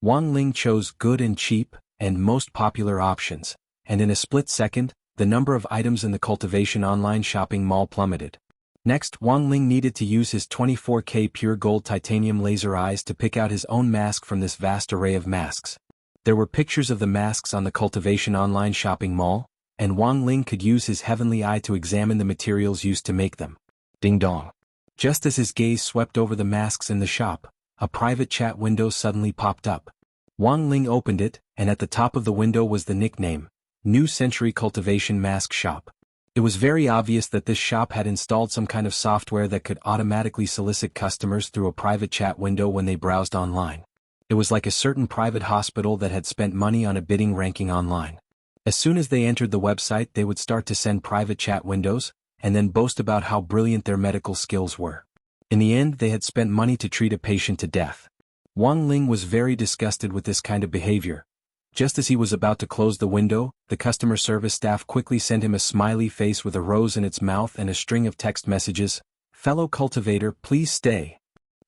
Wang Ling chose good and cheap, and most popular options, and in a split second, the number of items in the Cultivation online shopping mall plummeted. Next, Wang Ling needed to use his 24K pure gold titanium laser eyes to pick out his own mask from this vast array of masks. There were pictures of the masks on the Cultivation online shopping mall, and Wang Ling could use his heavenly eye to examine the materials used to make them. Ding dong. Just as his gaze swept over the masks in the shop, a private chat window suddenly popped up. Wang Ling opened it, and at the top of the window was the nickname, New Century Cultivation Mask Shop. It was very obvious that this shop had installed some kind of software that could automatically solicit customers through a private chat window when they browsed online. It was like a certain private hospital that had spent money on a bidding ranking online. As soon as they entered the website, they would start to send private chat windows, and then boast about how brilliant their medical skills were. In the end, they had spent money to treat a patient to death. Wang Ling was very disgusted with this kind of behavior. Just as he was about to close the window, the customer service staff quickly sent him a smiley face with a rose in its mouth and a string of text messages. "Fellow cultivator, please stay."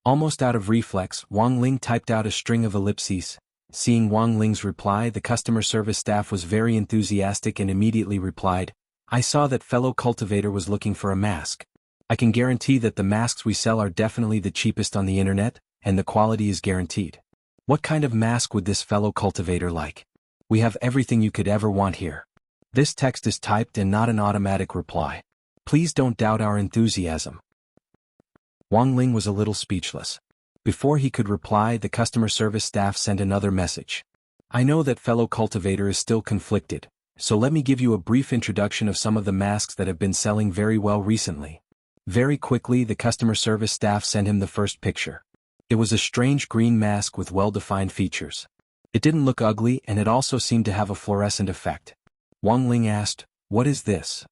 Almost out of reflex, Wang Ling typed out a string of ellipses. Seeing Wang Ling's reply, the customer service staff was very enthusiastic and immediately replied, "I saw that fellow cultivator was looking for a mask. I can guarantee that the masks we sell are definitely the cheapest on the internet, and the quality is guaranteed. What kind of mask would this fellow cultivator like? We have everything you could ever want here." This text is typed and not an automatic reply. Please don't doubt our enthusiasm. Wang Ling was a little speechless. Before he could reply, the customer service staff sent another message. I know that fellow cultivator is still conflicted, so let me give you a brief introduction of some of the masks that have been selling very well recently. Very quickly, the customer service staff sent him the first picture. It was a strange green mask with well-defined features. It didn't look ugly, and it also seemed to have a fluorescent effect. Wang Ling asked, "What is this?"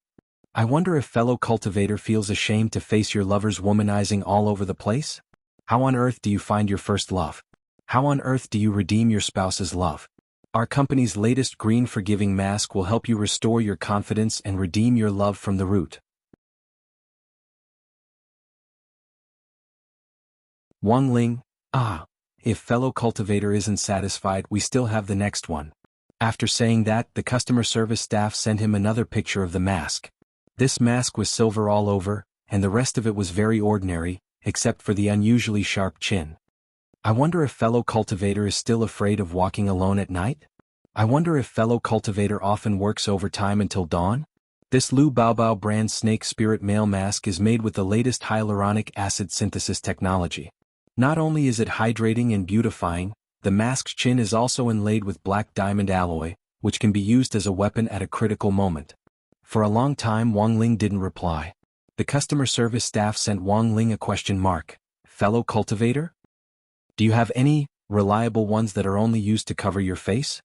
I wonder if fellow cultivator feels ashamed to face your lover's womanizing all over the place? How on earth do you find your first love? How on earth do you redeem your spouse's love? Our company's latest green forgiving mask will help you restore your confidence and redeem your love from the root. Wang Ling, if fellow cultivator isn't satisfied, we still have the next one. After saying that, the customer service staff sent him another picture of the mask. This mask was silver all over, and the rest of it was very ordinary, except for the unusually sharp chin. I wonder if fellow cultivator is still afraid of walking alone at night? I wonder if fellow cultivator often works overtime until dawn? This Lu Baobao brand snake spirit male mask is made with the latest hyaluronic acid synthesis technology. Not only is it hydrating and beautifying, the mask's chin is also inlaid with black diamond alloy, which can be used as a weapon at a critical moment. For a long time, Wang Ling didn't reply. The customer service staff sent Wang Ling a question mark. Fellow cultivator? Do you have any reliable ones that are only used to cover your face?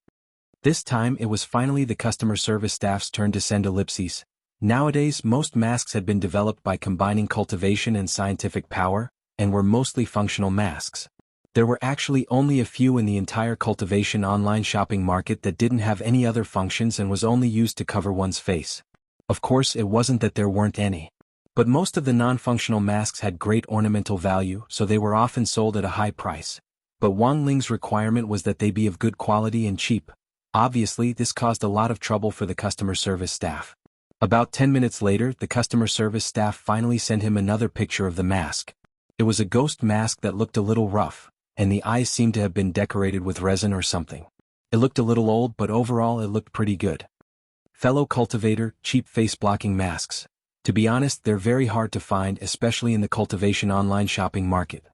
This time it was finally the customer service staff's turn to send ellipses. Nowadays, most masks had been developed by combining cultivation and scientific power, and were mostly functional masks. There were actually only a few in the entire cultivation online shopping market that didn't have any other functions and was only used to cover one's face. Of course, it wasn't that there weren't any. But most of the non-functional masks had great ornamental value, so they were often sold at a high price. But Wang Ling's requirement was that they be of good quality and cheap. Obviously, this caused a lot of trouble for the customer service staff. About 10 minutes later, the customer service staff finally sent him another picture of the mask. It was a ghost mask that looked a little rough, and the eyes seemed to have been decorated with resin or something. It looked a little old, but overall it looked pretty good. Fellow cultivator, cheap face-blocking masks. To be honest, they're very hard to find, especially in the cultivation online shopping market.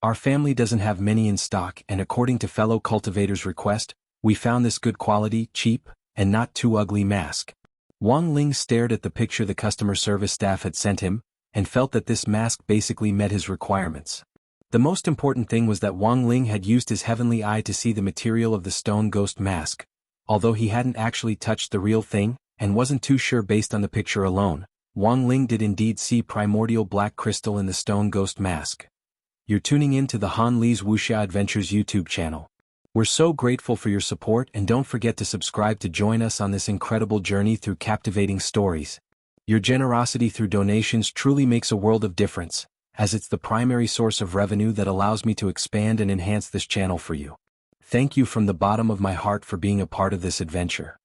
Our family doesn't have many in stock, and according to fellow cultivator's request, we found this good quality, cheap, and not too ugly mask. Wang Ling stared at the picture the customer service staff had sent him, and felt that this mask basically met his requirements. The most important thing was that Wang Ling had used his heavenly eye to see the material of the stone ghost mask. Although he hadn't actually touched the real thing, and wasn't too sure based on the picture alone, Wang Ling did indeed see primordial black crystal in the stone ghost mask. You're tuning in to the Han Li's Wuxia Adventures YouTube channel. We're so grateful for your support, and don't forget to subscribe to join us on this incredible journey through captivating stories. Your generosity through donations truly makes a world of difference, as it's the primary source of revenue that allows me to expand and enhance this channel for you. Thank you from the bottom of my heart for being a part of this adventure.